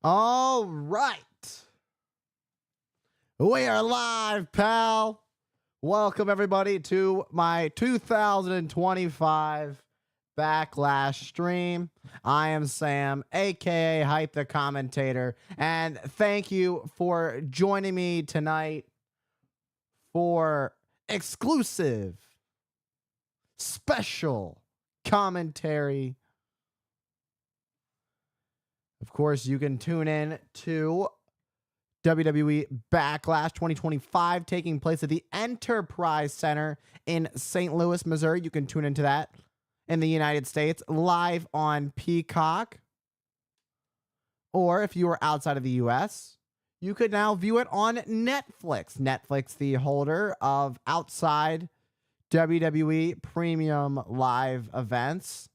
All right. We are live, pal. Welcome, everybody, to my 2025 Backlash stream. I am Sam, a.k.a. Hype the Commentator, and thank you for joining me tonight for exclusive, special commentary. Of course, you can tune in to WWE Backlash 2025 taking place at the Enterprise Center in St. Louis, Missouri. You can tune into that in the United States live on Peacock. Or if you are outside of the U.S., you could now view it on Netflix. Netflix, the holder of outside WWE premium live events.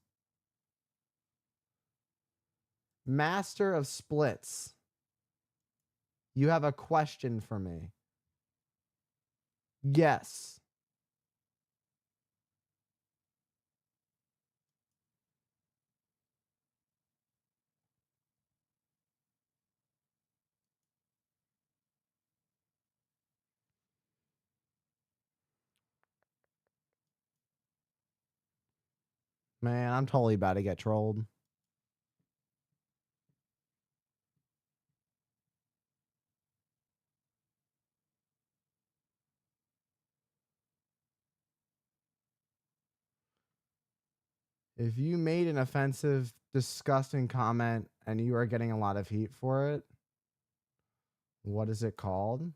Master of Splits, you have a question for me. Yes. Man, I'm totally about to get trolled. If you made an offensive, disgusting comment and you are getting a lot of heat for it, what is it called?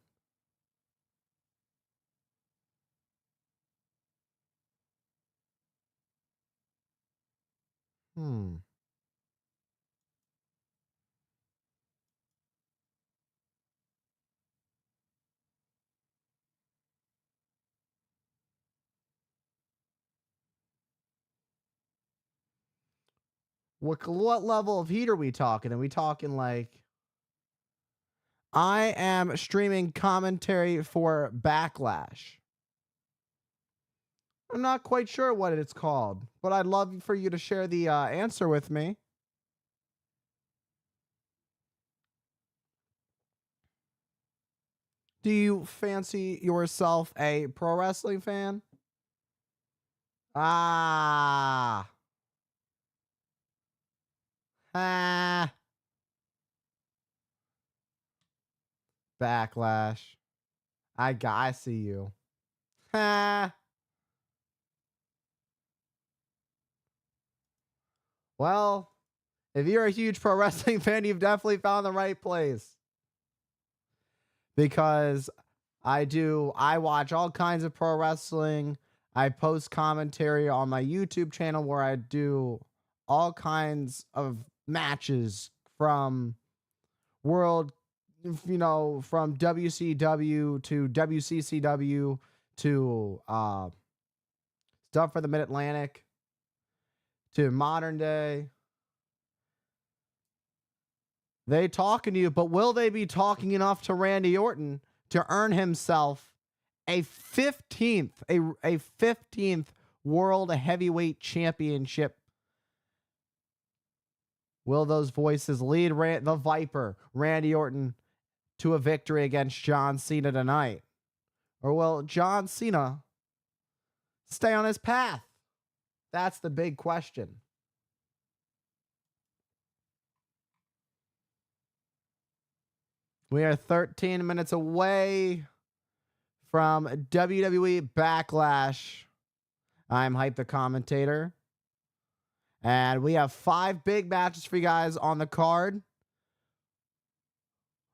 What level of heat are we talking? Are we talking like... I am streaming commentary for Backlash. I'm not quite sure what it's called, but I'd love for you to share the answer with me. Do you fancy yourself a pro wrestling fan? Ah. Backlash. I see you. Well, if you're a huge pro wrestling fan, you've definitely found the right place. Because I watch all kinds of pro wrestling. I post commentary on my YouTube channel where I do all kinds of matches from from WCW to WCCW to stuff for the Mid-Atlantic to modern day. They talking to you, but will they be talking enough to Randy Orton to earn himself a 15th World Heavyweight Championship? Will those voices lead the Viper, Randy Orton, to a victory against John Cena tonight? Or will John Cena stay on his path? That's the big question. We are 13 minutes away from WWE Backlash. I'm Hype the Commentator. And we have 5 big matches for you guys on the card.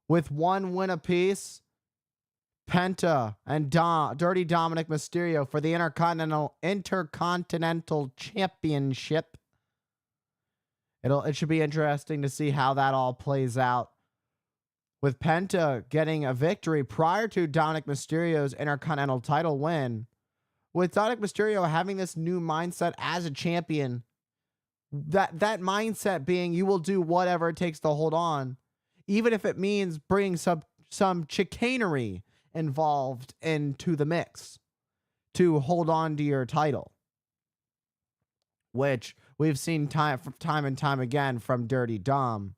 With 1 win apiece. Penta and Dirty Dominic Mysterio for the Intercontinental Championship. It should be interesting to see how that all plays out. With Penta getting a victory prior to Dominic Mysterio's Intercontinental title win, with Dominic Mysterio having this new mindset as a champion, that mindset being you will do whatever it takes to hold on, even if it means bringing some chicanery involved into the mix to hold on to your title, which we've seen time and time again from Dirty Dom.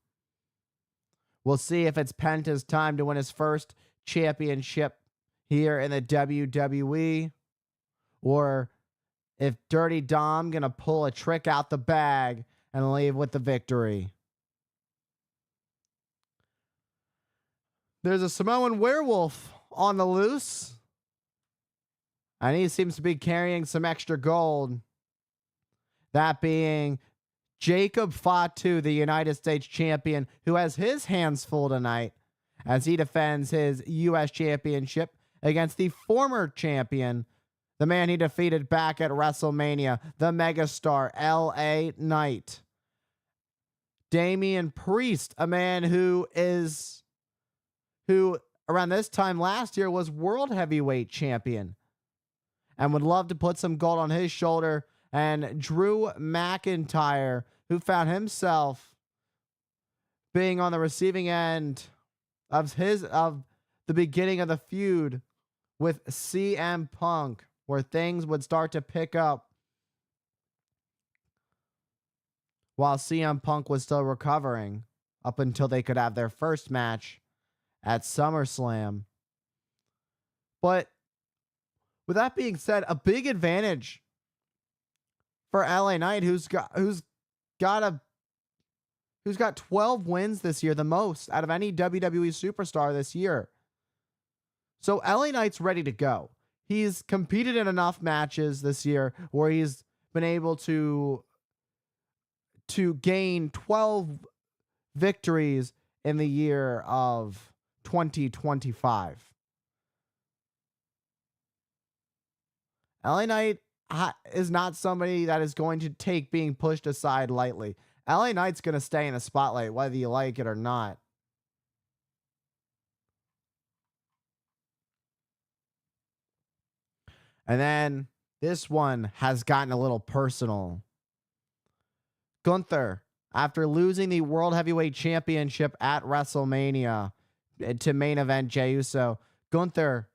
We'll see if it's Penta's time to win his first championship here in the WWE, or if Dirty Dom gonna pull a trick out the bag and leave with the victory. There's a Samoan werewolf on the loose, and he seems to be carrying some extra gold. That being Jacob Fatu, the United States champion, who has his hands full tonight as he defends his U.S. championship against the former champion, the man he defeated back at WrestleMania, the megastar LA Knight. Damian Priest, a man who around this time last year was world heavyweight champion and would love to put some gold on his shoulder. And Drew McIntyre, who found himself being on the receiving end of the beginning of the feud with CM Punk, where things would start to pick up while CM Punk was still recovering up until they could have their first match at SummerSlam. But with that being said, a big advantage for LA Knight, who's got 12 wins this year, the most out of any WWE superstar this year. So LA Knight's ready to go. He's competed in enough matches this year where he's been able to gain 12 victories in the year of 2025. LA Knight is not somebody that is going to take being pushed aside lightly. LA Knight's going to stay in the spotlight whether you like it or not. And then this one has gotten a little personal. Gunther, after losing the World Heavyweight Championship at WrestleMania to main event Jey Uso, Gunther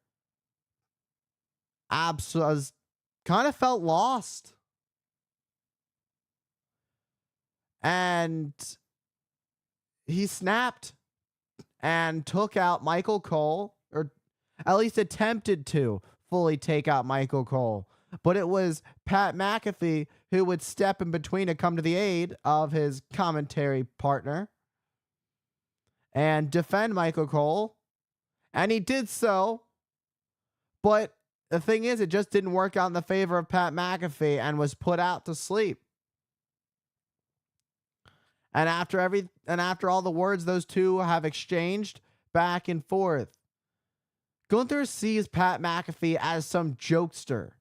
kind of felt lost. And he snapped and took out Michael Cole, or at least attempted to fully take out Michael Cole. But it was Pat McAfee who would step in between to come to the aid of his commentary partner and defend Michael Cole. And he did so. But the thing is, it just didn't work out in the favor of Pat McAfee and was put out to sleep. And after all the words those two have exchanged back and forth, Gunther sees Pat McAfee as some jokester.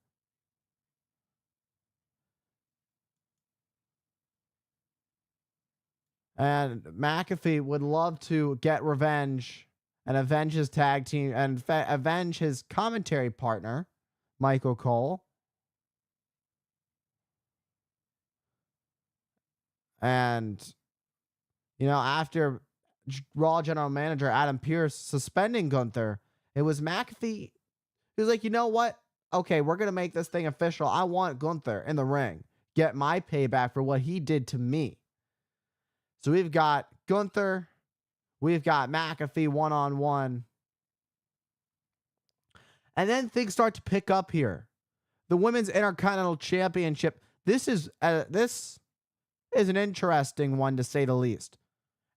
And McAfee would love to get revenge and avenge his tag team and avenge his commentary partner, Michael Cole. And, after Raw General Manager Adam Pearce suspending Gunther, it was McAfee who's like, you know what? Okay, we're going to make this thing official. I want Gunther in the ring. Get my payback for what he did to me. So we've got Gunther. We've got McAfee one-on-one. And then things start to pick up here. The Women's Intercontinental Championship. This is an interesting one, to say the least.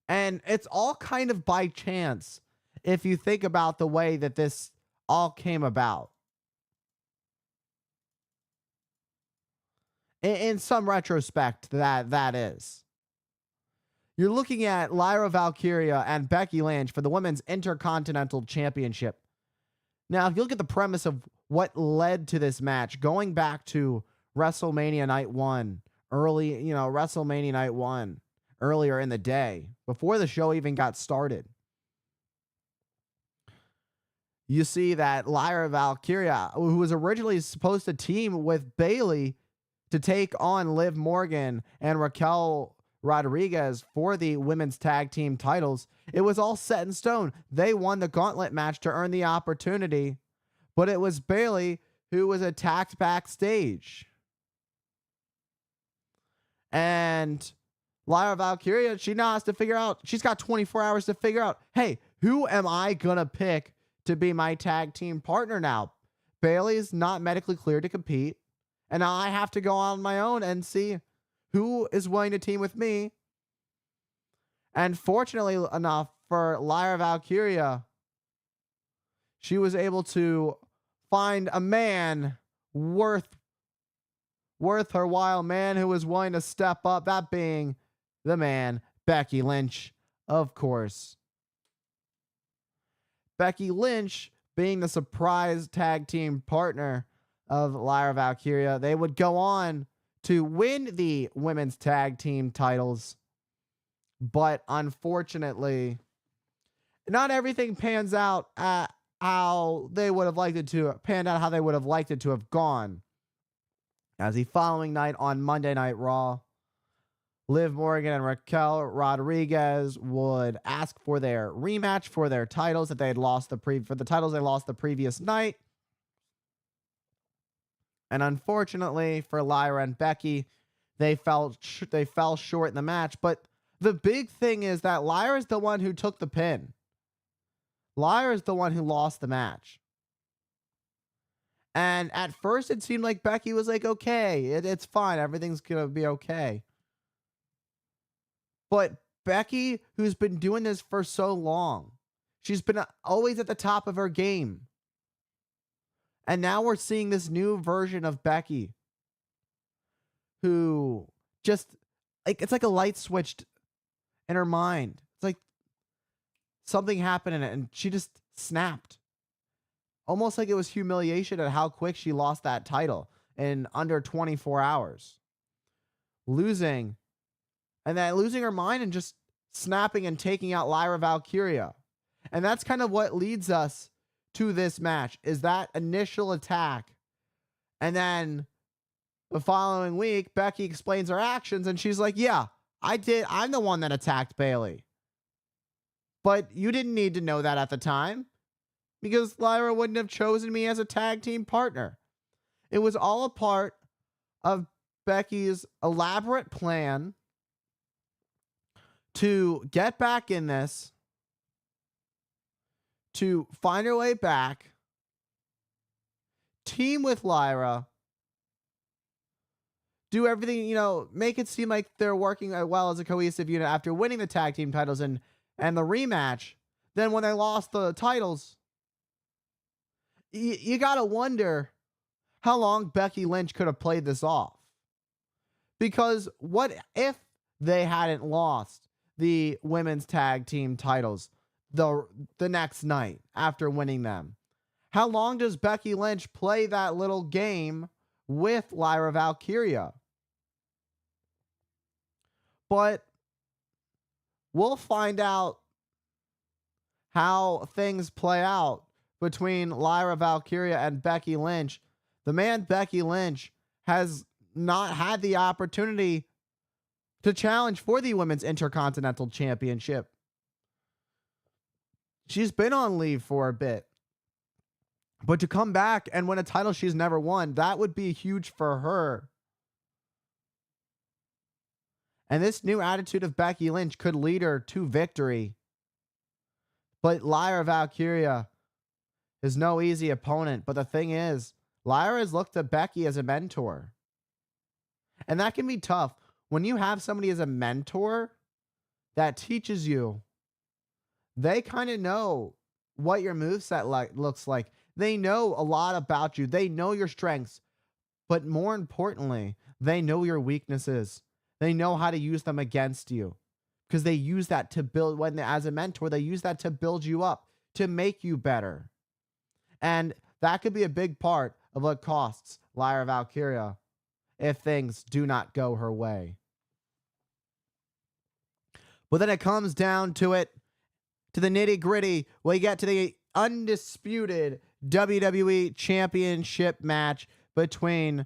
And it's all kind of by chance if you think about the way that this all came about. In some retrospect, that is. You're looking at Lyra Valkyria and Becky Lynch for the Women's Intercontinental Championship. Now, if you look at the premise of what led to this match, going back to WrestleMania Night 1, WrestleMania Night 1, earlier in the day, before the show even got started, you see that Lyra Valkyria, who was originally supposed to team with Bayley to take on Liv Morgan and Raquel Rodriguez for the women's tag team titles, it was all set in stone. They won the gauntlet match to earn the opportunity, but it was Bayley who was attacked backstage. And Lyra Valkyria, she now has to figure out, she's got 24 hours to figure out, hey, who am I going to pick to be my tag team partner now? Bayley's not medically cleared to compete. And now I have to go on my own and see who is willing to team with me. And fortunately enough for Lyra Valkyria, she was able to find a man worth her while, man who was willing to step up, that being the man, Becky Lynch, of course. Becky Lynch being the surprise tag team partner of Lyra Valkyria. They would go on to win the women's tag team titles, but unfortunately, not everything pans out how they would have liked it to have gone. As the following night on Monday Night Raw, Liv Morgan and Raquel Rodriguez would ask for their rematch for their titles that they had lost for the titles they lost the previous night. And unfortunately for Lyra and Becky, they fell short in the match. But the big thing is that Lyra is the one who took the pin. Lyra is the one who lost the match. And at first it seemed like Becky was like, okay, it's fine. Everything's going to be okay. But Becky, who's been doing this for so long, she's been always at the top of her game. And now we're seeing this new version of Becky who just, like, it's like a light switched in her mind. It's like something happened in it and she just snapped. Almost like it was humiliation at how quick she lost that title in under 24 hours. Losing her mind and just snapping and taking out Lyra Valkyria. And that's kind of what leads us to this match, is that initial attack. And then the following week, Becky explains her actions and she's like, yeah, I'm the one that attacked Bayley. But you didn't need to know that at the time, because Lyra wouldn't have chosen me as a tag team partner. It was all a part of Becky's elaborate plan to get back in this, to find her way back, team with Lyra, do everything, make it seem like they're working well as a cohesive unit after winning the tag team titles and the rematch. Then when they lost the titles, you got to wonder how long Becky Lynch could have played this off. Because what if they hadn't lost the women's tag team titles the next night after winning them? How long does Becky Lynch play that little game with Lyra Valkyria? But we'll find out how things play out between Lyra Valkyria and Becky Lynch. The man Becky Lynch has not had the opportunity to challenge for the Women's Intercontinental Championship. She's been on leave for a bit. But to come back and win a title she's never won, that would be huge for her. And this new attitude of Becky Lynch could lead her to victory. But Lyra Valkyria is no easy opponent. But the thing is, Lyra has looked to Becky as a mentor. And that can be tough. When you have somebody as a mentor that teaches you, they kind of know what your moveset looks like. They know a lot about you. They know your strengths. But more importantly, they know your weaknesses. They know how to use them against you. Because they use that to build, as a mentor, they use that to build you up, to make you better. And that could be a big part of what costs Lyra Valkyria if things do not go her way. But then it comes down to it, to the nitty gritty. We get to the undisputed WWE Championship match between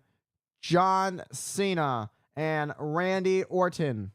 John Cena and Randy Orton.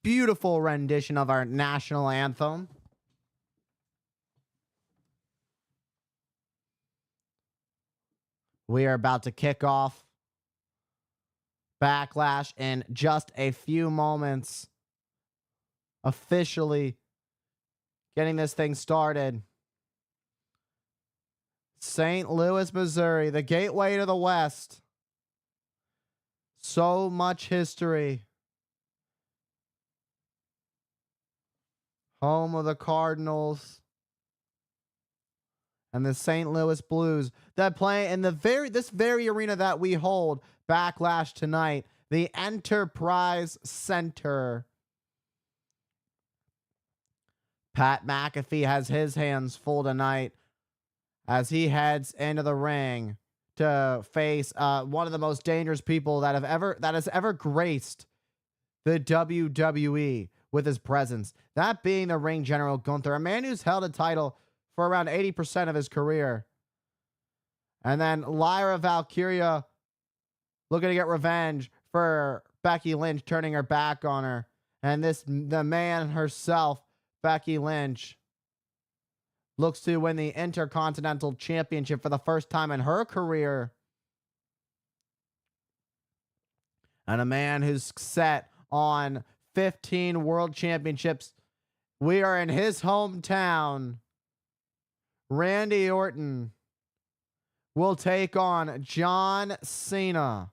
beautiful rendition of our national anthem. We are about to kick off Backlash in just a few moments. Officially getting this thing started. St. Louis, Missouri, the gateway to the West. So much history. Home of the Cardinals and the St. Louis Blues that play in this very arena that we hold Backlash tonight, the Enterprise Center. Pat McAfee has his hands full tonight as he heads into the ring to face one of the most dangerous people that has ever graced the WWE with his presence. That being the ring general Gunther, a man who's held a title for around 80% of his career. And then Lyra Valkyria looking to get revenge for Becky Lynch turning her back on her. And the man herself, Becky Lynch, looks to win the Intercontinental Championship for the first time in her career. And a man who's set on 15 world championships. We are in his hometown. Randy Orton will take on John Cena.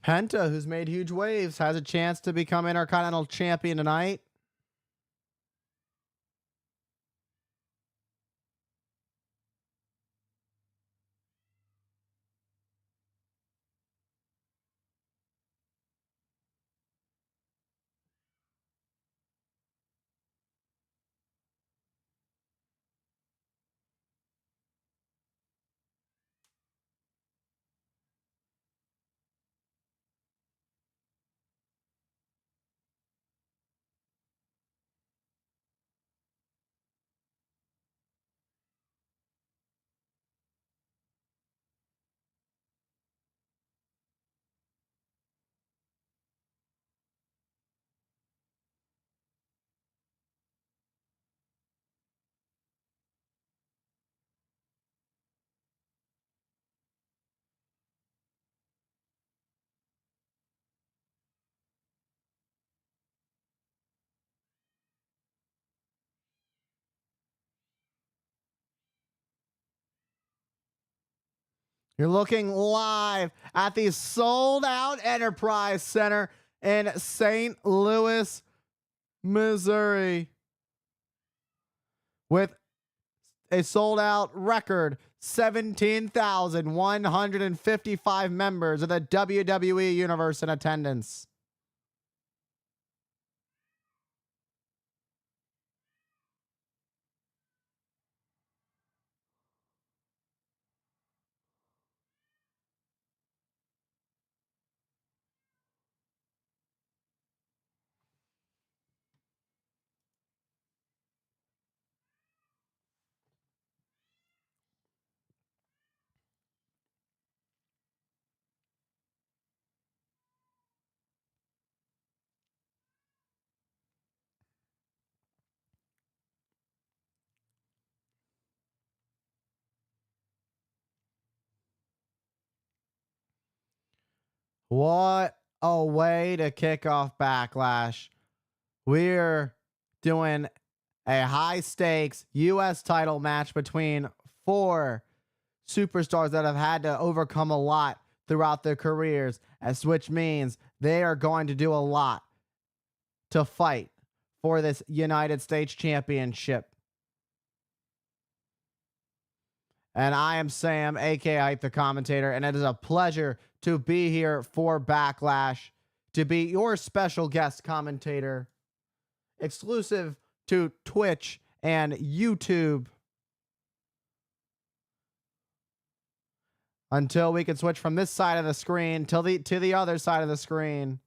Penta, who's made huge waves, has a chance to become Intercontinental Champion tonight. You're looking live at the sold-out Enterprise Center in St. Louis, Missouri, with a sold-out record 17,155 members of the WWE Universe in attendance. What away to kick off Backlash, we're doing a high stakes U.S. title match between 4 superstars that have had to overcome a lot throughout their careers, which means they are going to do a lot to fight for this United States Championship. And I am Sam, aka Hype the Commentator, and it is a pleasure to be here for Backlash, to be your special guest commentator, exclusive to Twitch and YouTube, until we can switch from this side of the screen to the other side of the screen.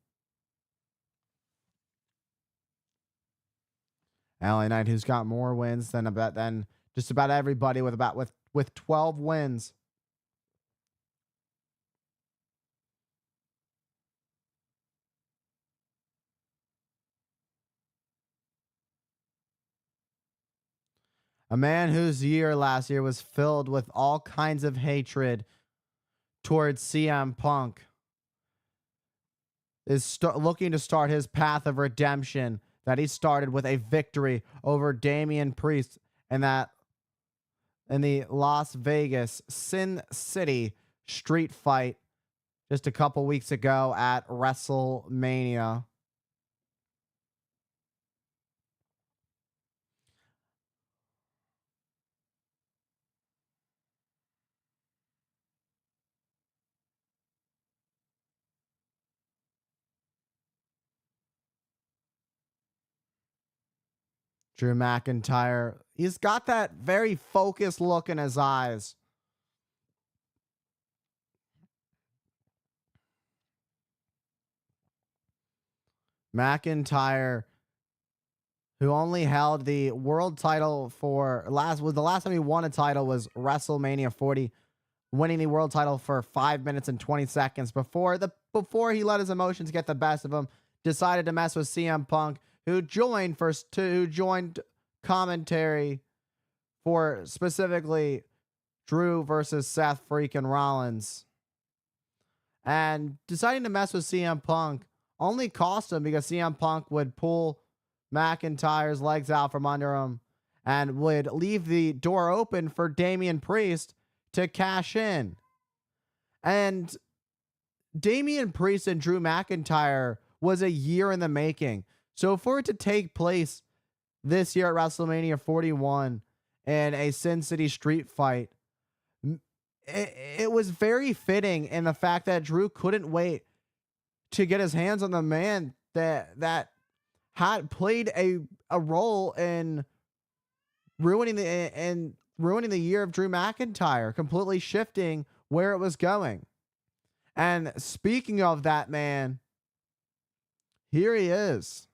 LA Knight, who's got more wins than just about everybody with 12 wins. A man whose year last year was filled with all kinds of hatred towards CM Punk is looking to start his path of redemption that he started with a victory over Damian Priest in the Las Vegas Sin City street fight just a couple weeks ago at WrestleMania. Drew McIntyre, he's got that very focused look in his eyes. McIntyre, who only held the world title the last time he won a title was WrestleMania 40, winning the world title for 5 minutes and 20 seconds before he let his emotions get the best of him, decided to mess with CM Punk, who joined commentary for specifically Drew versus Seth freaking Rollins. And deciding to mess with CM Punk only cost him because CM Punk would pull McIntyre's legs out from under him and would leave the door open for Damian Priest to cash in. And Damian Priest and Drew McIntyre was a year in the making. So for it to take place this year at WrestleMania 41 in a Sin City street fight, it was very fitting in the fact that Drew couldn't wait to get his hands on the man that had played a role in ruining the year of Drew McIntyre, completely shifting where it was going. And speaking of that man, here he is.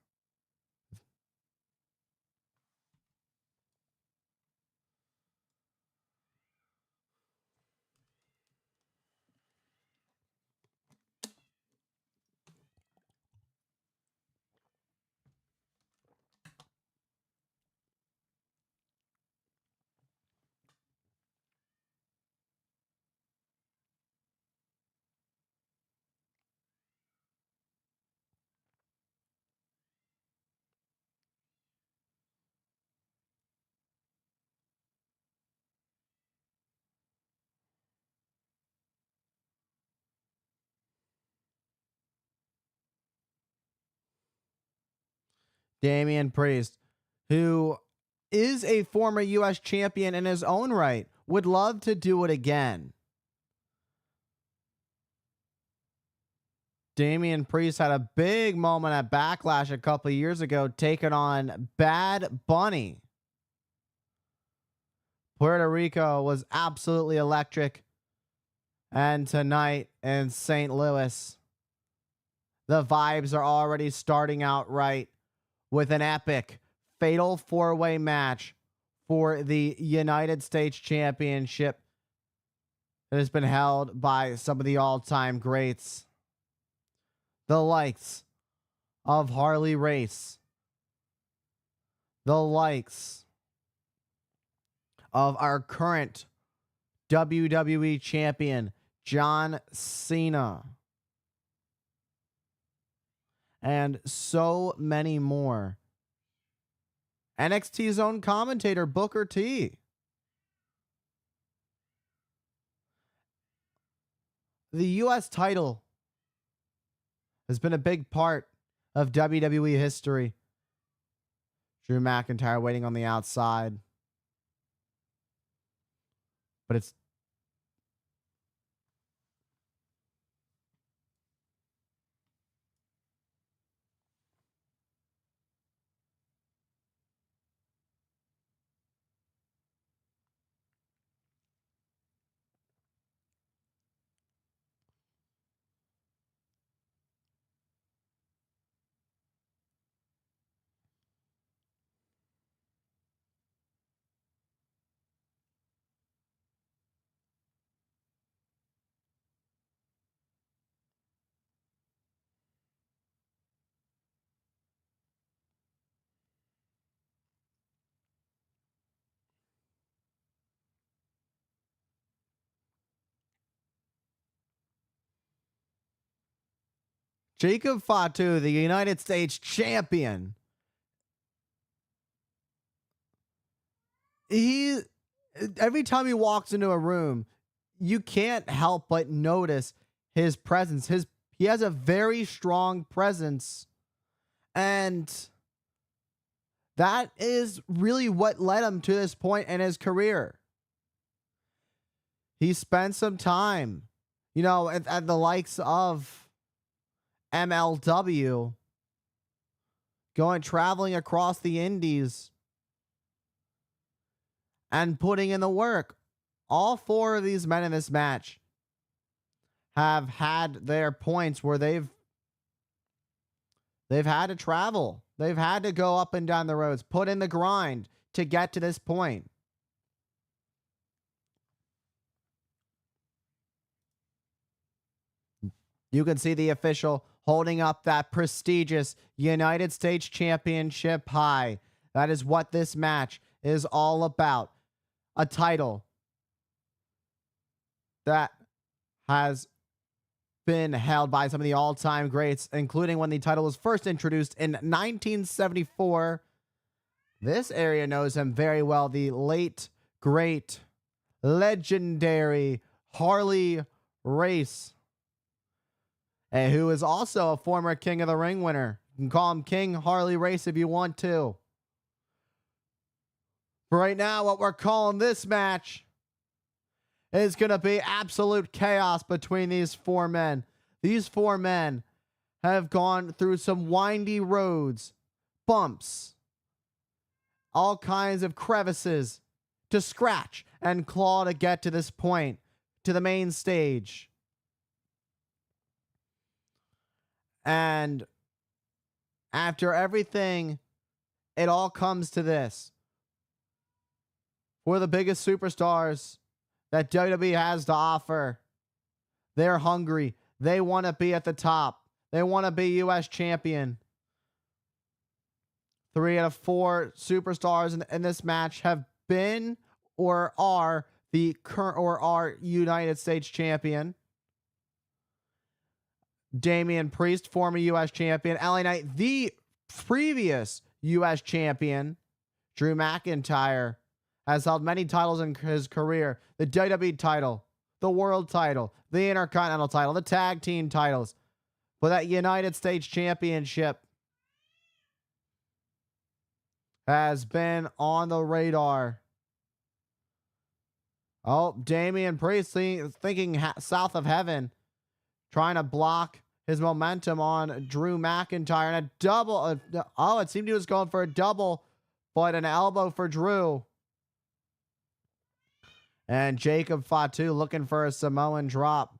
Damian Priest, who is a former U.S. champion in his own right, would love to do it again. Damian Priest had a big moment at Backlash a couple of years ago, taking on Bad Bunny. Puerto Rico was absolutely electric. And tonight in St. Louis, the vibes are already starting out right with an epic fatal 4-way match for the United States Championship that has been held by some of the all-time greats. The likes of Harley Race. The likes of our current WWE champion, John Cena. and so many more. NXT's own commentator, Booker T. The U.S. title has been a big part of WWE history. Drew McIntyre waiting on the outside. But it's Jacob Fatu, the United States champion. Every time he walks into a room, you can't help but notice his presence. He has a very strong presence, and that is really what led him to this point in his career. He spent some time, at the likes of MLW, traveling across the Indies and putting in the work. All four of these men in this match have had their points where they've had to travel. They've had to go up and down the roads, put in the grind to get to this point. You can see the official holding up that prestigious United States Championship high. That is what this match is all about. A title that has been held by some of the all-time greats, including when the title was first introduced in 1974. This area knows him very well. The late, great, legendary Harley Race, who is also a former King of the Ring winner. You can call him King Harley Race if you want to. For right now, what we're calling this match is going to be absolute chaos between these four men. These four men have gone through some windy roads, bumps, all kinds of crevices to scratch and claw to get to this point, to the main stage. And after everything, it all comes to this. For the biggest superstars that WWE has to offer, they're hungry. They want to be at the top. They want to be U.S. champion. 3 out of 4 superstars in this match have been or are the current or are United States champion. Damian Priest, former U.S. champion. LA Knight, the previous U.S. champion. Drew McIntyre has held many titles in his career. The WWE title, the world title, the Intercontinental title, the tag team titles. But that United States championship has been on the radar. Oh, Damian Priest thinking south of heaven, trying to block his momentum on Drew McIntyre. And a double. It seemed he was going for a double, but an elbow for Drew. And Jacob Fatu looking for a Samoan drop.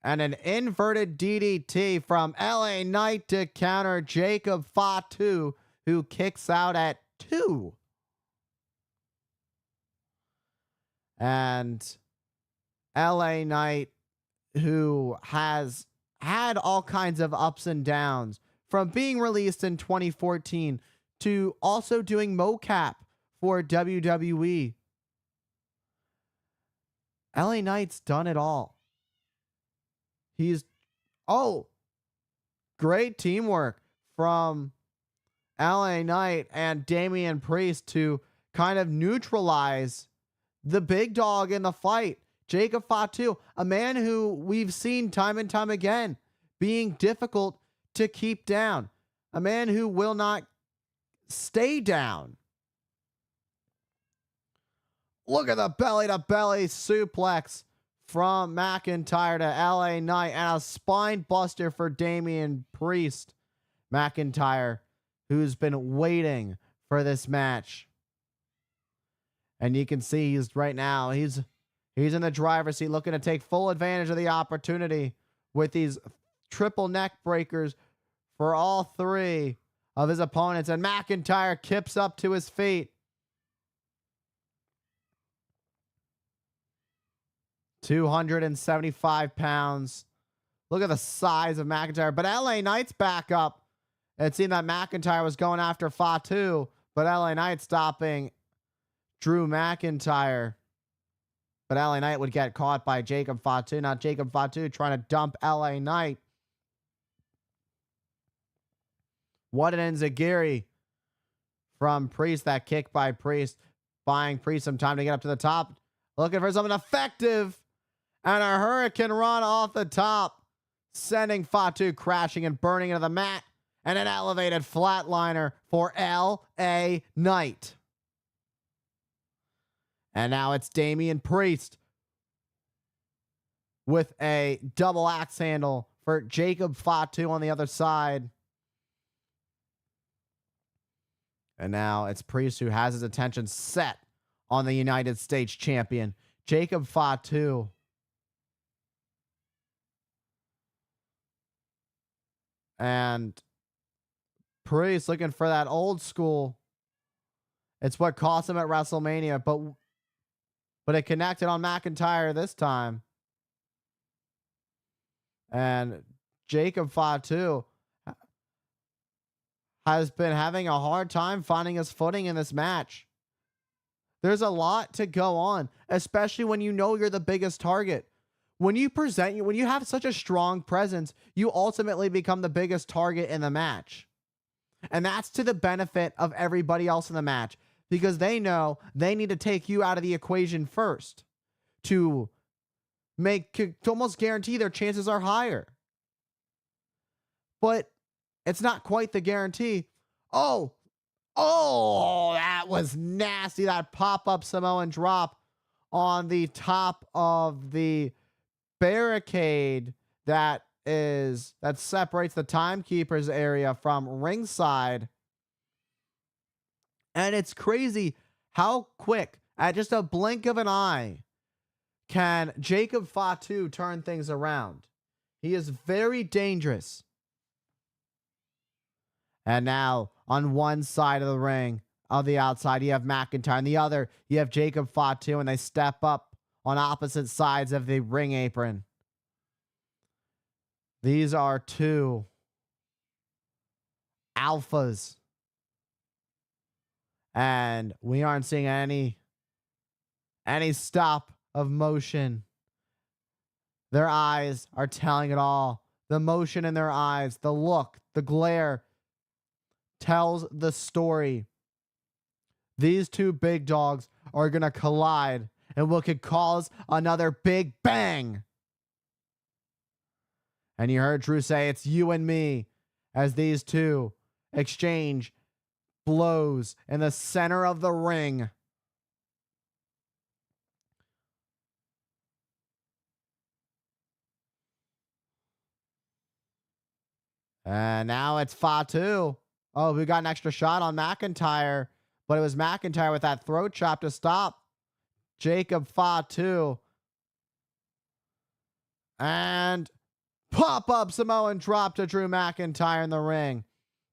And an inverted DDT from LA Knight to counter Jacob Fatu, who kicks out at 2. And LA Knight, who has had all kinds of ups and downs, from being released in 2014 to also doing mocap for WWE. LA Knight's done it all. Great teamwork from LA Knight and Damian Priest to kind of neutralize the big dog in the fight, Jacob Fatu, a man who we've seen time and time again being difficult to keep down, a man who will not stay down. Look at the belly-to-belly suplex from McIntyre to LA Knight and a spine buster for Damian Priest. McIntyre, who's been waiting for this match. And you can see he's in the driver's seat looking to take full advantage of the opportunity with these triple neck breakers for all three of his opponents. And McIntyre kips up to his feet. 275 pounds. Look at the size of McIntyre. But LA Knight's back up. It seemed that McIntyre was going after Fatu, but LA Knight stopping Drew McIntyre. But LA Knight would get caught by Jacob Fatu. Now Jacob Fatu trying to dump LA Knight. What an enziguri from Priest. That kick by Priest, buying Priest some time to get up to the top. Looking for something effective. And a hurricane run off the top, sending Fatu crashing and burning into the mat. And an elevated flatliner for L.A. Knight. And now it's Damian Priest with a double axe handle for Jacob Fatu on the other side. And now it's Priest who has his attention set on the United States champion, Jacob Fatu. And Priest looking for that old school. It's what cost him at WrestleMania, but it connected on McIntyre this time. And Jacob Fatu has been having a hard time finding his footing in this match. There's a lot to go on, especially when you know you're the biggest target. When you have such a strong presence, you ultimately become the biggest target in the match. And that's to the benefit of everybody else in the match, because they know they need to take you out of the equation first to almost guarantee their chances are higher. But it's not quite the guarantee. Oh, that was nasty. That pop-up Samoan drop on the top of the barricade that separates the timekeeper's area from ringside. And it's crazy how quick, at just a blink of an eye, can Jacob Fatu turn things around. He is very dangerous. And now on one side of the ring, on the outside, you have McIntyre. On the other, you have Jacob Fatu, and they step up on opposite sides of the ring apron. These are two alphas. And we aren't seeing any stop of motion. Their eyes are telling it all. The motion in their eyes, the look, the glare tells the story. These two big dogs are going to collide and what could cause another big bang. And you heard Drew say, it's you and me, as these two exchange blows in the center of the ring. And now it's Fatu. Oh, we got an extra shot on McIntyre, but it was McIntyre with that throat chop to stop Jacob Fatu. And pop-up Samoan drop to Drew McIntyre in the ring.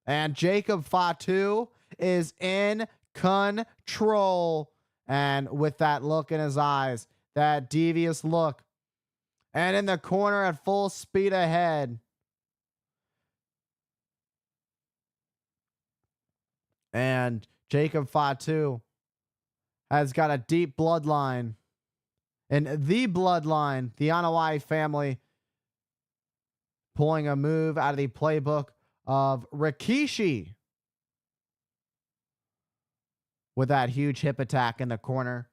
And Jacob Fatu is in control. And with that look in his eyes, that devious look. And in the corner at full speed ahead. And Jacob Fatu has got a deep bloodline. And the bloodline, the Anoa'i family, pulling a move out of the playbook of Rikishi with that huge hip attack in the corner,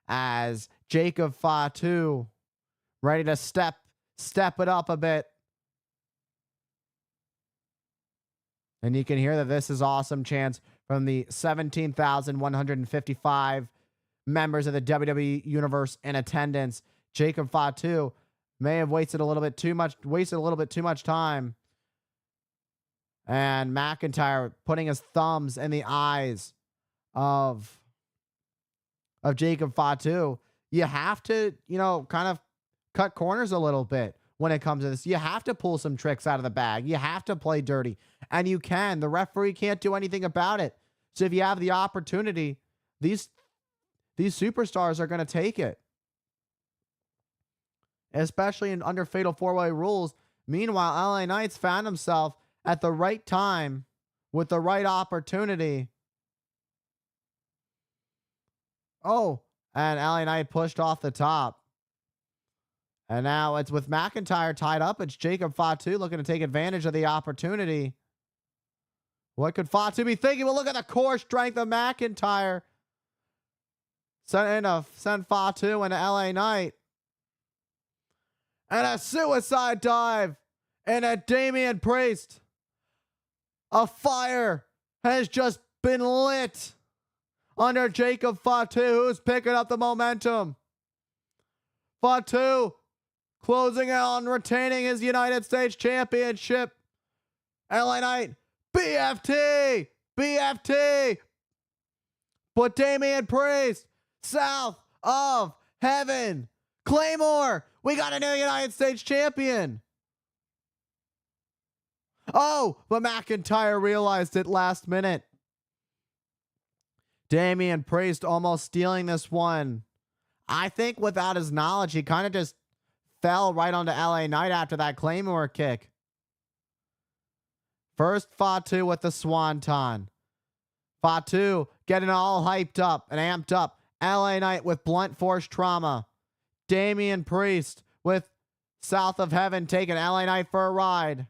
as Jacob Fatu ready to step it up a bit. And you can hear that "This is awesome" chants from the 17,155 members of the WWE Universe in attendance. Jacob Fatu may have wasted a little bit too much time. And McIntyre putting his thumbs in the eyes of Jacob Fatu. You have to, kind of cut corners a little bit when it comes to this. You have to pull some tricks out of the bag. You have to play dirty. And you can. The referee can't do anything about it. So if you have the opportunity, these superstars are going to take it. Especially under Fatal 4-Way rules. Meanwhile, LA Knight's found himself at the right time with the right opportunity. Oh, and LA Knight pushed off the top. And now it's with McIntyre tied up. It's Jacob Fatu looking to take advantage of the opportunity. What could Fatu be thinking? Well, look at the core strength of McIntyre. Send Fatu into LA Knight. And a suicide dive. And a Damian Priest. A fire has just been lit under Jacob Fatu, who's picking up the momentum. Fatu closing out and retaining his United States Championship. LA Knight, BFT. But Damian Priest, south of heaven. Claymore, we got a new United States champion. Oh, but McIntyre realized it last minute. Damian Priest almost stealing this one. I think without his knowledge, he kind of just fell right onto LA Knight after that Claymore kick. First, Fatu with the Swanton. Fatu getting all hyped up and amped up. LA Knight with blunt force trauma. Damian Priest with South of Heaven taking LA Knight for a ride.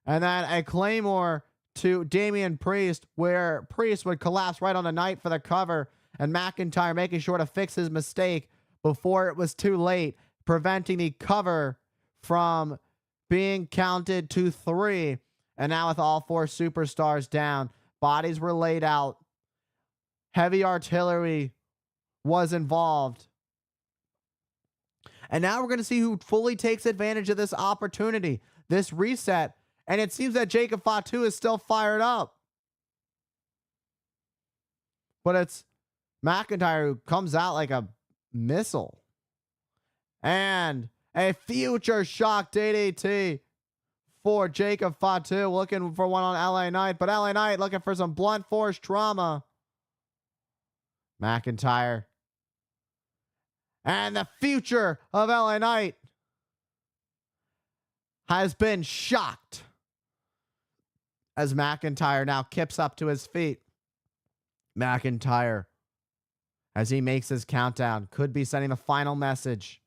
And then a Claymore to Damian Priest, where Priest would collapse right on the Knight for the cover, and McIntyre making sure to fix his mistake before it was too late, preventing the cover from being counted to 3. And now with all 4 superstars down, bodies were laid out. Heavy artillery was involved. And now we're going to see who fully takes advantage of this opportunity, this reset. And it seems that Jacob Fatu is still fired up. But it's McIntyre who comes out like a missile. And a future shock DDT for Jacob Fatu, looking for one on LA Knight. But LA Knight looking for some blunt force trauma. McIntyre. And the future of LA Knight has been shocked as McIntyre now kips up to his feet. McIntyre, as he makes his countdown, could be sending the final message.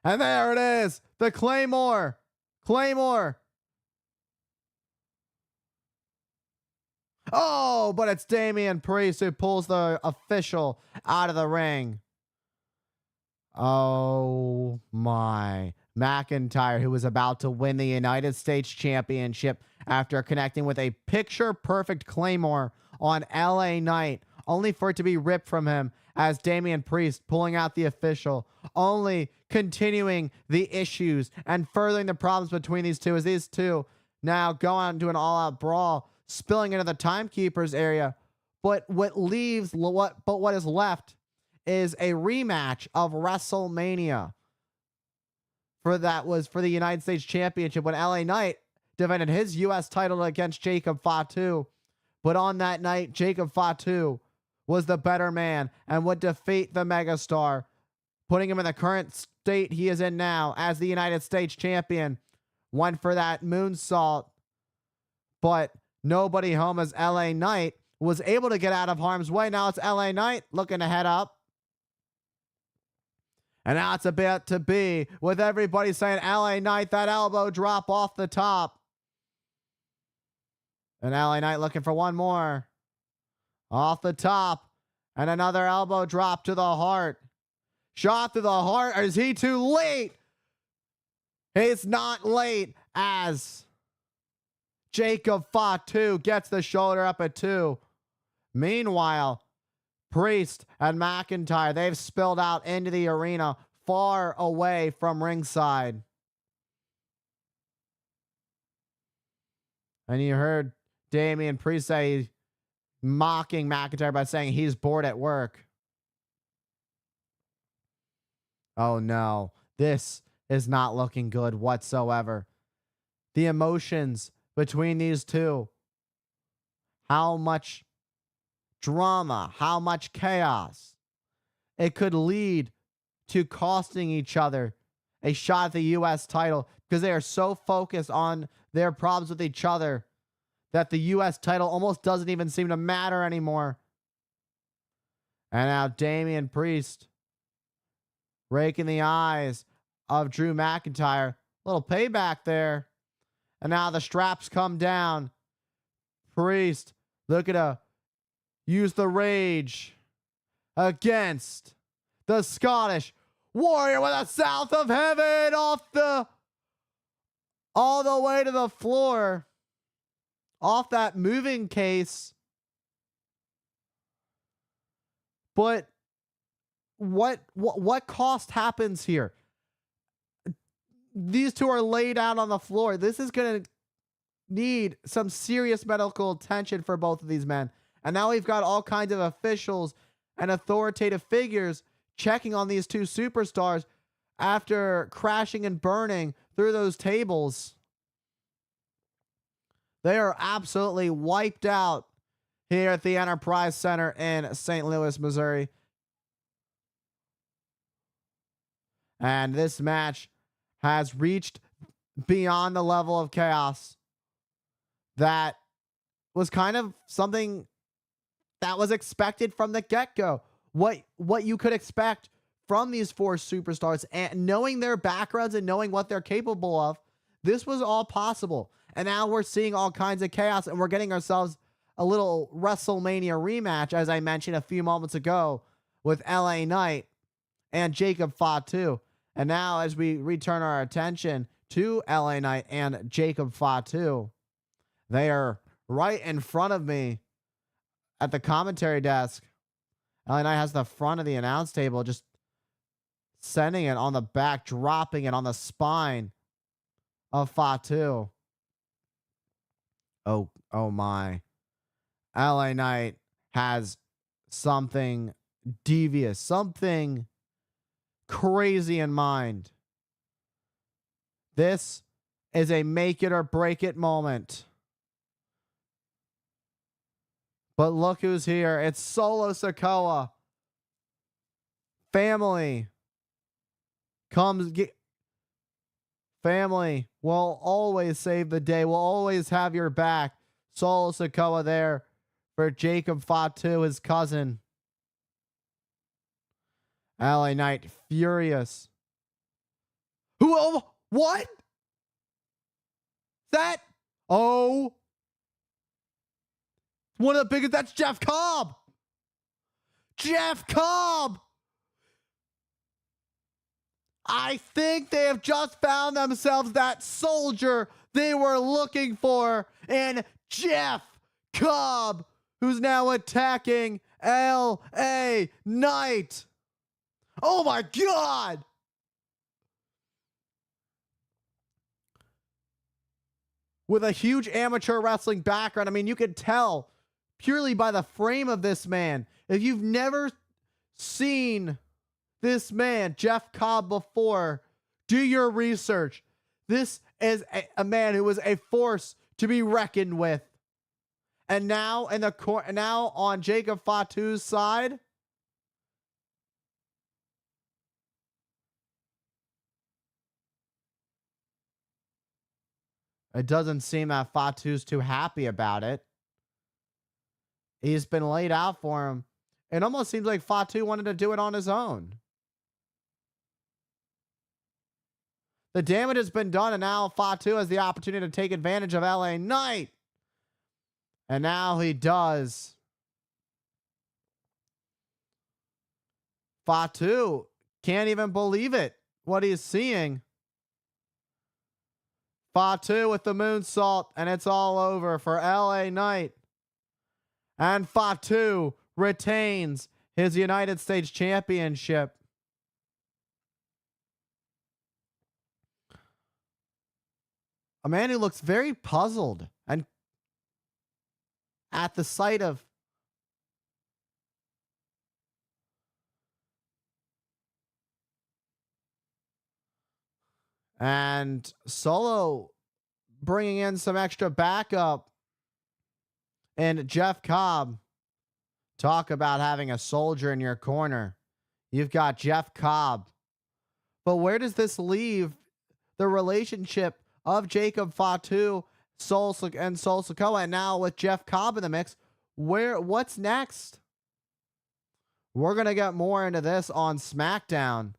And there it is, the Claymore. Oh, but it's Damian Priest who pulls the official out of the ring. Oh my. McIntyre, who was about to win the United States Championship after connecting with a picture-perfect Claymore on LA Knight, only for it to be ripped from him as Damian Priest pulling out the official, only continuing the issues and furthering the problems between these two, as these two now go out into an all-out brawl, spilling into the timekeepers area. But what is left is a rematch of WrestleMania. For the United States Championship when LA Knight defended his U.S. title against Jacob Fatu. But on that night, Jacob Fatu was the better man and would defeat the megastar, putting him in the current state he is in now as the United States Champion. Went for that moonsault, but nobody home as LA Knight was able to get out of harm's way. Now it's LA Knight looking to head up. And now it's about to be with everybody saying LA Knight, that elbow drop off the top. And LA Knight looking for one more. Off the top. And another elbow drop to the heart. Shot to the heart. Is he too late? He's not late as Jacob Fatu gets the shoulder up at 2. Meanwhile, Priest and McIntyre, they've spilled out into the arena far away from ringside. And you heard Damian Priest say, mocking McIntyre by saying he's bored at work. Oh no, this is not looking good whatsoever. The emotions between these two. How much drama, how much chaos. It could lead to costing each other a shot at the U.S. title because they are so focused on their problems with each other that the U.S. title almost doesn't even seem to matter anymore. And now Damian Priest raking the eyes of Drew McIntyre. Little payback there. And now the straps come down. Priest looking to use the rage against the Scottish Warrior with a south of heaven all the way to the floor. Off that moving case. But what cost happens here? These two are laid out on the floor. This is going to need some serious medical attention for both of these men. And now we've got all kinds of officials and authoritative figures checking on these two superstars after crashing and burning through those tables. They are absolutely wiped out here at the Enterprise Center in St. Louis, Missouri. And this match has reached beyond the level of chaos that was kind of something that was expected from the get-go. What you could expect from these four superstars, and knowing their backgrounds and knowing what they're capable of, this was all possible. And now we're seeing all kinds of chaos, and we're getting ourselves a little WrestleMania rematch, as I mentioned a few moments ago, with LA Knight and Jacob Fatu. And now as we return our attention to LA Knight and Jacob Fatu, they are right in front of me at the commentary desk. LA Knight has the front of the announce table, just sending it on the back, dropping it on the spine of Fatu. Oh my. LA Knight has something devious, something crazy in mind. This is a make it or break it moment. But look who's here. It's Solo Sikoa. Family family will always save the day. Will always have your back. Solo Sikoa there for Jacob Fatu, his cousin. LA Knight furious. What? That? Oh. One of the biggest. That's Jeff Cobb. Jeff Cobb. I think they have just found themselves that soldier they were looking for in Jeff Cobb, who's now attacking LA Knight. Oh my God. With a huge amateur wrestling background. I mean, you could tell purely by the frame of this man. If you've never seen this man, Jeff Cobb, before, do your research. This is a man who was a force to be reckoned with. And now now on Jacob Fatu's side, it doesn't seem that Fatu's too happy about it. He's been laid out for him. It almost seems like Fatu wanted to do it on his own. The damage has been done, and now Fatu has the opportunity to take advantage of LA Knight. And now he does. Fatu can't even believe it, what he's seeing. Fatu with the moonsault, and it's all over for LA Knight. And Fatu retains his United States Championship. A man who looks very puzzled and at the sight of and Solo bringing in some extra backup. And Jeff Cobb, talk about having a soldier in your corner. You've got Jeff Cobb. But where does this leave the relationship of Jacob Fatu, Sol Sikoa, and now with Jeff Cobb in the mix? What's next? We're going to get more into this on SmackDown.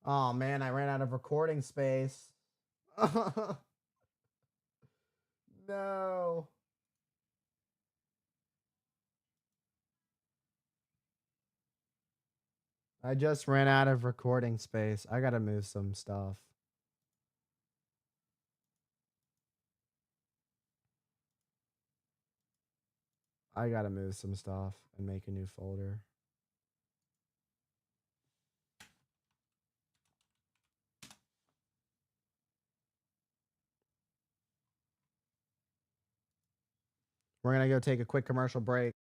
Oh man, I ran out of recording space. No. I just ran out of recording space. I gotta move some stuff. I gotta move some stuff and make a new folder. We're gonna go take a quick commercial break.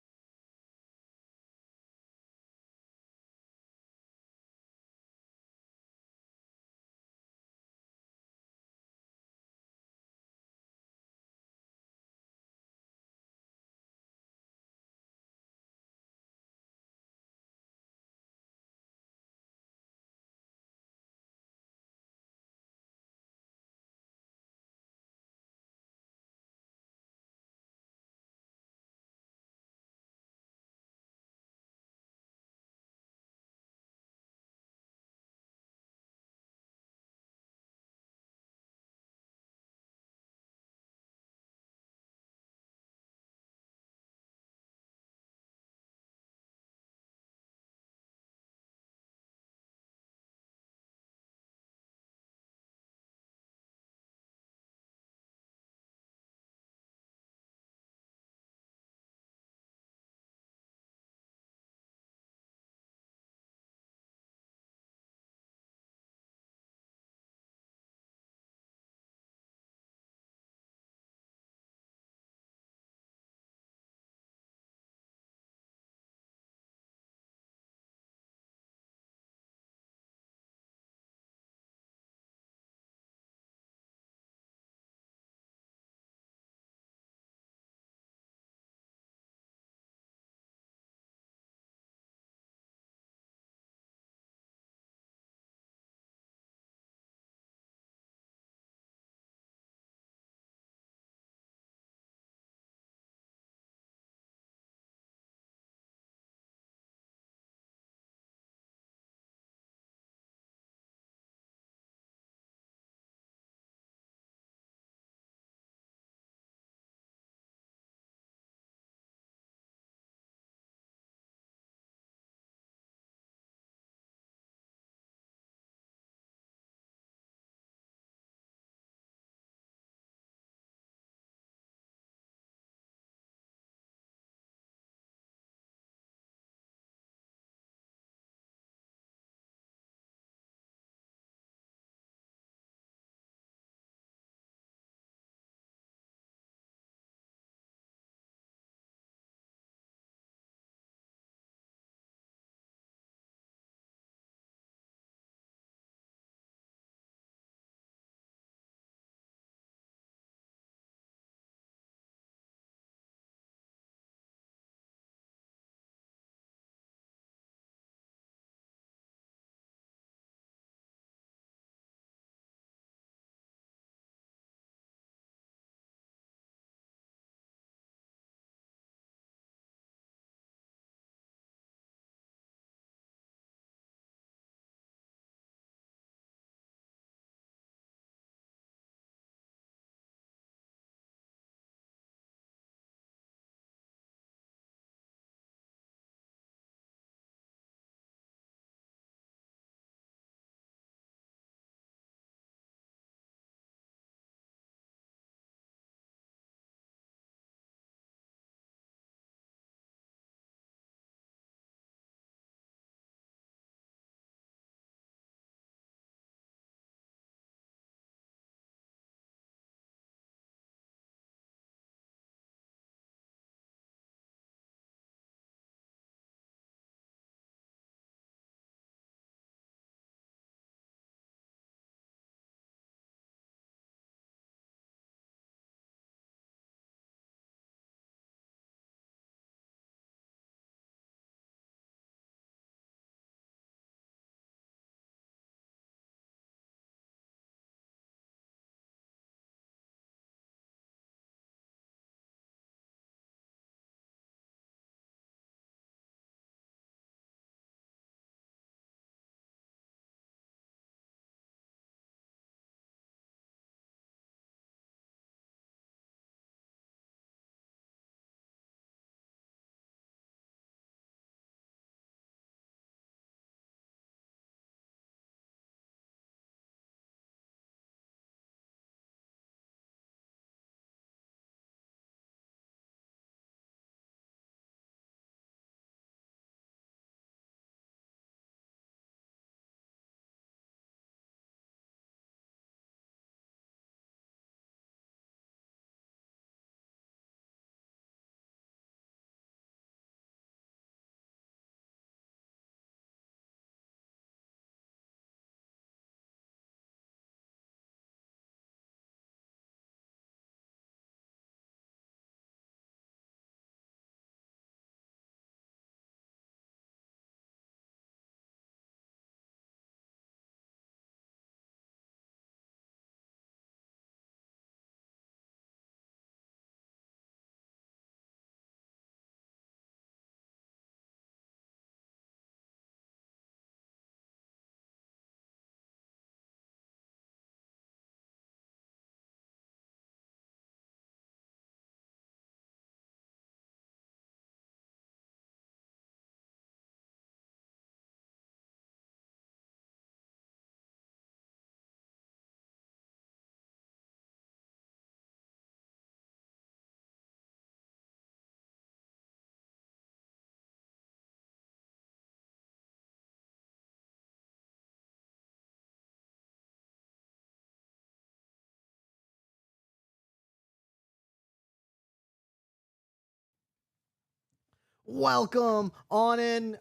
Welcome on in.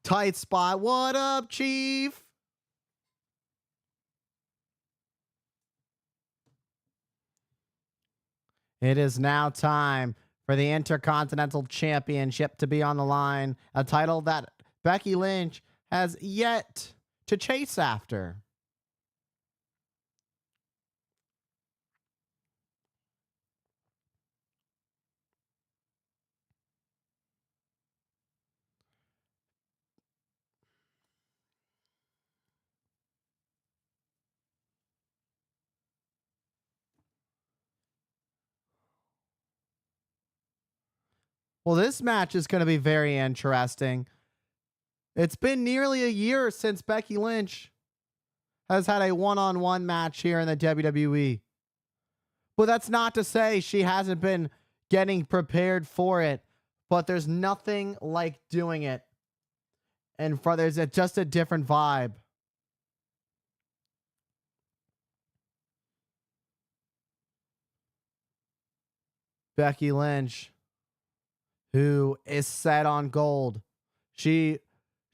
Tight spot. What up, Chief? It is now time for the Intercontinental Championship to be on the line, a title that Becky Lynch has yet to chase after. Well, this match is going to be very interesting. It's been nearly a year since Becky Lynch has had a one-on-one match here in the WWE. But that's not to say she hasn't been getting prepared for it. But there's nothing like doing it. And there's just a different vibe. Becky Lynch, who is set on gold. She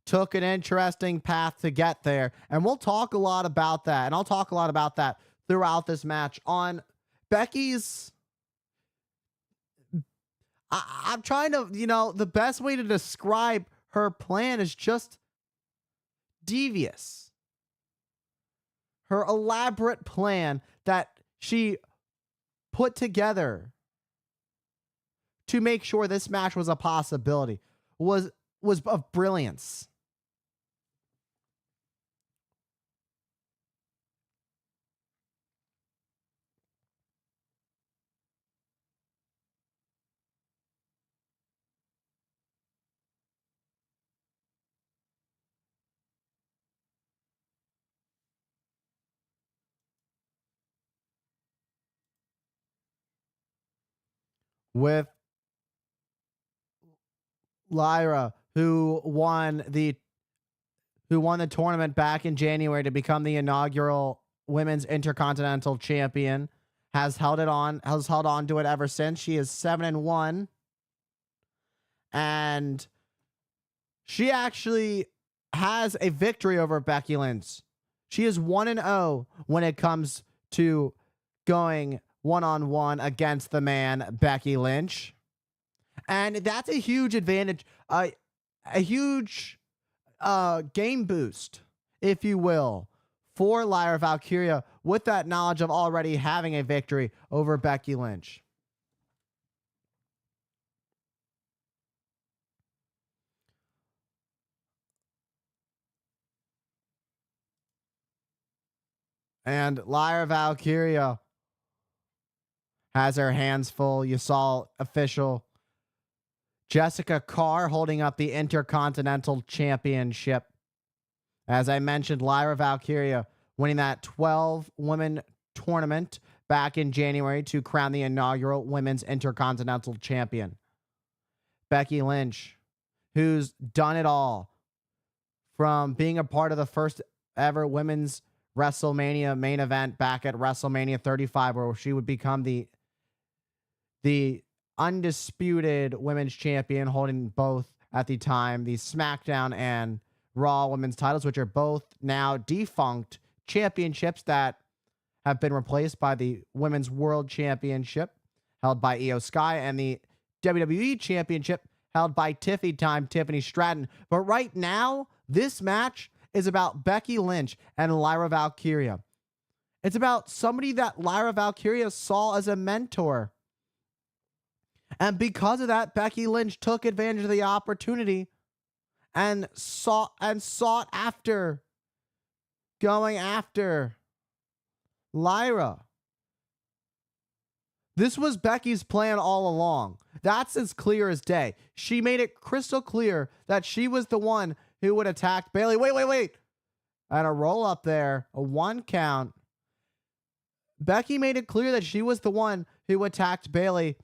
took an interesting path to get there. And we'll talk a lot about that. And I'll talk a lot about that throughout this match. On Becky's... I'm trying to, the best way to describe her plan is just devious. Her elaborate plan that she put together to make sure this match was a possibility was of brilliance. With Lyra, who won the tournament back in January to become the inaugural Women's Intercontinental Champion, has held on to it ever since. She is 7-1. And she actually has a victory over Becky Lynch. She is 1-0 when it comes to going one-on-one against the man Becky Lynch. And that's a huge advantage, a huge game boost, if you will, for Lyra Valkyria with that knowledge of already having a victory over Becky Lynch. And Lyra Valkyria has her hands full. You saw official Jessica Carr holding up the Intercontinental Championship. As I mentioned, Lyra Valkyria winning that 12-woman tournament back in January to crown the inaugural Women's Intercontinental Champion. Becky Lynch, who's done it all, from being a part of the first ever Women's WrestleMania main event back at WrestleMania 35, where she would become the undisputed women's champion, holding both at the time the SmackDown and Raw women's titles, which are both now defunct championships that have been replaced by the Women's World Championship held by Io Sky and the WWE Championship held by Tiffany Stratton. But right now, this match is about Becky Lynch and Lyra Valkyria. It's about somebody that Lyra Valkyria saw as a mentor. And because of that, Becky Lynch took advantage of the opportunity and sought after going after Lyra. This was Becky's plan all along. That's as clear as day. She made it crystal clear that she was the one who would attack Bayley. Wait. And a roll up there, a 1 count. Becky made it clear that she was the one who attacked Bayley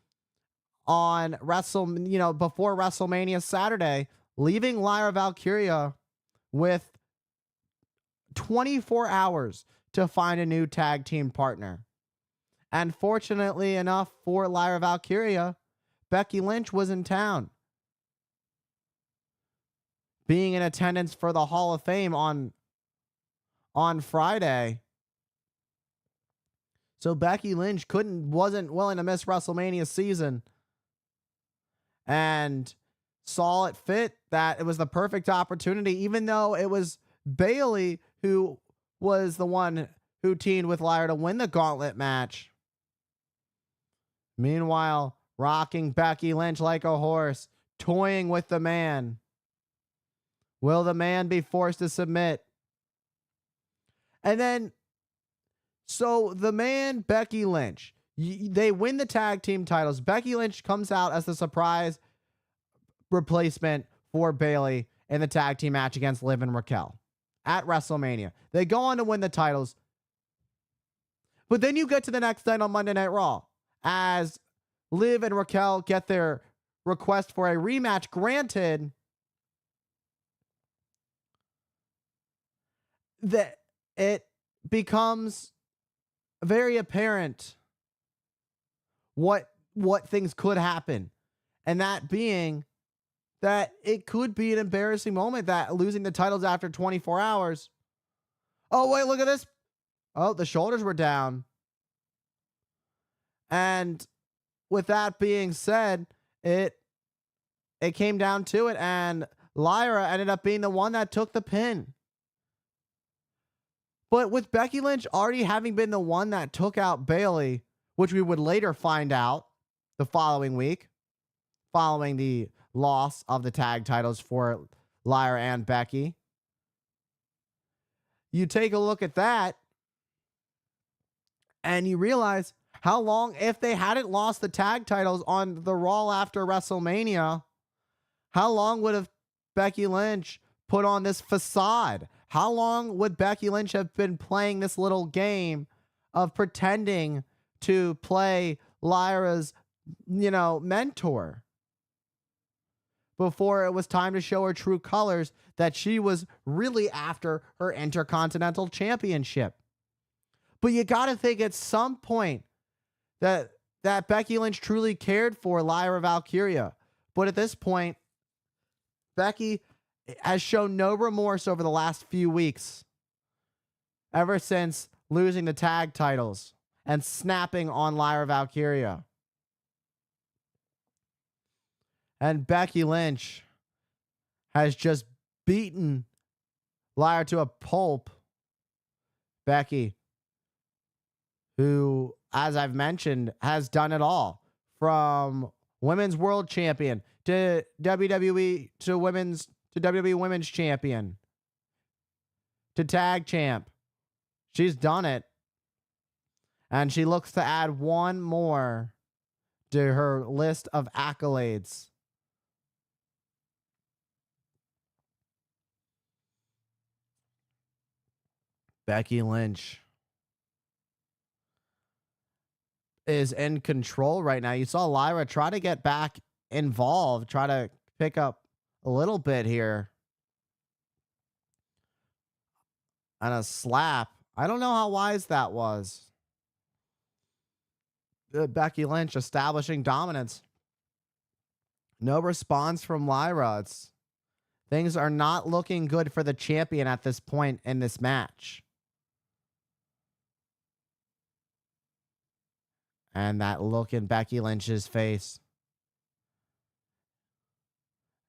on before WrestleMania Saturday, leaving Lyra Valkyria with 24 hours to find a new tag team partner. And fortunately enough for Lyra Valkyria, Becky Lynch was in town. being in attendance for the Hall of Fame on Friday. So Becky Lynch wasn't willing to miss WrestleMania season and saw it fit that it was the perfect opportunity, even though it was Bayley who was the one who teamed with Lyra to win the gauntlet match. Meanwhile, rocking Becky Lynch like a horse, toying with the man. Will the man be forced to submit? And then, so the man, Becky Lynch, they win the tag team titles. Becky Lynch comes out as the surprise replacement for Bayley in the tag team match against Liv and Raquel at WrestleMania. They go on to win the titles. But then you get to the next night on Monday Night Raw as Liv and Raquel get their request for a rematch granted. That it becomes very apparent what things could happen. And that being that it could be an embarrassing moment, that losing the titles after 24 hours. Oh, wait, look at this. Oh, the shoulders were down. And with that being said, it came down to it, and Lyra ended up being the one that took the pin. But with Becky Lynch already having been the one that took out Bayley, which we would later find out the following week, following the loss of the tag titles for Lyra and Becky, you take a look at that and you realize how long, if they hadn't lost the tag titles on the Raw after WrestleMania, how long would have Becky Lynch put on this facade? How long would Becky Lynch have been playing this little game of pretending to play Lyra's, mentor, before it was time to show her true colors, that she was really after her Intercontinental Championship? But you got to think at some point that Becky Lynch truly cared for Lyra Valkyria. But at this point, Becky has shown no remorse over the last few weeks, ever since losing the tag titles and snapping on Lyra Valkyria. And Becky Lynch has just beaten Lyra to a pulp. Becky, who, as I've mentioned, has done it all, from Women's World Champion to WWE to WWE Women's Champion to Tag Champ. She's done it. And she looks to add one more to her list of accolades. Becky Lynch is in control right now. You saw Lyra try to get back involved, try to pick up a little bit here. And a slap. I don't know how wise that was. Becky Lynch establishing dominance. No response from Lyra. Things are not looking good for the champion at this point in this match. And that look in Becky Lynch's face.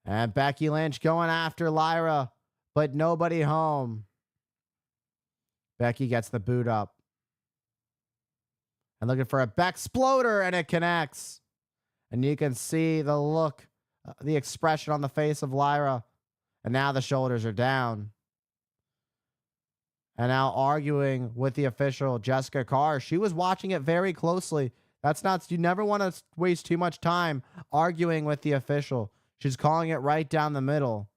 And Becky Lynch going after Lyra, but nobody home. Becky gets the boot up. And looking for a Bexploder, and it connects. And you can see the look, the expression on the face of Lyra. And now the shoulders are down. And now arguing with the official, Jessica Carr. She was watching it very closely. You never want to waste too much time arguing with the official. She's calling it right down the middle.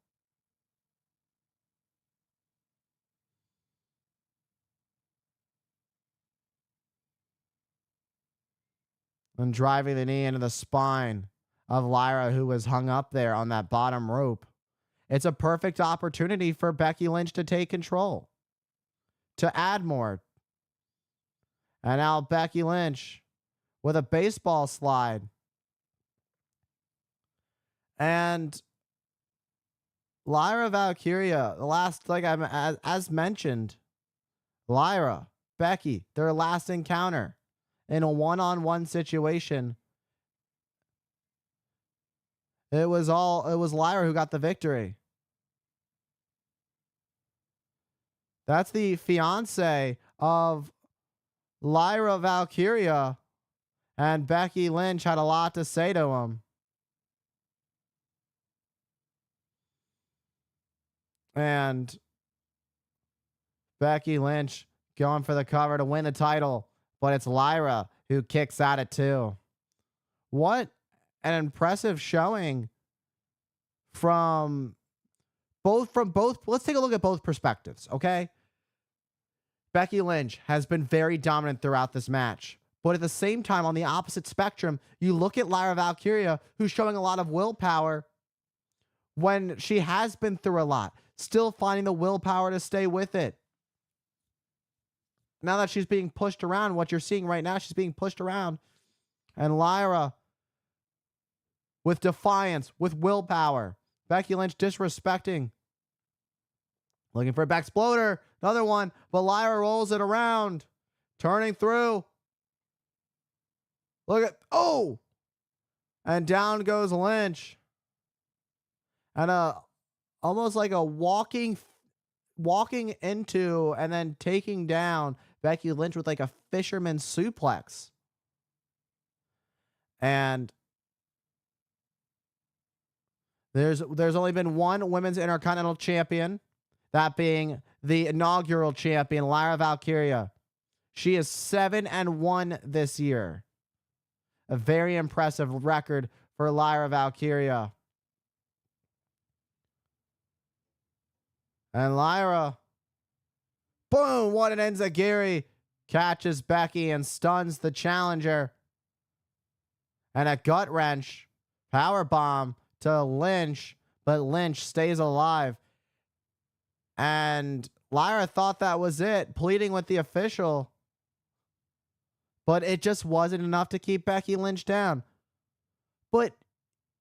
And driving the knee into the spine of Lyra, who was hung up there on that bottom rope. It's a perfect opportunity for Becky Lynch to take control, to add more. And now Becky Lynch with a baseball slide. And Lyra Valkyria, the last, like as mentioned, Lyra, Becky, their last encounter in a one-on-one situation. It was Lyra who got the victory. That's the fiance of Lyra Valkyria, and Becky Lynch had a lot to say to him. And Becky Lynch going for the cover to win the title, but it's Lyra who kicks at it too. What an impressive showing from both. Let's take a look at both perspectives, okay? Becky Lynch has been very dominant throughout this match. But at the same time, on the opposite spectrum, you look at Lyra Valkyria, who's showing a lot of willpower when she has been through a lot, still finding the willpower to stay with it. Now that she's being pushed around, what you're seeing right now, she's being pushed around. And Lyra, with defiance, with willpower. Becky Lynch disrespecting. Looking for a back exploder. Another one. But Lyra rolls it around. Turning through. Look at, oh! And down goes Lynch. And almost like a walking into and then taking down Becky Lynch with like a fisherman suplex. And there's only been one women's Intercontinental champion, that being the inaugural champion, Lyra Valkyria. She is 7-1 this year. A very impressive record for Lyra Valkyria. And Lyra, boom, what an enziguri, catches Becky and stuns the challenger. And a gut wrench, power bomb to Lynch, but Lynch stays alive. And Lyra thought that was it, pleading with the official. But it just wasn't enough to keep Becky Lynch down. But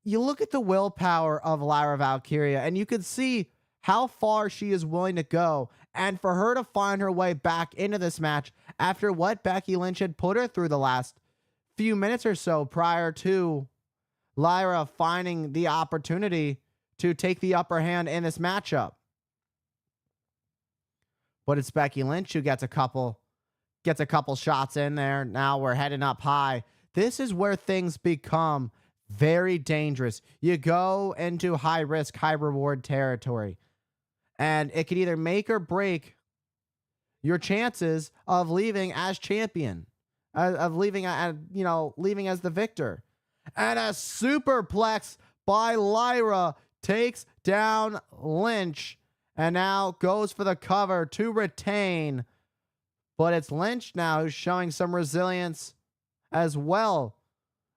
you look at the willpower of Lyra Valkyria, and you can see how far she is willing to go. And for her to find her way back into this match after what Becky Lynch had put her through the last few minutes or so prior to Lyra finding the opportunity to take the upper hand in this matchup. But it's Becky Lynch who gets a couple shots in there. Now we're heading up high. This is where things become very dangerous. You go into high risk, high reward territory. And it can either make or break your chances of leaving as champion, of leaving as the victor. And a superplex by Lyra takes down Lynch and now goes for the cover to retain. But it's Lynch now who's showing some resilience as well.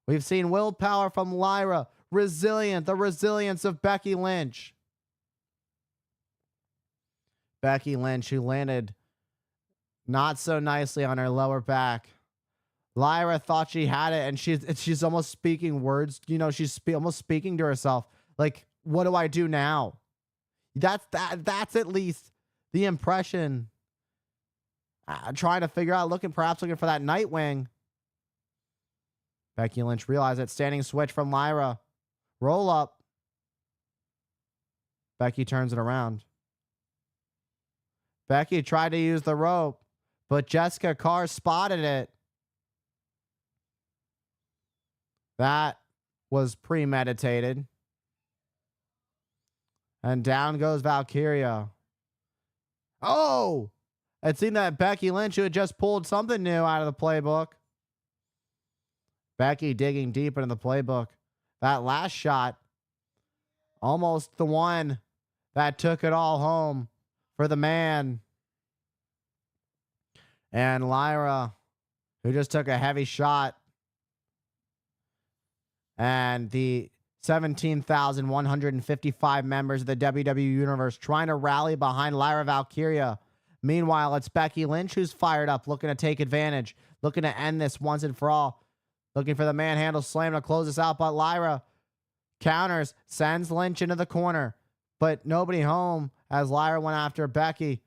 We've seen willpower from Lyra, the resilience of Becky Lynch. Becky Lynch, who landed not so nicely on her lower back. Lyra thought she had it, and she's almost speaking words. She's almost speaking to herself, like, "What do I do now?" That's at least the impression. Trying to figure out, perhaps looking for that Nightwing. Becky Lynch realized it. Standing switch from Lyra. Roll up. Becky turns it around. Becky tried to use the rope, but Jessica Carr spotted it. That was premeditated. And down goes Valkyria. Oh! It seemed that Becky Lynch, who had just pulled something new out of the playbook. Becky digging deep into the playbook. That last shot, almost the one that took it all home for the man. And Lyra, who just took a heavy shot. And the 17,155 members of the WWE Universe trying to rally behind Lyra Valkyria. Meanwhile, it's Becky Lynch who's fired up, looking to take advantage, looking to end this once and for all. Looking for the manhandle slam to close this out, but Lyra counters, sends Lynch into the corner. but nobody home as Lyra went after Becky.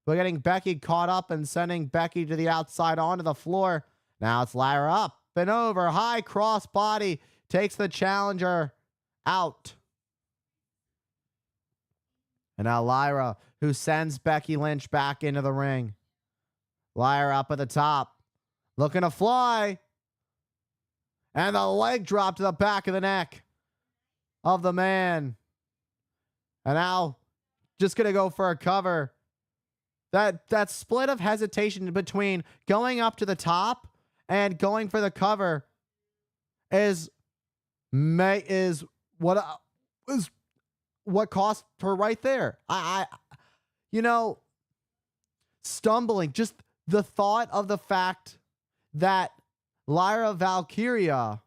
But getting Becky caught up and sending Becky to the outside onto the floor. Now it's Lyra up and over. High cross body takes the challenger out. And now Lyra, who sends Becky Lynch back into the ring. Lyra up at the top. Looking to fly. And the leg drop to the back of the neck of the man. And now just going to go for a cover. That split of hesitation between going up to the top and going for the cover is what cost her right there. Stumbling, just the thought of the fact that Lyra Valkyria,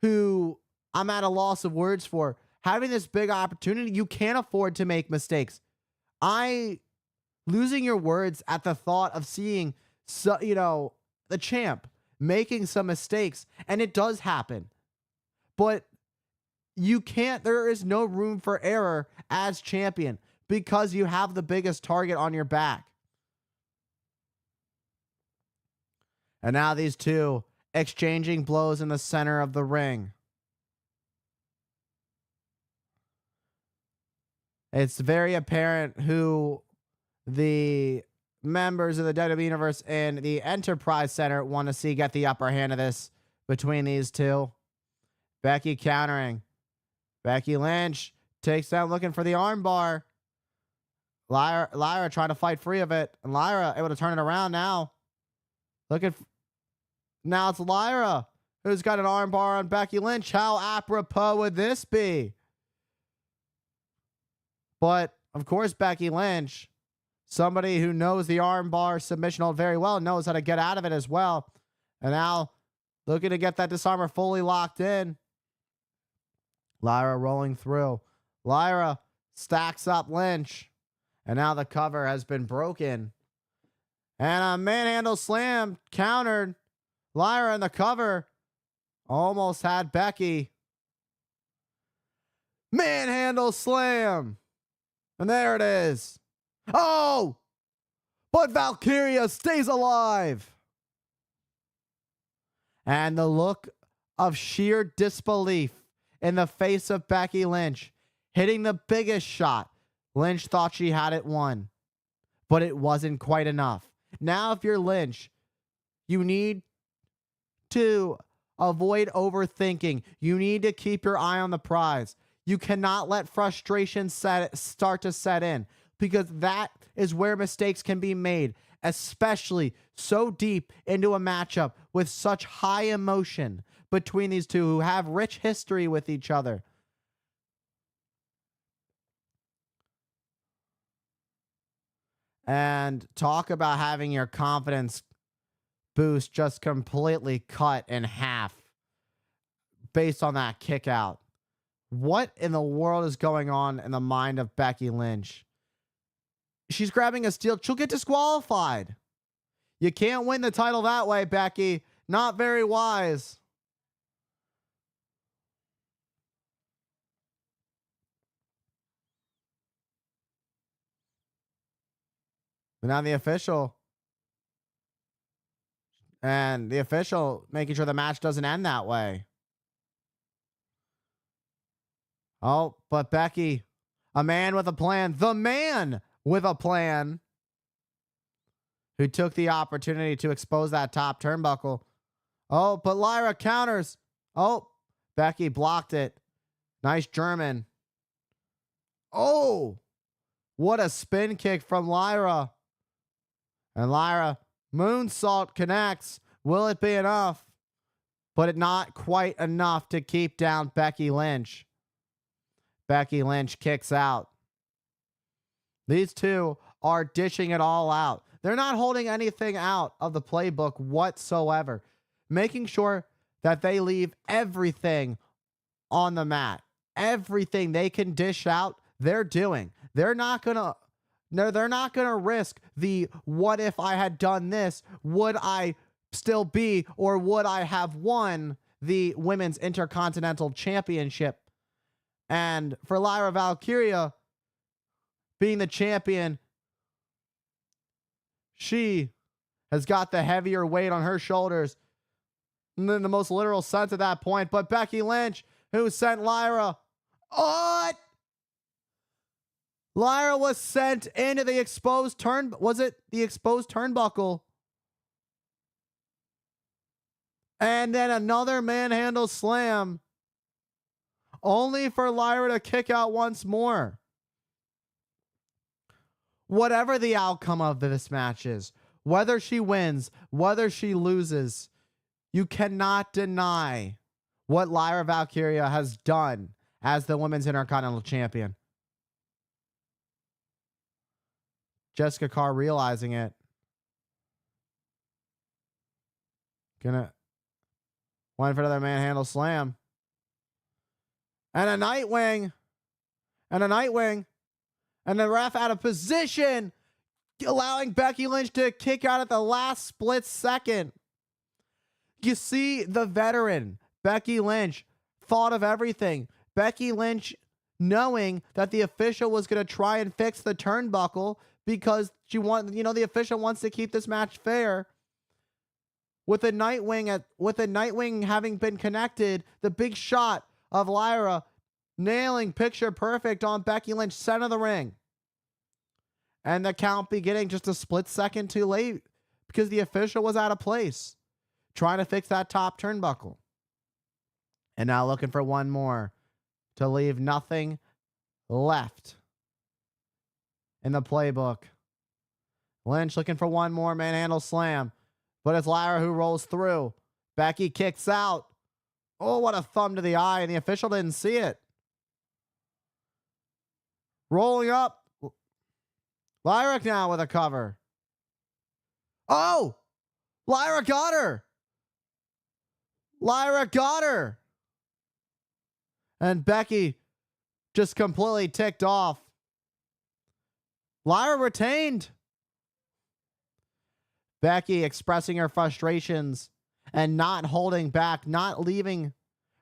who I'm at a loss of words for, having this big opportunity, you can't afford to make mistakes. Losing your words at the thought of seeing, the champ making some mistakes, and it does happen. But there is no room for error as champion because you have the biggest target on your back. And now these two exchanging blows in the center of the ring. It's very apparent who the members of the WWE Universe and the Enterprise Center want to see get the upper hand of this between these two. Becky countering. Becky Lynch takes down, looking for the armbar. Lyra trying to fight free of it. And Lyra able to turn it around now. Now it's Lyra who's got an armbar on Becky Lynch. How apropos would this be? But, of course, Becky Lynch, somebody who knows the armbar submission hold very well, knows how to get out of it as well. And now looking to get that disarmer fully locked in. Lyra rolling through. Lyra stacks up Lynch. And now the cover has been broken. And a manhandle slam countered. Lyra in the cover almost had Becky. Manhandle slam. And there it is. Oh! But Valkyria stays alive. And the look of sheer disbelief in the face of Becky Lynch, hitting the biggest shot. Lynch thought she had it won, but it wasn't quite enough. Now, if you're Lynch, you need to avoid overthinking. You need to keep your eye on the prize. You cannot let frustration start to set in, because that is where mistakes can be made, especially so deep into a matchup with such high emotion between these two who have rich history with each other. And talk about having your confidence boost just completely cut in half based on that kick out. What in the world is going on in the mind of Becky Lynch? She's grabbing a steel. She'll get disqualified. You can't win the title that way, Becky. Not very wise. But now the official making sure the match doesn't end that way. Oh, but Becky, a man with a plan, the man with a plan, who took the opportunity to expose that top turnbuckle. Oh, but Lyra counters. Oh, Becky blocked it. Nice German. Oh, what a spin kick from Lyra. And Lyra, moonsault connects. Will it be enough? But it not quite enough to keep down Becky Lynch. Becky Lynch kicks out. These two are dishing it all out. They're not holding anything out of the playbook whatsoever. Making sure that they leave everything on the mat. Everything they can dish out, they're doing. They're not going to risk the what if I had done this, would I still be, or would I have won the Women's Intercontinental Championship? And for Lyra Valkyria being the champion, she has got the heavier weight on her shoulders in the most literal sense at that point. But Becky Lynch, who sent Lyra, what? Lyra was sent into the exposed was it the exposed turnbuckle? And then another manhandle slam, only for Lyra to kick out once more. Whatever the outcome of this match is, whether she wins, whether she loses, you cannot deny what Lyra Valkyria has done as the Women's Intercontinental Champion. Jessica Carr realizing it. Gonna went for another manhandle slam. And a Nightwing. And a Nightwing. And the ref out of position, allowing Becky Lynch to kick out at the last split second. You see, the veteran, Becky Lynch, thought of everything. Becky Lynch knowing that the official was going to try and fix the turnbuckle because the official wants to keep this match fair. With the Nightwing having been connected, the big shot of Lyra nailing picture perfect on Becky Lynch, center of the ring. And the count beginning just a split second too late because the official was out of place trying to fix that top turnbuckle. And now looking for one more to leave nothing left in the playbook. Lynch looking for one more manhandle slam, but it's Lyra who rolls through. Becky kicks out. Oh, what a thumb to the eye, and the official didn't see it. Rolling up. Lyra now with a cover. Oh! Lyra got her! Lyra got her! And Becky just completely ticked off. Lyra retained. Becky expressing her frustrations and not holding back, not leaving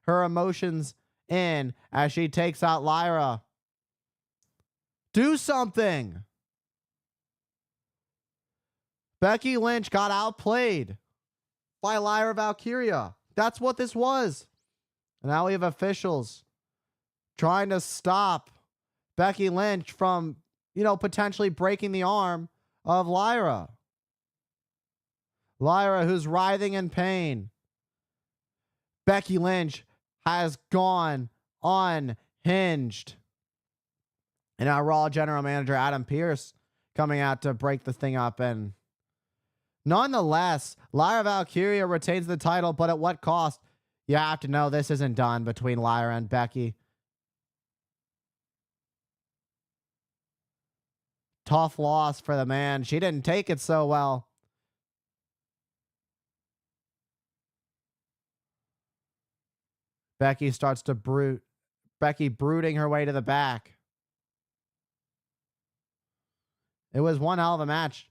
her emotions in as she takes out Lyra. Do something. Becky Lynch got outplayed by Lyra Valkyria. That's what this was. And now we have officials trying to stop Becky Lynch from, potentially breaking the arm of Lyra. Lyra, who's writhing in pain. Becky Lynch has gone unhinged. And our Raw General Manager, Adam Pearce, coming out to break the thing up. And nonetheless, Lyra Valkyria retains the title, but at what cost? You have to know this isn't done between Lyra and Becky. Tough loss for the man. She didn't take it so well. Becky starts to brood. Becky brooding her way to the back. It was one hell of a match.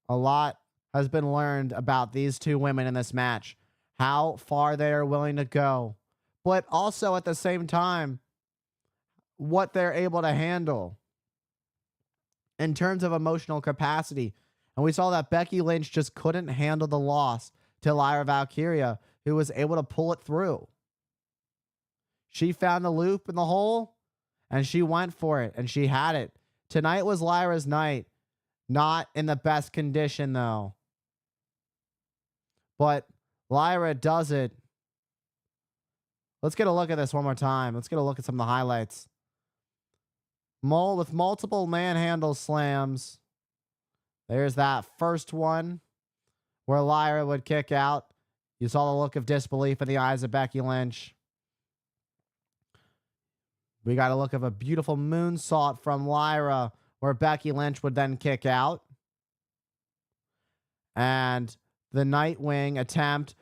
A lot has been learned about these two women in this match. How far they are willing to go. But also at the same time, what they're able to handle in terms of emotional capacity. And we saw that Becky Lynch just couldn't handle the loss to Lyra Valkyria, who was able to pull it through. She found the loop in the hole, and she went for it, and she had it. Tonight was Lyra's night. Not in the best condition, though. But Lyra does it. Let's get a look at this one more time. Let's get a look at some of the highlights. With multiple manhandle slams. There's that first one where Lyra would kick out. You saw the look of disbelief in the eyes of Becky Lynch. We got a look of a beautiful moonsault from Lyra where Becky Lynch would then kick out. And the Nightwing attempt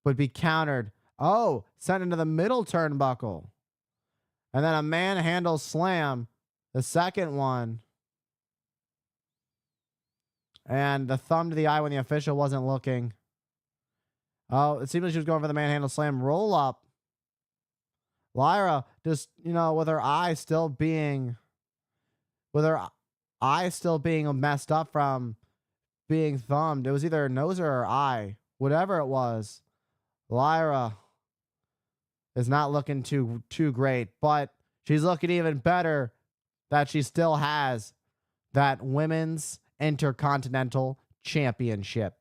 would be countered. Oh, sent into the middle turnbuckle. And then a manhandle slam. The second one. And the thumb to the eye when the official wasn't looking. Oh, it seems like she was going for the manhandle slam roll up. Lyra just, with her eye still being, with her eye still being messed up from being thumbed. It was either her nose or her eye. Whatever it was, Lyra is not looking too great, but she's looking even better that she still has that women's intercontinental championship.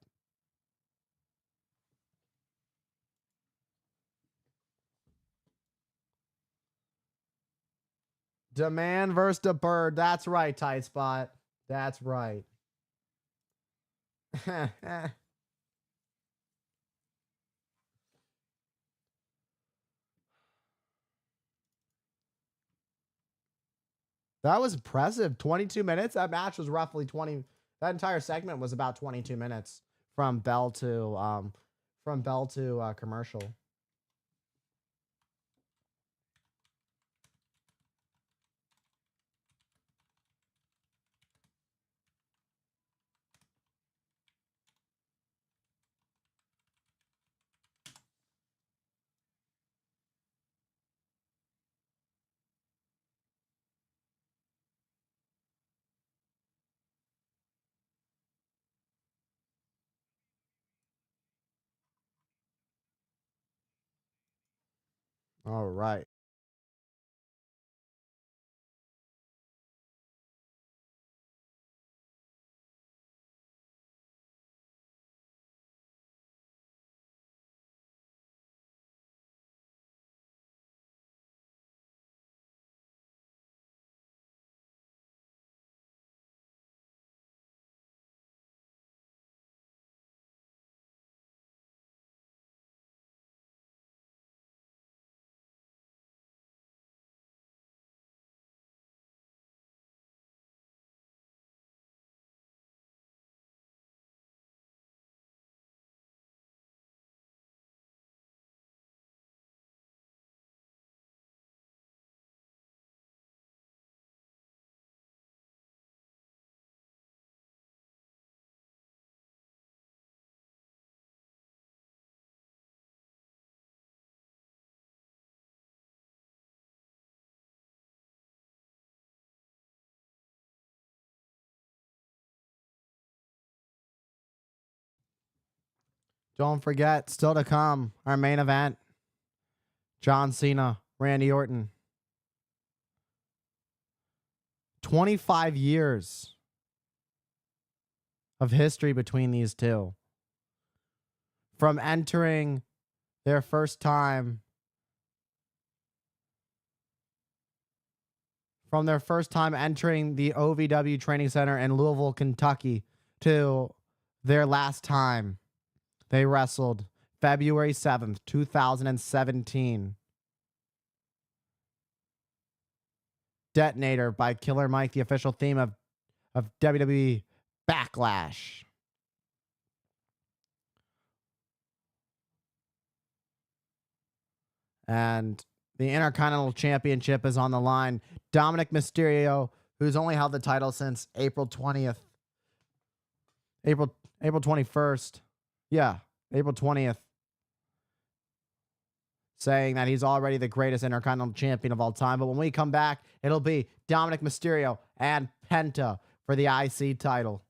Demand versus the Bird. That's right, Tight Spot. That's right. That was impressive. 22 minutes. That match was roughly 20. That entire segment was about 22 minutes from bell to commercial. All right. Don't forget, still to come, our main event: John Cena, Randy Orton. 25 years of history between these two. From entering their first time, entering the OVW Training Center in Louisville, Kentucky, to their last time they wrestled February 7th, 2017. Detonator by Killer Mike, the official theme of WWE Backlash. And the Intercontinental Championship is on the line. Dominic Mysterio, who's only held the title since April 20th. April 21st. Yeah, April 20th. Saying that he's already the greatest Intercontinental Champion of all time. But when we come back, it'll be Dominic Mysterio and Penta for the IC title.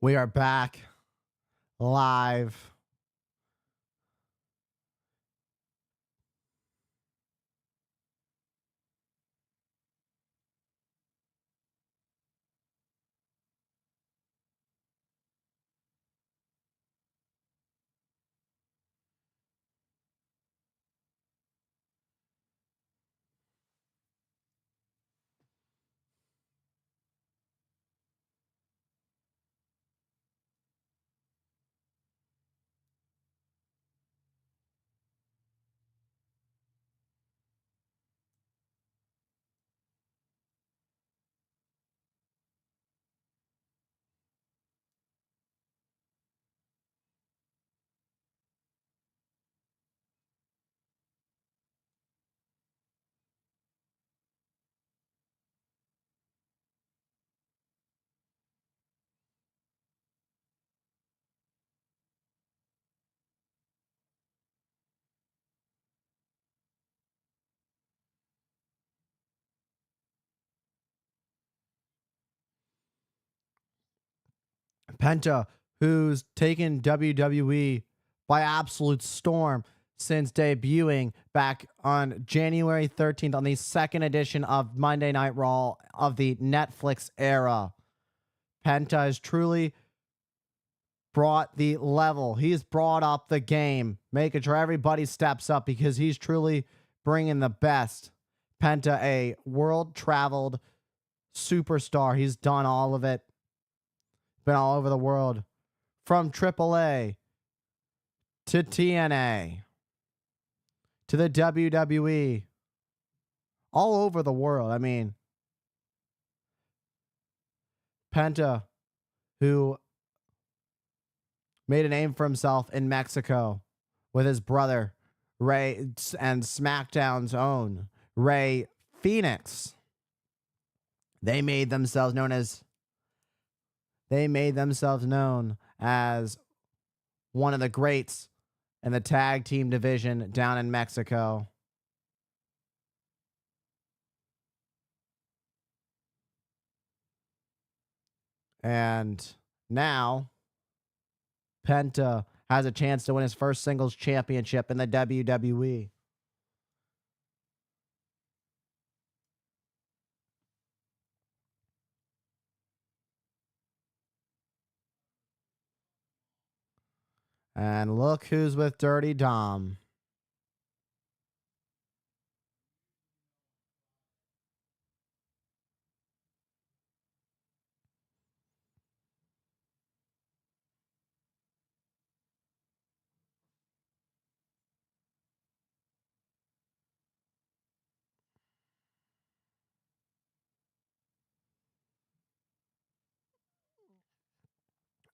We are back live. Penta, who's taken WWE by absolute storm since debuting back on January 13th on the second edition of Monday Night Raw of the Netflix era. Penta has truly brought the level. He's brought up the game, making sure everybody steps up because he's truly bringing the best. Penta, a world-traveled superstar. He's done all of it. Been all over the world. From AAA to TNA to the WWE. All over the world. I mean, Penta, who made a name for himself in Mexico with his brother, Ray, and SmackDown's own Ray Phoenix. They made themselves known as one of the greats in the tag team division down in Mexico. And now Penta has a chance to win his first singles championship in the WWE. And look who's with Dirty Dom.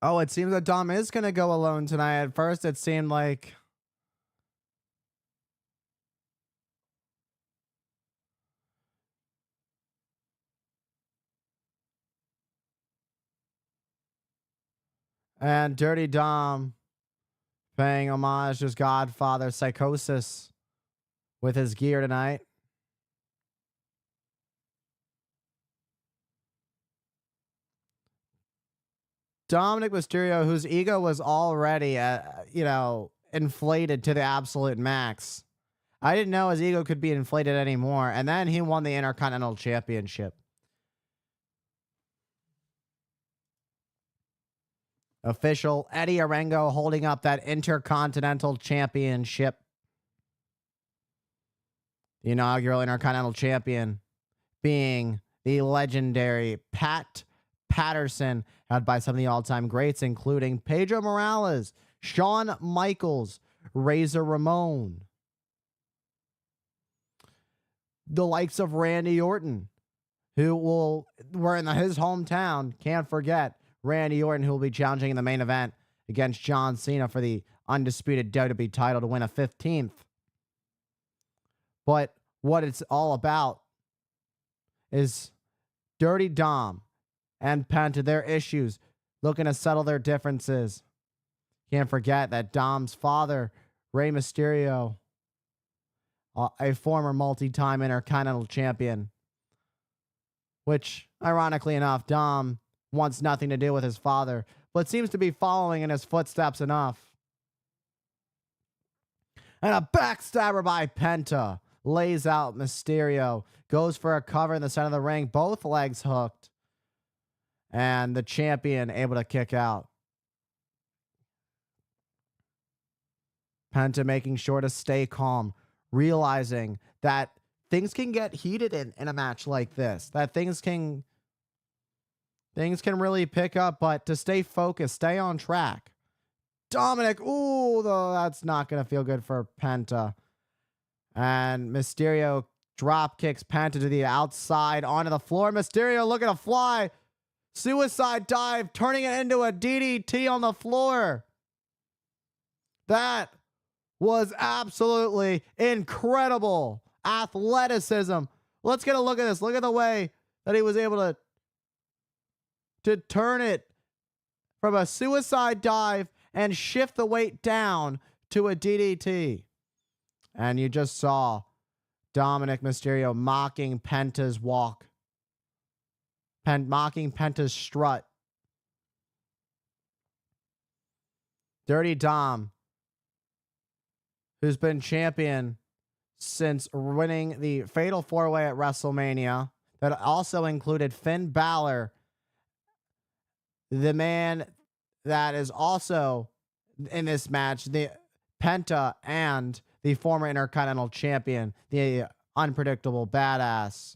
Oh, it seems that Dom is going to go alone tonight. At first, it seemed like... And Dirty Dom paying homage to his godfather, Psychosis, with his gear tonight. Dominic Mysterio, whose ego was already, inflated to the absolute max. I didn't know his ego could be inflated anymore. And then he won the Intercontinental Championship. Official Eddie Arango holding up that Intercontinental Championship. The inaugural Intercontinental Champion being the legendary Pat Patterson, held by some of the all-time greats, including Pedro Morales, Shawn Michaels, Razor Ramon, the likes of Randy Orton, were in his hometown. Can't forget Randy Orton, who will be challenging in the main event against John Cena for the undisputed WWE title to win a 15th. But what it's all about is Dirty Dom and Penta, their issues, looking to settle their differences. Can't forget that Dom's father, Rey Mysterio, a former multi-time Intercontinental Champion, which, ironically enough, Dom wants nothing to do with his father, but seems to be following in his footsteps enough. And a backstabber by Penta. Lays out Mysterio. Goes for a cover in the center of the ring. Both legs hooked. And the champion able to kick out. Penta making sure to stay calm. Realizing that things can get heated in a match like this. That things can really pick up. But to stay focused. Stay on track. Dominic. Ooh, though that's not going to feel good for Penta. And Mysterio drop kicks Penta to the outside onto the floor. Mysterio looking to fly. Suicide dive, turning it into a DDT on the floor. That was absolutely incredible athleticism. Let's get a look at this. Look at the way that he was able to turn it from a suicide dive and shift the weight down to a DDT. And you just saw Dominic Mysterio mocking Penta's walk. Mocking Penta's strut. Dirty Dom, who's been champion since winning the Fatal 4-Way at WrestleMania. That also included Finn Balor, the man that is also in this match, the Penta, and the former Intercontinental Champion, the unpredictable badass,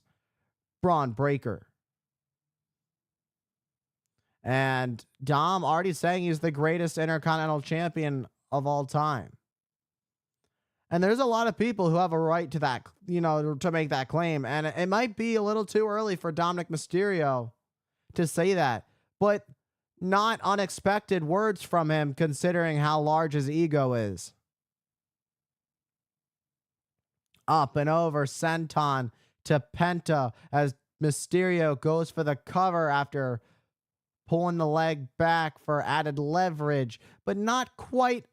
Braun Breaker. And Dom already saying he's the greatest Intercontinental Champion of all time. And there's a lot of people who have a right to that, to make that claim. And it might be a little too early for Dominic Mysterio to say that. But not unexpected words from him, considering how large his ego is. Up and over senton to Penta as Mysterio goes for the cover after pulling the leg back for added leverage, but not quite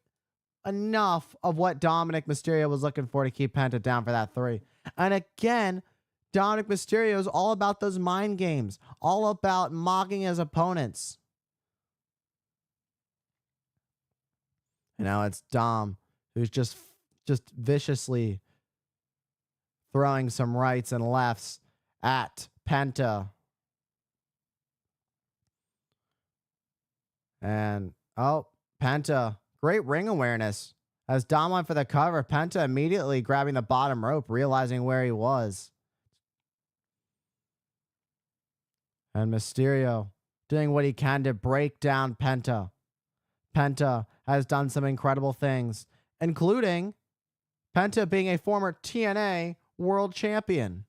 enough of what Dominic Mysterio was looking for to keep Penta down for that 3. And again, Dominic Mysterio is all about those mind games, all about mocking his opponents. And now it's Dom who's just viciously throwing some rights and lefts at Penta. And, Penta, great ring awareness. As Dom went for the cover, Penta immediately grabbing the bottom rope, realizing where he was. And Mysterio doing what he can to break down Penta. Penta has done some incredible things, including Penta being a former TNA World Champion.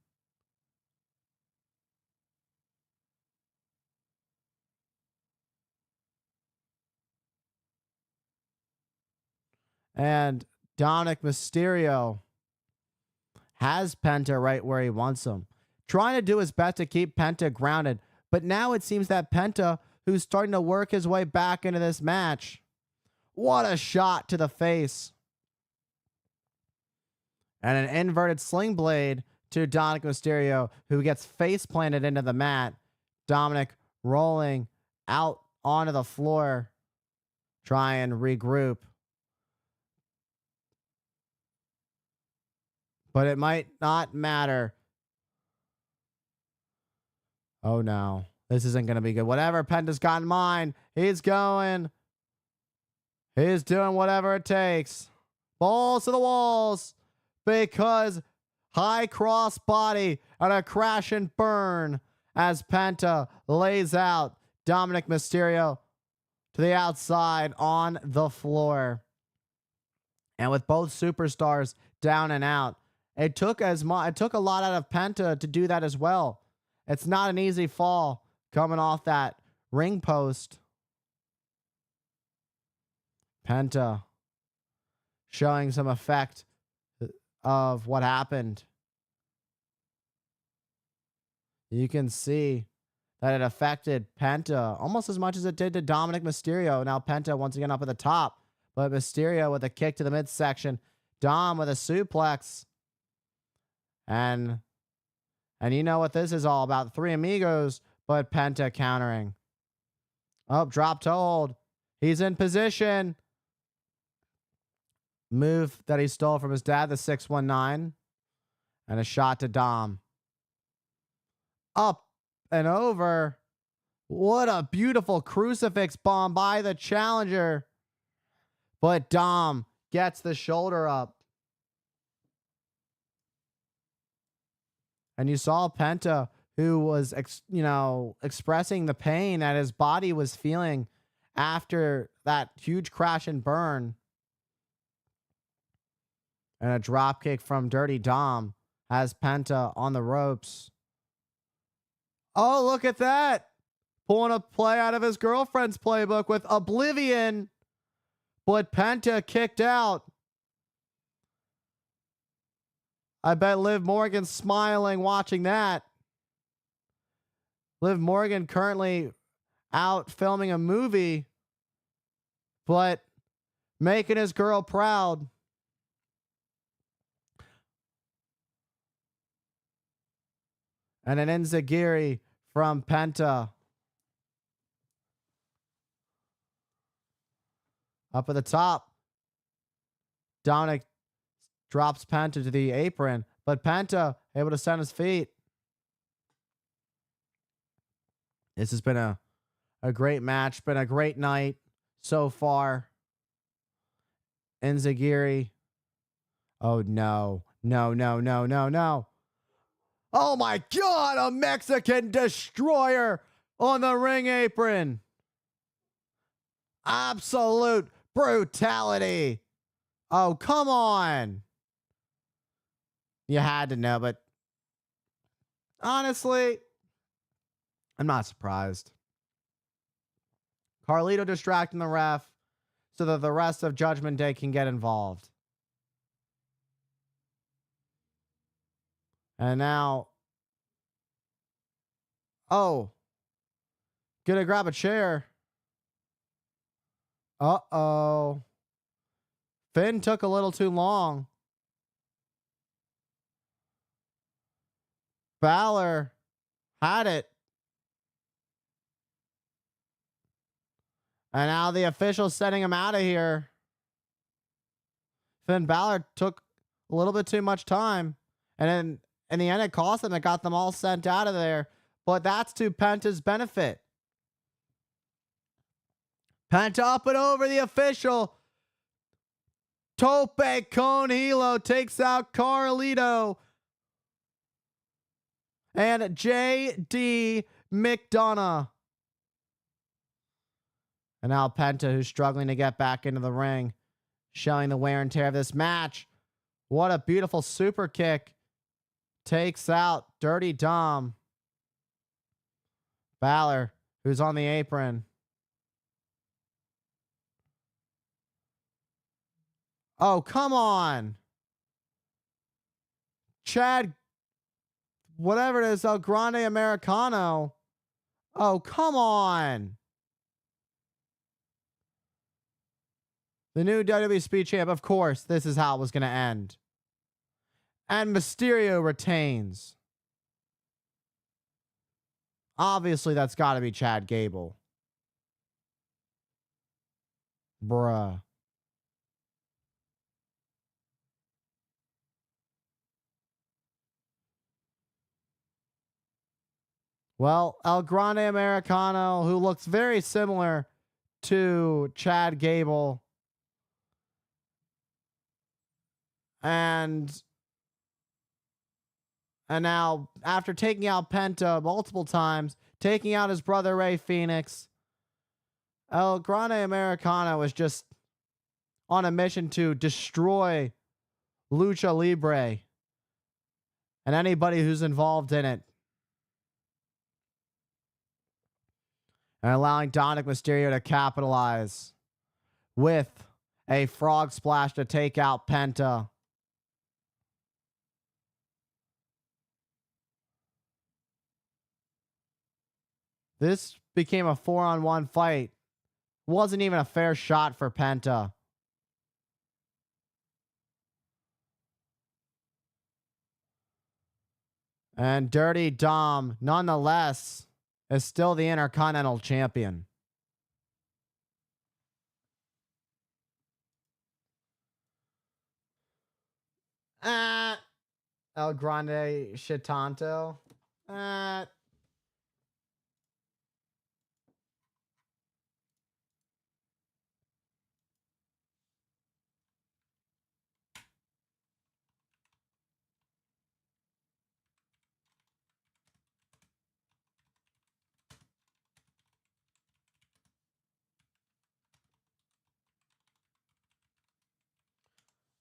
And Dominic Mysterio has Penta right where he wants him, trying to do his best to keep Penta grounded. But now it seems that Penta, who's starting to work his way back into this match, what a shot to the face. And an inverted sling blade to Dominic Mysterio, who gets face planted into the mat. Dominic rolling out onto the floor, try and regroup. But it might not matter. Oh no, this isn't going to be good. Whatever Penta's got in mind, he's going. He's doing whatever it takes. Balls to the walls. Because high cross body and a crash and burn as Penta lays out Dominic Mysterio to the outside on the floor. And with both superstars down and out, it took a lot out of Penta to do that as well. It's not an easy fall coming off that ring post. Penta showing some effect of what happened. You can see that it affected Penta almost as much as it did to Dominic Mysterio. Now Penta once again up at the top, but Mysterio with a kick to the midsection. Dom with a suplex. And you know what this is all about. 3 amigos, but Penta countering. Oh, drop toe hold. He's in position. Move that he stole from his dad, the 619. And a shot to Dom. Up and over. What a beautiful crucifix bomb by the challenger. But Dom gets the shoulder up. And you saw Penta, who was, expressing the pain that his body was feeling after that huge crash and burn. And a drop kick from Dirty Dom has Penta on the ropes. Oh, look at that. Pulling a play out of his girlfriend's playbook with Oblivion. But Penta kicked out. I bet Liv Morgan's smiling watching that. Liv Morgan currently out filming a movie, but making his girl proud. And an enziguri from Penta. Up at the top. Dominic drops Penta to the apron, but Penta able to send his feet. This has been a great match, been a great night so far. Enziguri. Oh, no. No, no, no, no, no. Oh, my God. A Mexican destroyer on the ring apron. Absolute brutality. Oh, come on. You had to know, but honestly, I'm not surprised. Carlito distracting the ref so that the rest of Judgment Day can get involved. And now, oh, gonna grab a chair. Uh-oh. Finn took a little too long. Balor had it. And now the official's sending him out of here. Finn Balor took a little bit too much time. And then in the end, it cost them. It got them all sent out of there. But that's to Penta's benefit. Penta up and over the official. Tope con hilo takes out Carlito. And J.D. McDonough. And now Penta, who's struggling to get back into the ring, showing the wear and tear of this match. What a beautiful super kick. Takes out Dirty Dom. Balor, who's on the apron. Oh, come on. Chad, whatever it is, El Grande Americano. Oh, come on. The new WWE Speed Champ, of course, this is how it was going to end. And Mysterio retains. Obviously, that's got to be Chad Gable. Bruh. Well, El Grande Americano, who looks very similar to Chad Gable. And now, after taking out Penta multiple times, taking out his brother Rey Fenix, El Grande Americano was just on a mission to destroy Lucha Libre and anybody who's involved in it. And allowing Dominic Mysterio to capitalize with a frog splash to take out Penta. This became a 4-on-1 fight. Wasn't even a fair shot for Penta. And Dirty Dom, nonetheless, is still the Intercontinental Champion. El Grande Shitanto.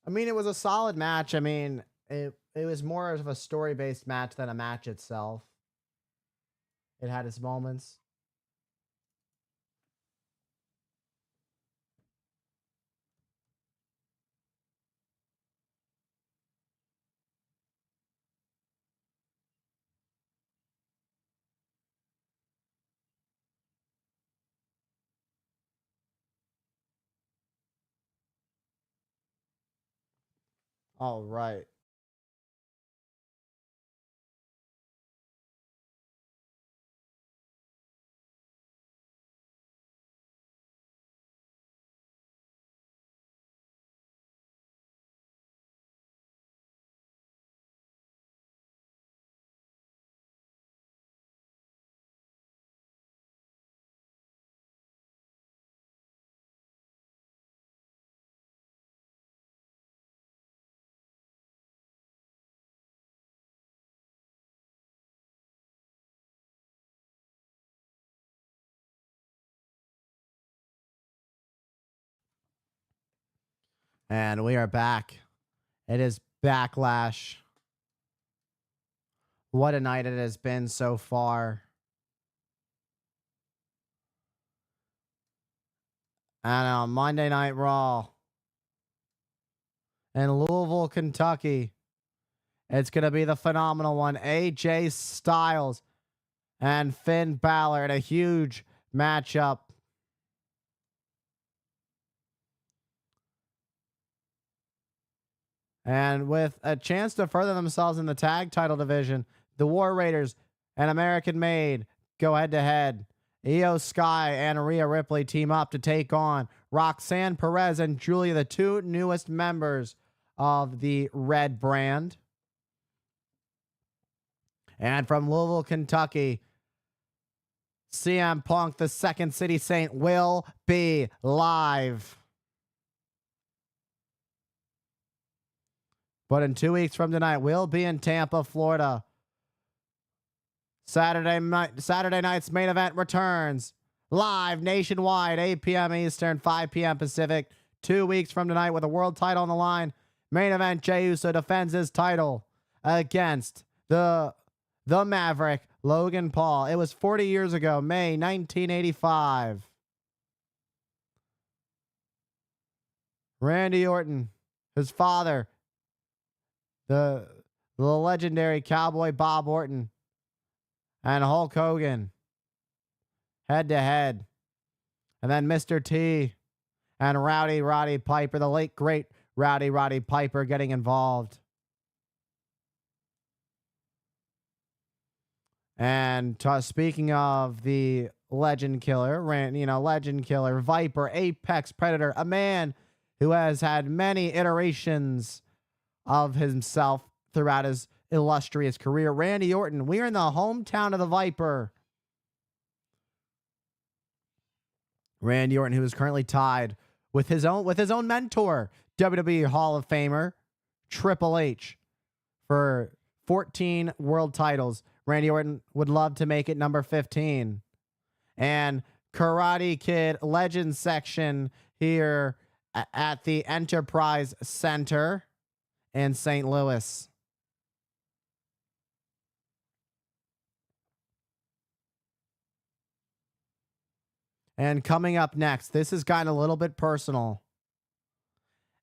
I mean, it was a solid match. I mean, it was more of a story based match than a match itself. It had its moments. All right. And we are back. It is Backlash. What a night it has been so far. And on Monday Night Raw in Louisville, Kentucky, it's going to be the phenomenal one. AJ Styles and Finn Balor in a huge matchup. And with a chance to further themselves in the tag title division, the War Raiders and American Made go head to head. Io Sky and Rhea Ripley team up to take on Roxanne Perez and Julia, the two newest members of the Red brand. And from Louisville, Kentucky, CM Punk, the Second City Saint, will be live. But in 2 weeks from tonight, we'll be in Tampa, Florida. Saturday night's main event returns live nationwide, 8 p.m. Eastern, 5 p.m. Pacific. 2 weeks from tonight with a world title on the line. Main event, Jey Uso defends his title against the Maverick, Logan Paul. It was 40 years ago, May 1985. Randy Orton, his father, the legendary Cowboy Bob Orton, and Hulk Hogan head to head. And then Mr. T and Rowdy Roddy Piper, the late great Rowdy Roddy Piper, getting involved. And speaking of the legend killer, legend killer, Viper, Apex Predator, a man who has had many iterations of himself throughout his illustrious career, Randy Orton. We are in the hometown of the Viper. Randy Orton, who is currently tied with his own mentor, WWE Hall of Famer Triple H, for 14 world titles. Randy Orton would love to make it number 15. And Karate Kid Legends section here at the Enterprise Center in St. Louis. And coming up next, this has gotten a little bit personal.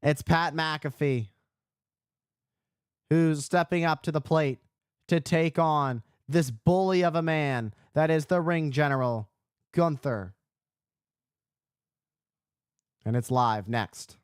It's Pat McAfee, who's stepping up to the plate to take on this bully of a man that is the ring general, Gunther. And it's live next.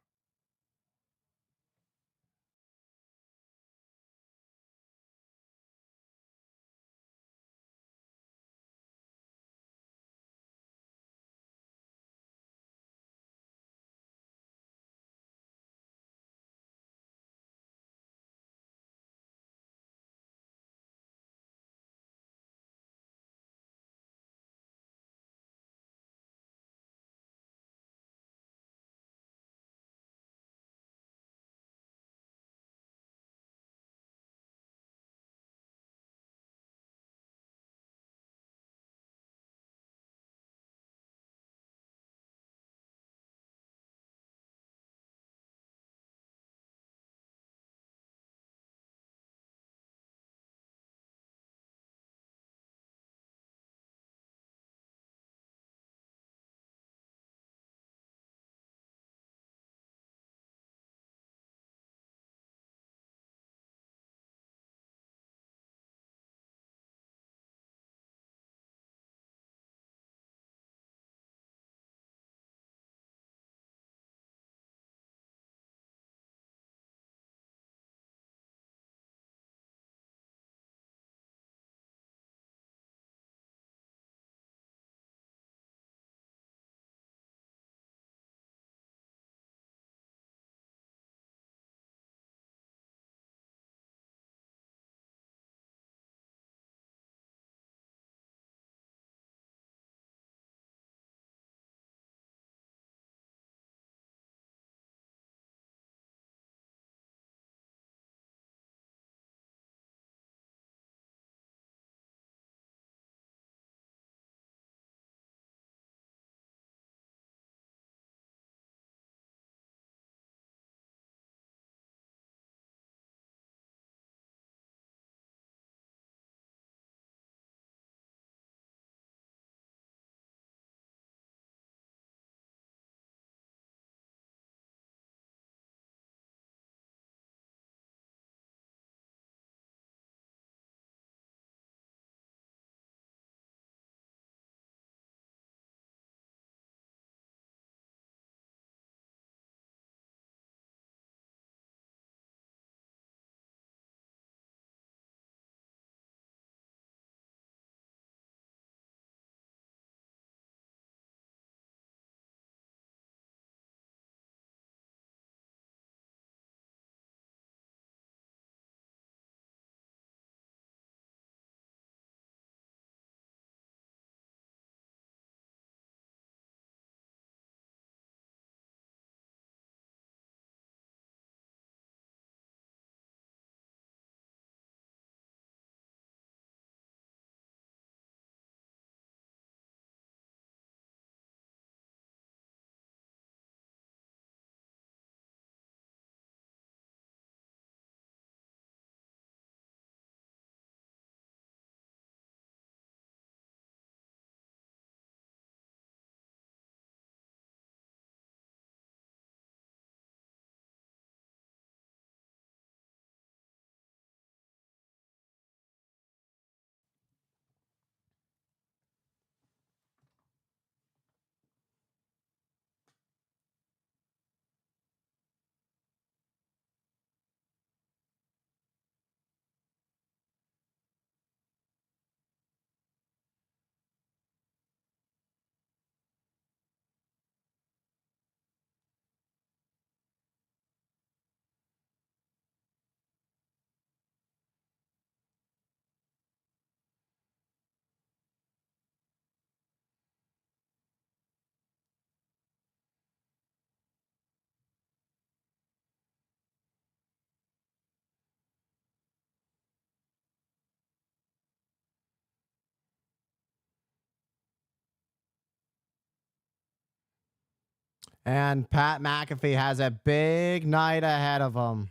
And Pat McAfee has a big night ahead of him.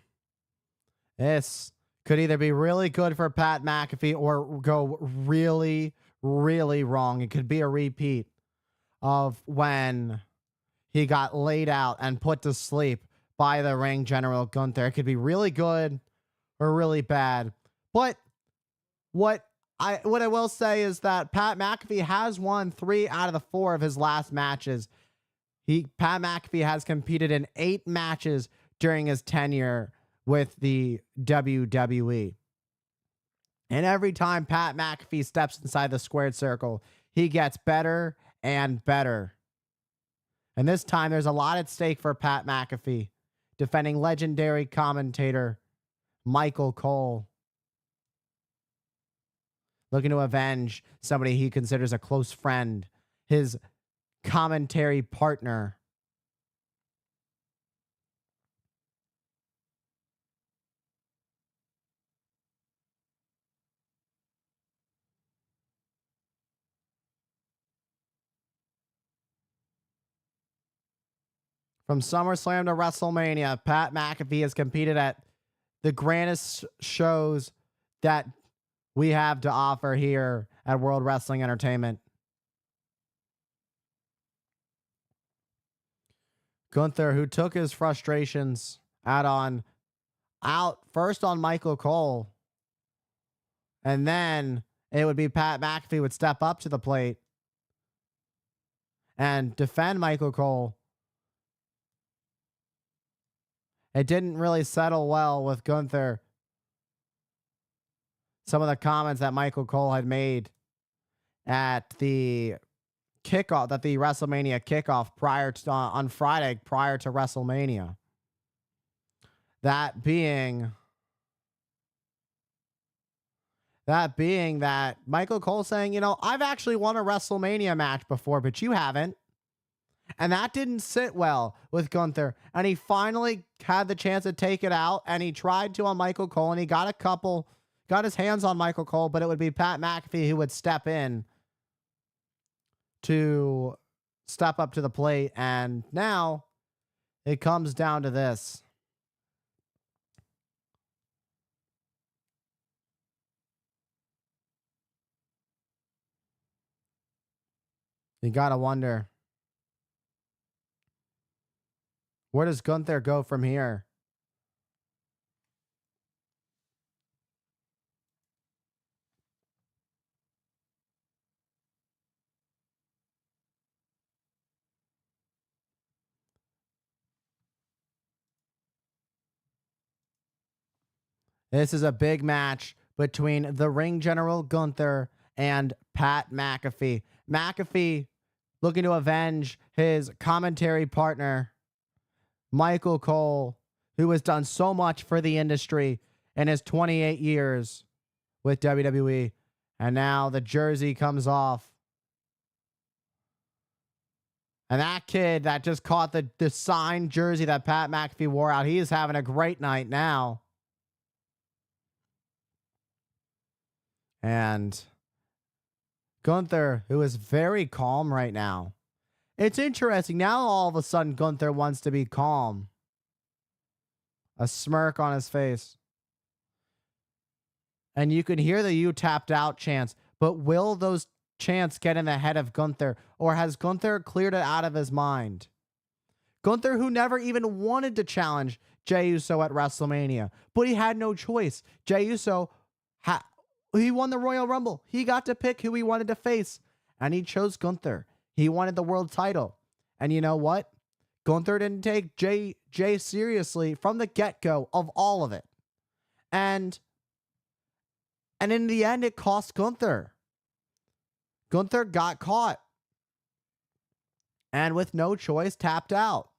This could either be really good for Pat McAfee or go really, really wrong. It could be a repeat of when he got laid out and put to sleep by the ring general Gunther. It could be really good or really bad. But what I will say is that Pat McAfee has won 3 out of the 4 of his last matches. Pat McAfee has competed in 8 matches during his tenure with the WWE. And every time Pat McAfee steps inside the squared circle, he gets better and better. And this time there's a lot at stake for Pat McAfee, defending legendary commentator Michael Cole. Looking to avenge somebody he considers a close friend, his commentary partner. From SummerSlam to WrestleMania, Pat McAfee has competed at the grandest shows that we have to offer here at World Wrestling Entertainment. Gunther, who took his frustrations out first on Michael Cole, and then it would be Pat McAfee would step up to the plate and defend Michael Cole. It didn't really settle well with Gunther. Some of the comments that Michael Cole had made at the kickoff, that the WrestleMania kickoff on Friday prior to WrestleMania. That being that Michael Cole saying, I've actually won a WrestleMania match before, but you haven't. And that didn't sit well with Gunther. And he finally had the chance to take it out, and he tried to on Michael Cole, and he got his hands on Michael Cole, but it would be Pat McAfee who would step in to step up to the plate. And now it comes down to this. You got to wonder, where does Gunther go from here? This is a big match between the ring general Gunther and Pat McAfee. McAfee looking to avenge his commentary partner, Michael Cole, who has done so much for the industry in his 28 years with WWE. And now the jersey comes off. And that kid that just caught the signed jersey that Pat McAfee wore out, he is having a great night now. And Gunther, who is very calm right now. It's interesting. Now all of a sudden Gunther wants to be calm. A smirk on his face. And you can hear the "you tapped out" chants. But will those chants get in the head of Gunther? Or has Gunther cleared it out of his mind? Gunther, who never even wanted to challenge Jey Uso at WrestleMania. But he had no choice. Jey Uso he won the Royal Rumble. He got to pick who he wanted to face. And he chose Gunther. He wanted the world title. And you know what? Gunther didn't take Jey seriously from the get-go of all of it. And in the end, it cost Gunther. Gunther got caught. And with no choice, tapped out.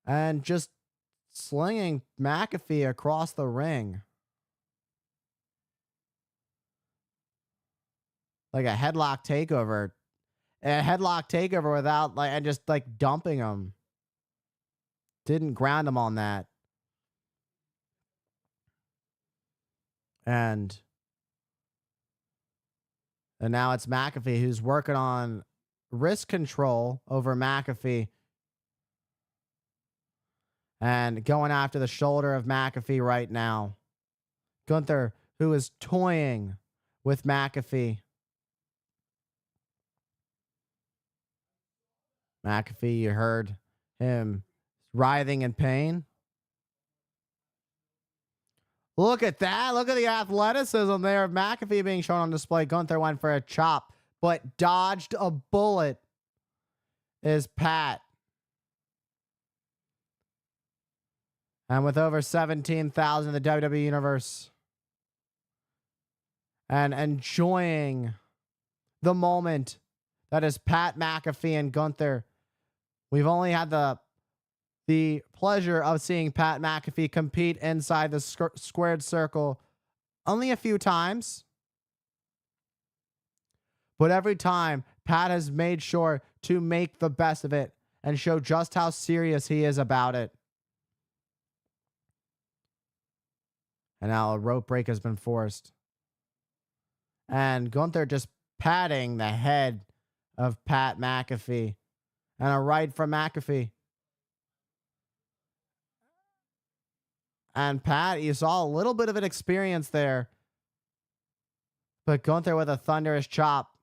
And just slinging McAfee across the ring. Like a headlock takeover. A headlock takeover without and just dumping him. Didn't ground him on that. And now it's McAfee who's working on wrist control over McAfee and going after the shoulder of McAfee right now. Gunther, who is toying with McAfee. McAfee, you heard him writhing in pain. Look at that. Look at the athleticism there of McAfee being shown on display. Gunther went for a chop, but dodged a bullet. Is Pat. And with over 17,000 in the WWE Universe. And enjoying the moment that is Pat McAfee and Gunther. We've only had the pleasure of seeing Pat McAfee compete inside the squared circle only a few times. But every time, Pat has made sure to make the best of it and show just how serious he is about it. And now a rope break has been forced. And Gunther just patting the head of Pat McAfee. And a right from McAfee. And Pat, you saw a little bit of an experience there. But Gunther with a thunderous chop.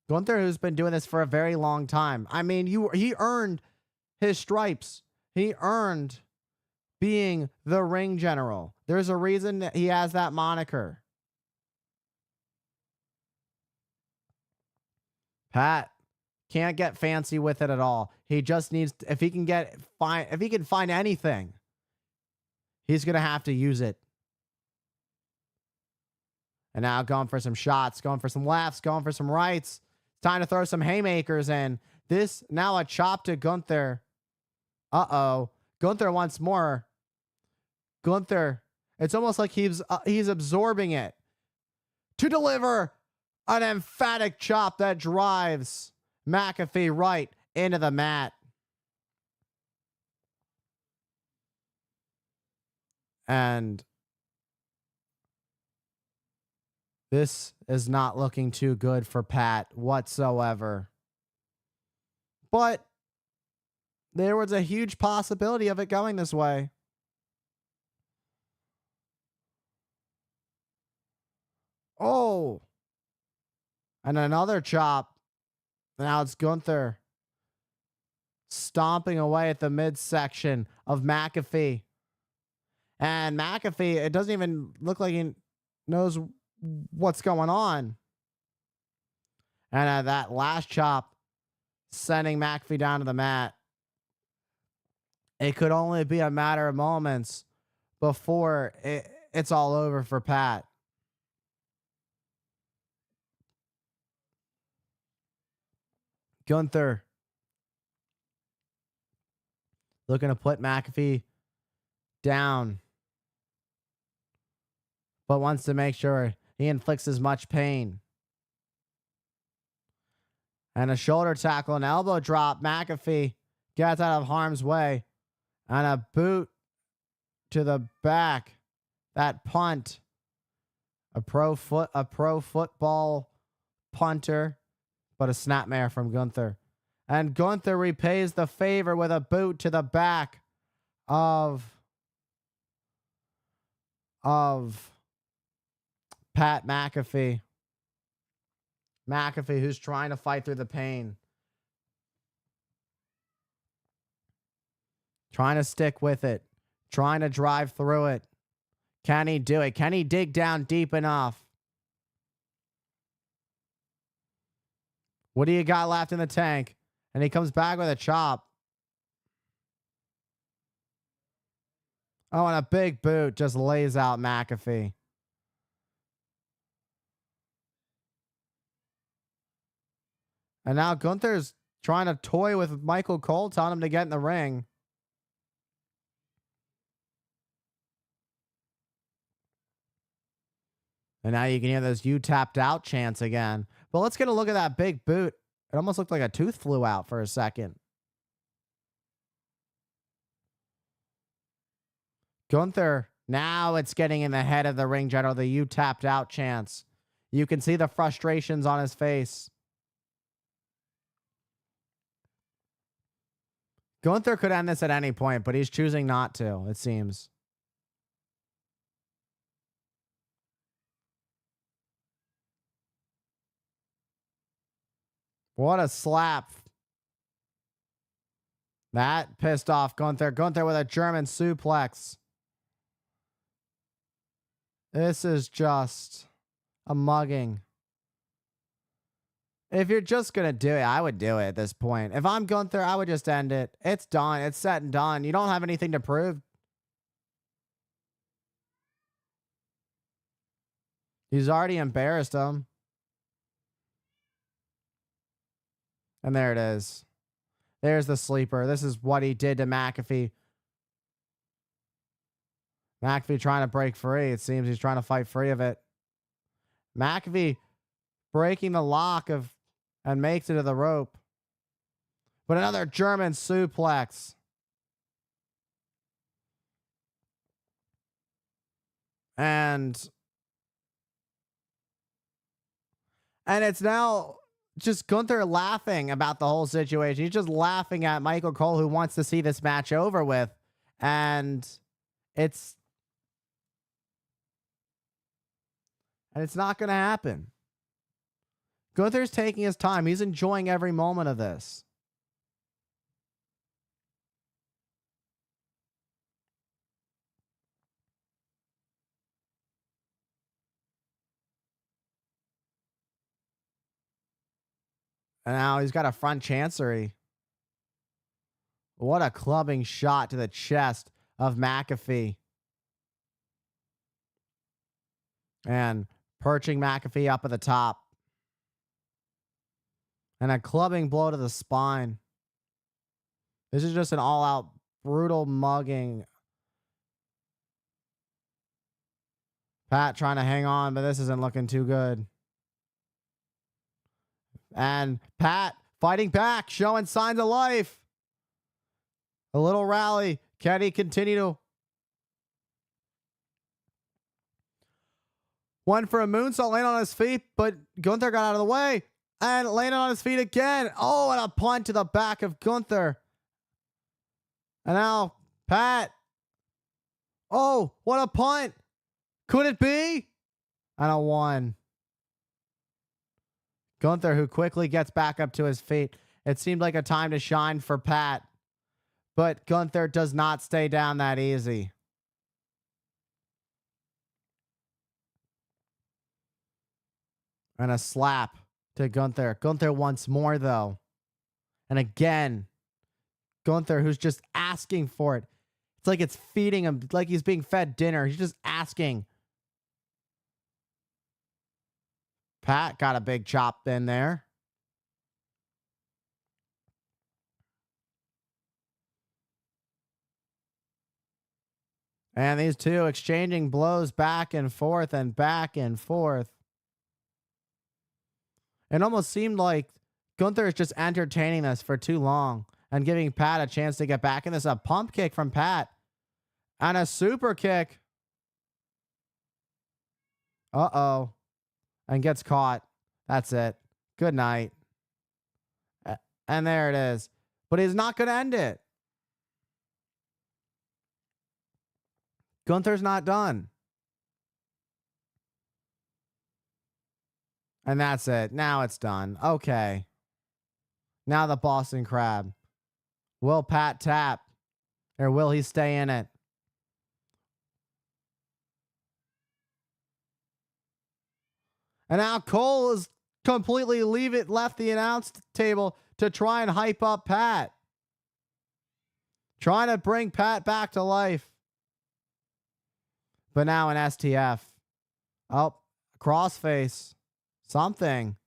Gunther, who's been doing this for a very long time. I mean, he earned his stripes. He earned being the ring general. There's a reason that he has that moniker. Pat can't get fancy with it at all. He just needs, if he can find anything, he's going to have to use it. And now going for some shots, going for some lefts, going for some rights. Time to throw some haymakers in. This now a chop to Gunther. Uh-oh. Gunther once more. Gunther, it's almost like he's absorbing it to deliver an emphatic chop that drives McAfee right into the mat. And this is not looking too good for Pat whatsoever. But there was a huge possibility of it going this way. Oh. And another chop. Now it's Gunther stomping away at the midsection of McAfee. And McAfee, it doesn't even look like he knows what's going on. And that last chop sending McAfee down to the mat. It could only be a matter of moments before it's all over for Pat. Gunther looking to put McAfee down, but wants to make sure he inflicts as much pain. And a shoulder tackle, an elbow drop. McAfee gets out of harm's way. And a boot to the back. That punt. A pro football punter, but a snapmare from Gunther. And Gunther repays the favor with a boot to the back of Pat McAfee. McAfee, who's trying to fight through the pain. Trying to stick with it. Trying to drive through it. Can he do it? Can he dig down deep enough? What do you got left in the tank? And he comes back with a chop. Oh, and a big boot just lays out McAfee. And now Gunther's trying to toy with Michael Cole, telling him to get in the ring. And now you can hear those "you tapped out" chants again. But let's get a look at that big boot. It almost looked like a tooth flew out for a second. Gunther, now it's getting in the head of the ring general, the "you tapped out" chants. You can see the frustrations on his face. Gunther could end this at any point, but he's choosing not to, it seems. What a slap. That pissed off Gunther. Gunther with a German suplex. This is just a mugging. If you're just going to do it, I would do it at this point. If I'm Gunther, I would just end it. It's done. It's set and done. You don't have anything to prove. He's already embarrassed him. And there it is. There's the sleeper. This is what he did to McAfee. McAfee trying to break free. It seems he's trying to fight free of it. McAfee breaking the lock of and makes it to the rope. But another German suplex. And it's now just Gunther laughing about the whole situation. He's just laughing at Michael Cole, who wants to see this match over with. And it's not going to happen. Gunther's taking his time. He's enjoying every moment of this. And now he's got a front chancery. What a clubbing shot to the chest of McAfee. And perching McAfee up at the top. And a clubbing blow to the spine. This is just an all-out brutal mugging. Pat trying to hang on, but this isn't looking too good. And Pat fighting back, showing signs of life. A little rally. Can he continue to? Went for a moonsault, landed on his feet, but Gunther got out of the way. And landed on his feet again. Oh, and a punt to the back of Gunther. And now Pat. Oh, what a punt. Could it be? And a 1. Gunther, who quickly gets back up to his feet. It seemed like a time to shine for Pat. But Gunther does not stay down that easy. And a slap to Gunther. Gunther once more, though. And again, Gunther, who's just asking for it. It's like it's feeding him, like he's being fed dinner. He's just asking. Pat got a big chop in there. And these two exchanging blows back and forth and back and forth. It almost seemed like Gunther is just entertaining this for too long and giving Pat a chance to get back in this. A pump kick from Pat and a super kick. Uh-oh. And gets caught. That's it. Good night. And there it is. But he's not going to end it. Gunther's not done. And that's it. Now it's done. Okay. Now the Boston Crab. Will Pat tap? Or will he stay in it? And now Cole is completely left the announce table to try and hype up Pat. Trying to bring Pat back to life. But now an STF. Oh, crossface. Something.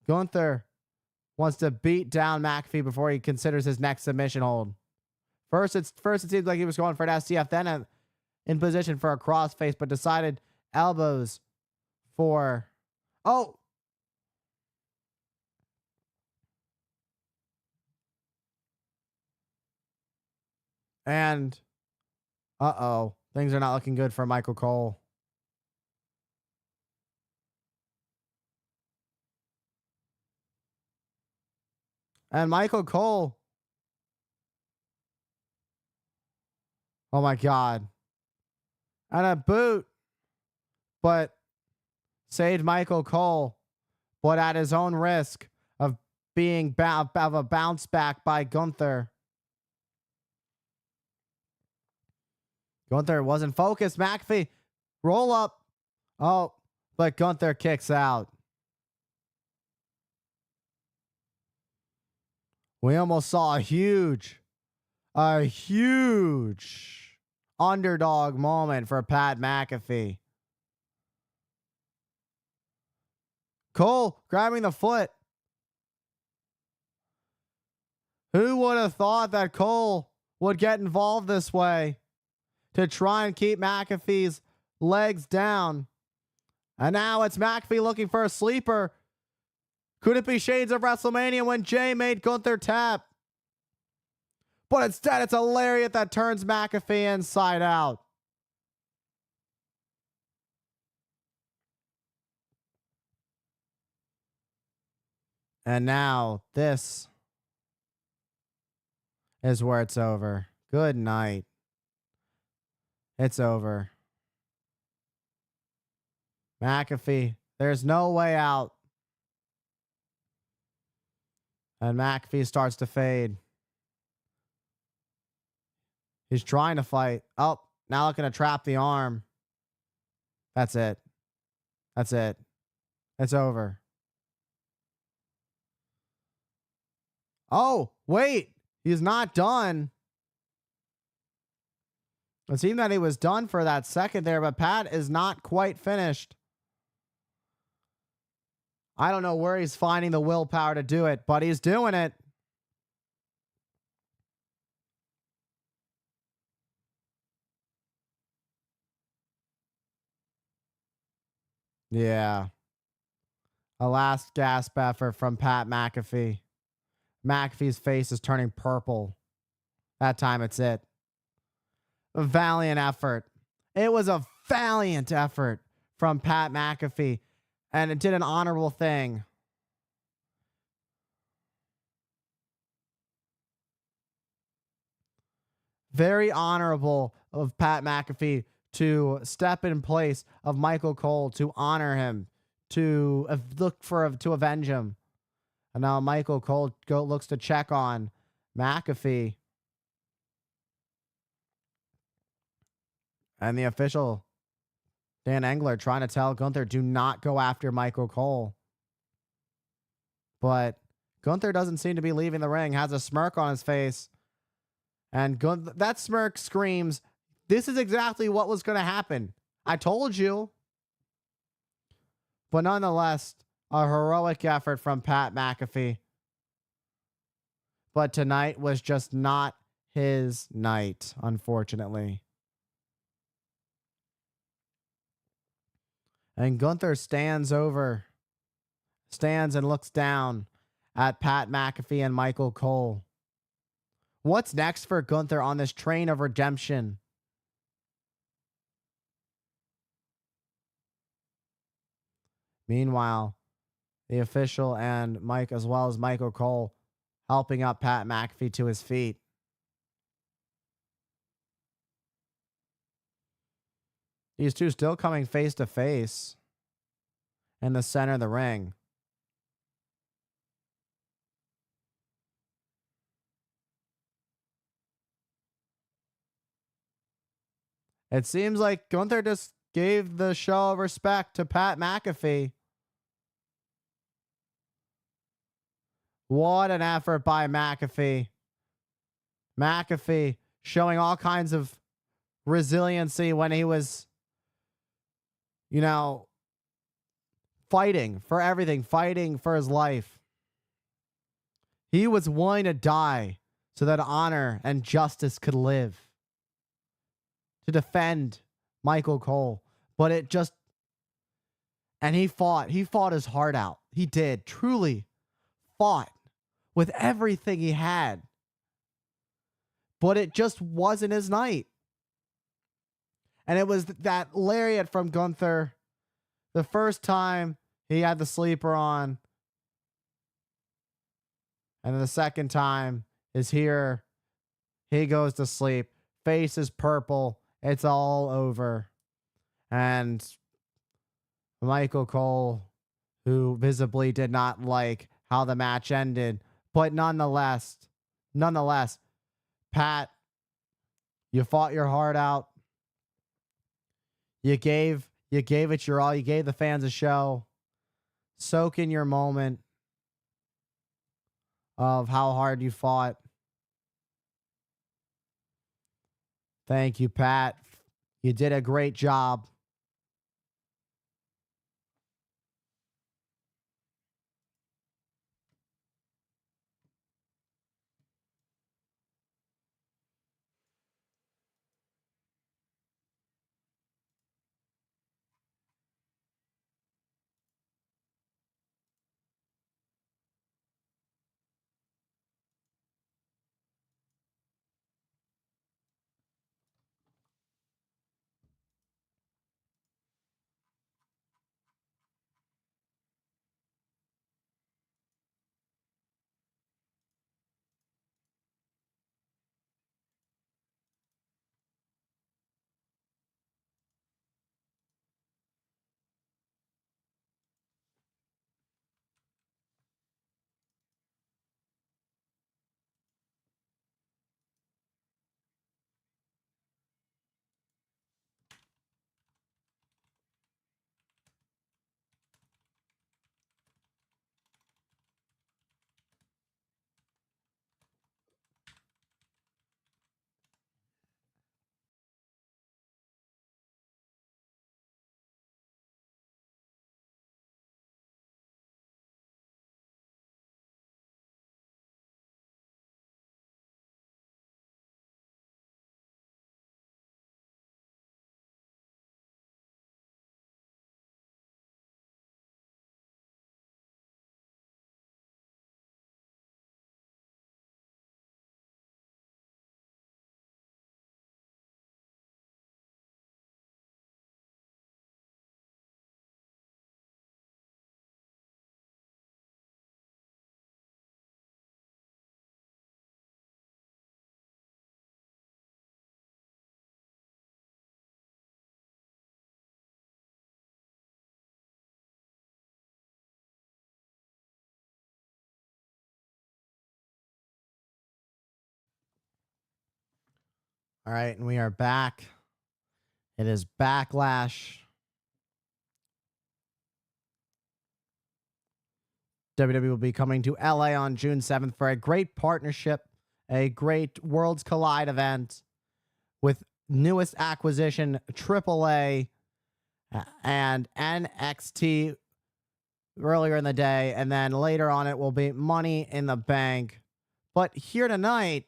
Gunther wants to beat down McAfee before he considers his next submission hold. First it seems like he was going for an STF, then in position for a crossface, but decided elbows for... Oh! And... Uh-oh. Things are not looking good for Michael Cole. And Michael Cole. Oh my God. And a boot. But saved Michael Cole. But at his own risk of being of a bounce back by Gunther. Gunther wasn't focused. McAfee. Roll up. Oh, but Gunther kicks out. We almost saw a huge underdog moment for Pat McAfee. Cole grabbing the foot. Who would have thought that Cole would get involved this way to try and keep McAfee's legs down? And now it's McAfee looking for a sleeper. Could it be shades of WrestleMania when Jay made Gunther tap? But instead, it's a lariat that turns McAfee inside out. And now this is where it's over. Good night. It's over. McAfee, there's no way out. And McAfee starts to fade. He's trying to fight. Oh, now looking to trap the arm. That's it. That's it. It's over. Oh, wait. He's not done. It seemed that he was done for that second there, but Pat is not quite finished. I don't know where he's finding the willpower to do it, but he's doing it. Yeah. A last gasp effort from Pat McAfee. McAfee's face is turning purple. That time it's it. A valiant effort. It was a valiant effort from Pat McAfee, and it did an honorable thing. Very honorable of Pat McAfee to step in place of Michael Cole, to honor him, to to avenge him. And now Michael Cole looks to check on McAfee. And the official, Dan Engler, trying to tell Gunther, do not go after Michael Cole. But Gunther doesn't seem to be leaving the ring, has a smirk on his face. And that smirk screams, this is exactly what was going to happen. I told you. But nonetheless, a heroic effort from Pat McAfee. But tonight was just not his night, unfortunately. And Gunther stands and looks down at Pat McAfee and Michael Cole. What's next for Gunther on this train of redemption? Meanwhile, the official and Mike, as well as Michael Cole, helping up Pat McAfee to his feet. These two still coming face to face in the center of the ring. It seems like Gunther just gave the show of respect to Pat McAfee. What an effort by McAfee. McAfee showing all kinds of resiliency when he was, fighting for everything, fighting for his life. He was willing to die so that honor and justice could live, to defend Michael Cole. But he fought his heart out. He did, truly fought with everything he had. But it just wasn't his night. And it was that lariat from Gunther. The first time he had the sleeper on. And then the second time is here. He goes to sleep. Face is purple. It's all over. And Michael Cole, who visibly did not like how the match ended, but nonetheless, Pat, you fought your heart out. You gave it your all. You gave the fans a show. Soak in your moment of how hard you fought. Thank you, Pat. You did a great job. All right, and we are back. It is Backlash. WWE will be coming to LA on June 7th for a great partnership, a great Worlds Collide event with newest acquisition AAA and NXT earlier in the day, and then later on it will be Money in the Bank. But here tonight,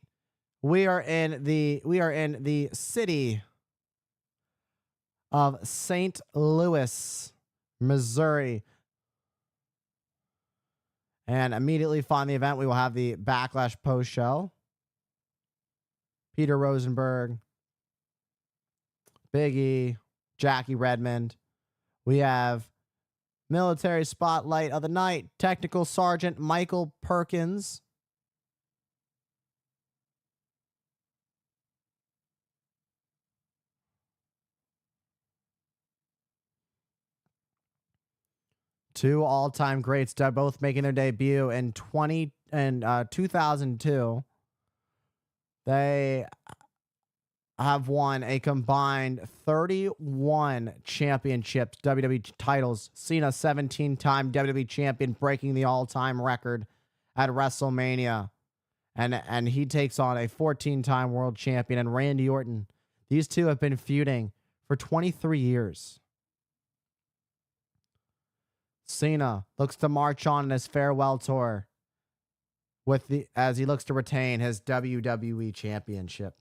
we are in the city of St. Louis, Missouri. And immediately following the event, we will have the Backlash post show. Peter Rosenberg, Big E, Jackie Redmond. We have military spotlight of the night, Technical Sergeant Michael Perkins. Two all-time greats, both making their debut in 2002. They have won a combined 31 championships, WWE titles. Cena, 17-time WWE champion, breaking the all-time record at WrestleMania. And he takes on a 14-time world champion, and Randy Orton. These two have been feuding for 23 years. Cena looks to march on in his farewell tour as he looks to retain his WWE Championship.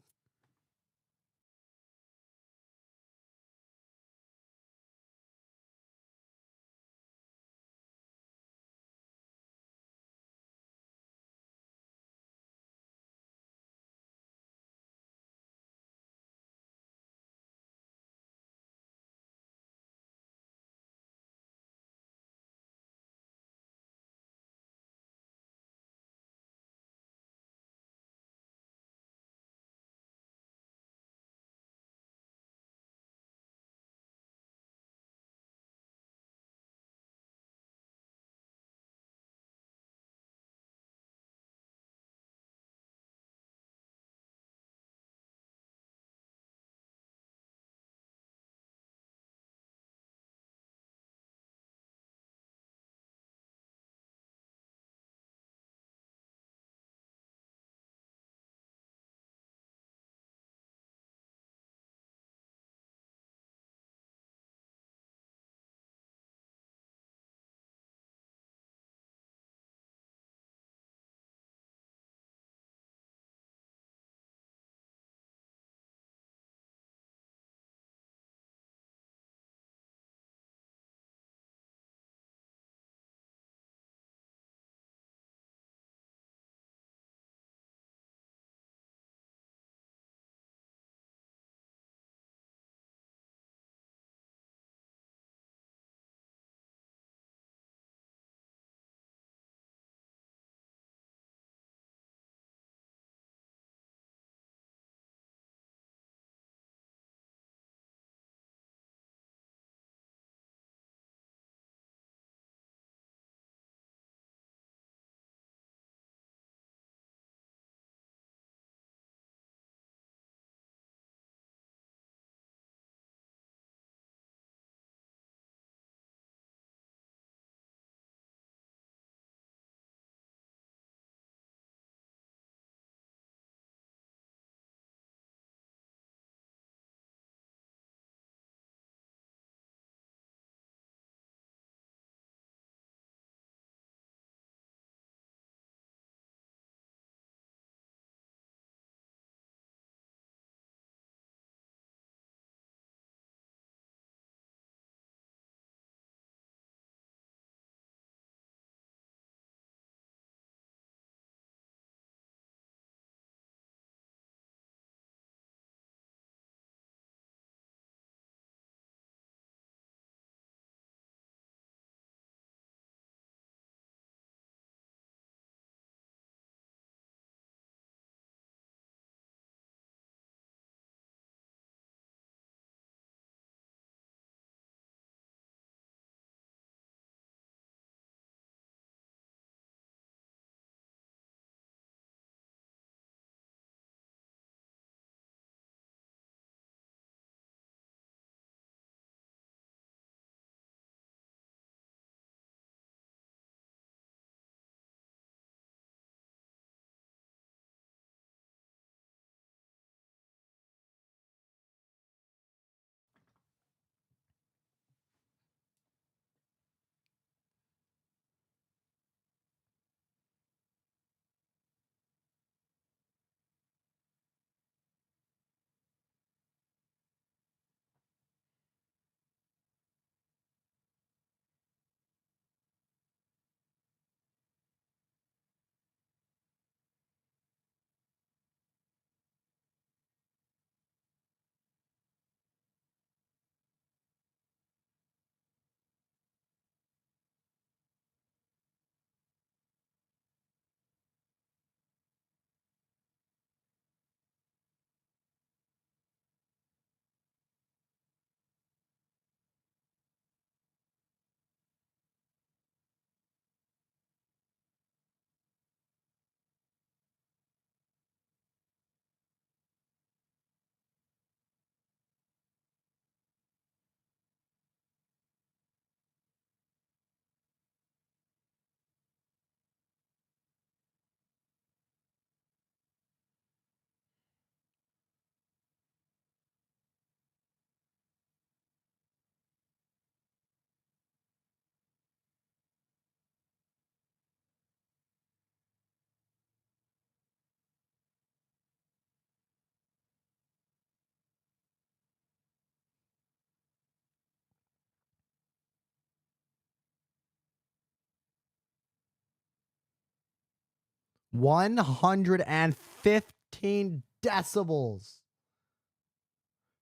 115 decibels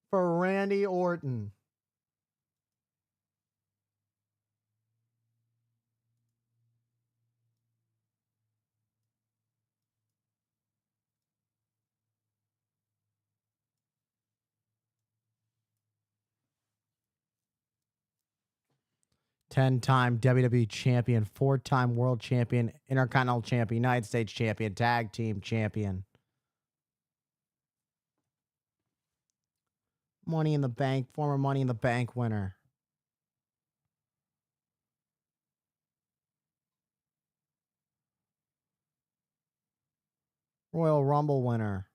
for Randy Orton. Ten-time WWE champion, four-time world champion, intercontinental champion, United States champion, tag team champion. Money in the Bank, former Money in the Bank winner. Royal Rumble winner.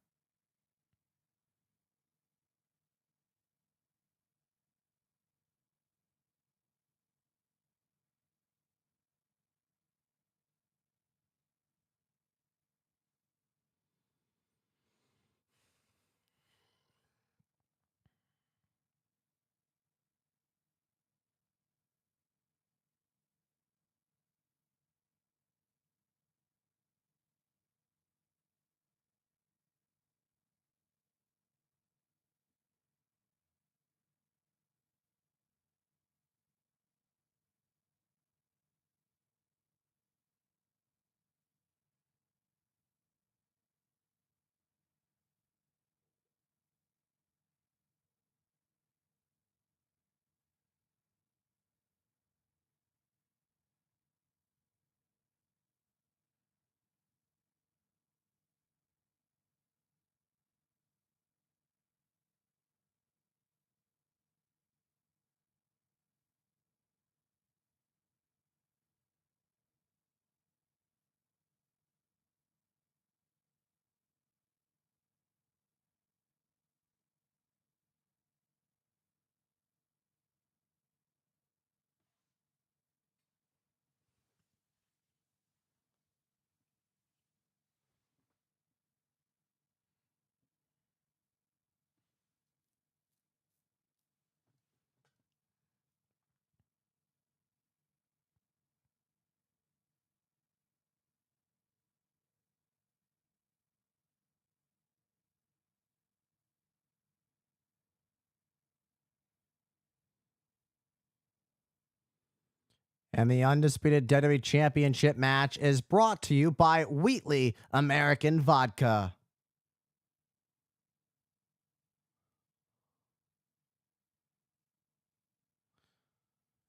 And the undisputed WWE Championship match is brought to you by Wheatley American Vodka.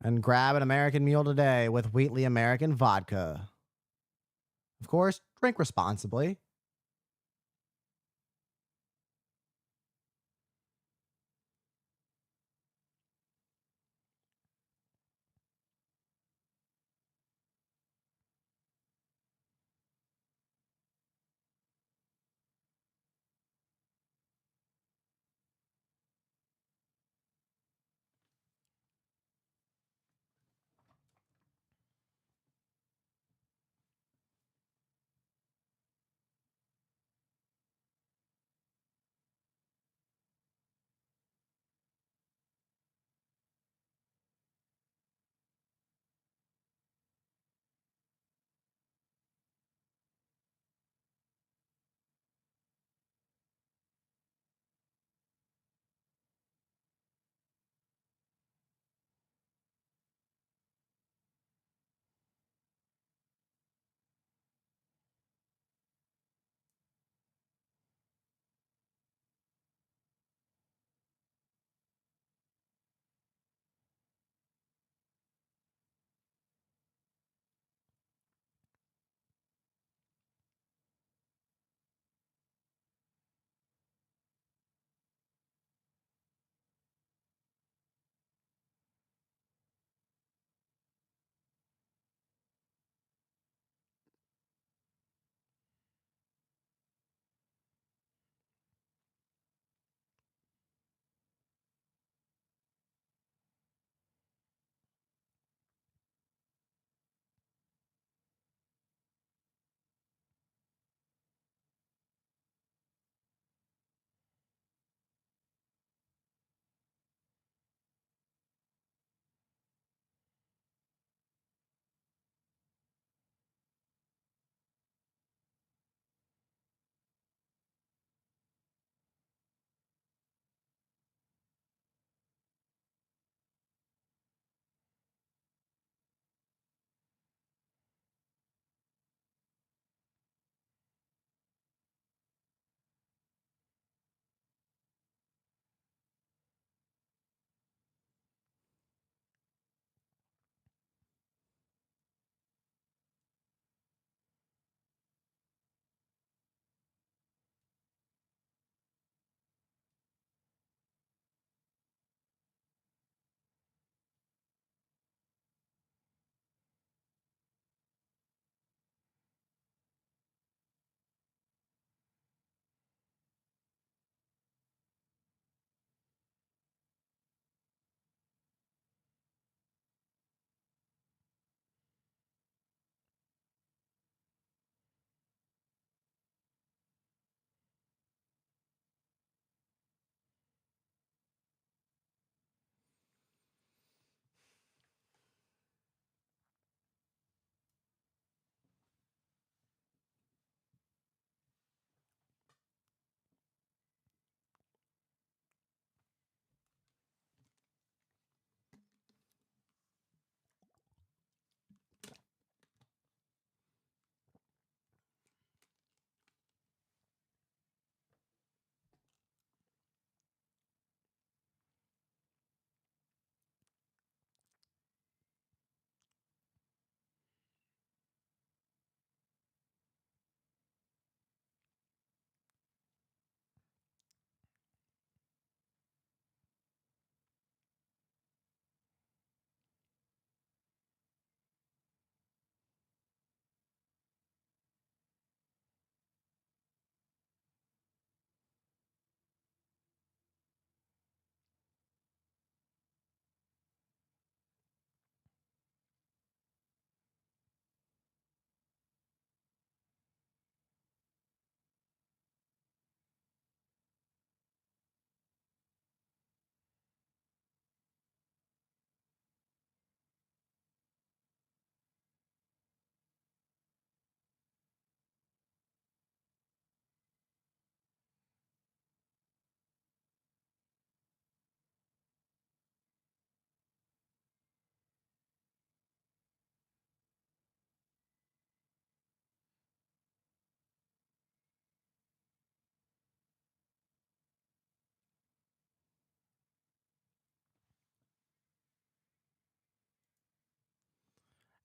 And grab an American Mule today with Wheatley American Vodka. Of course, drink responsibly.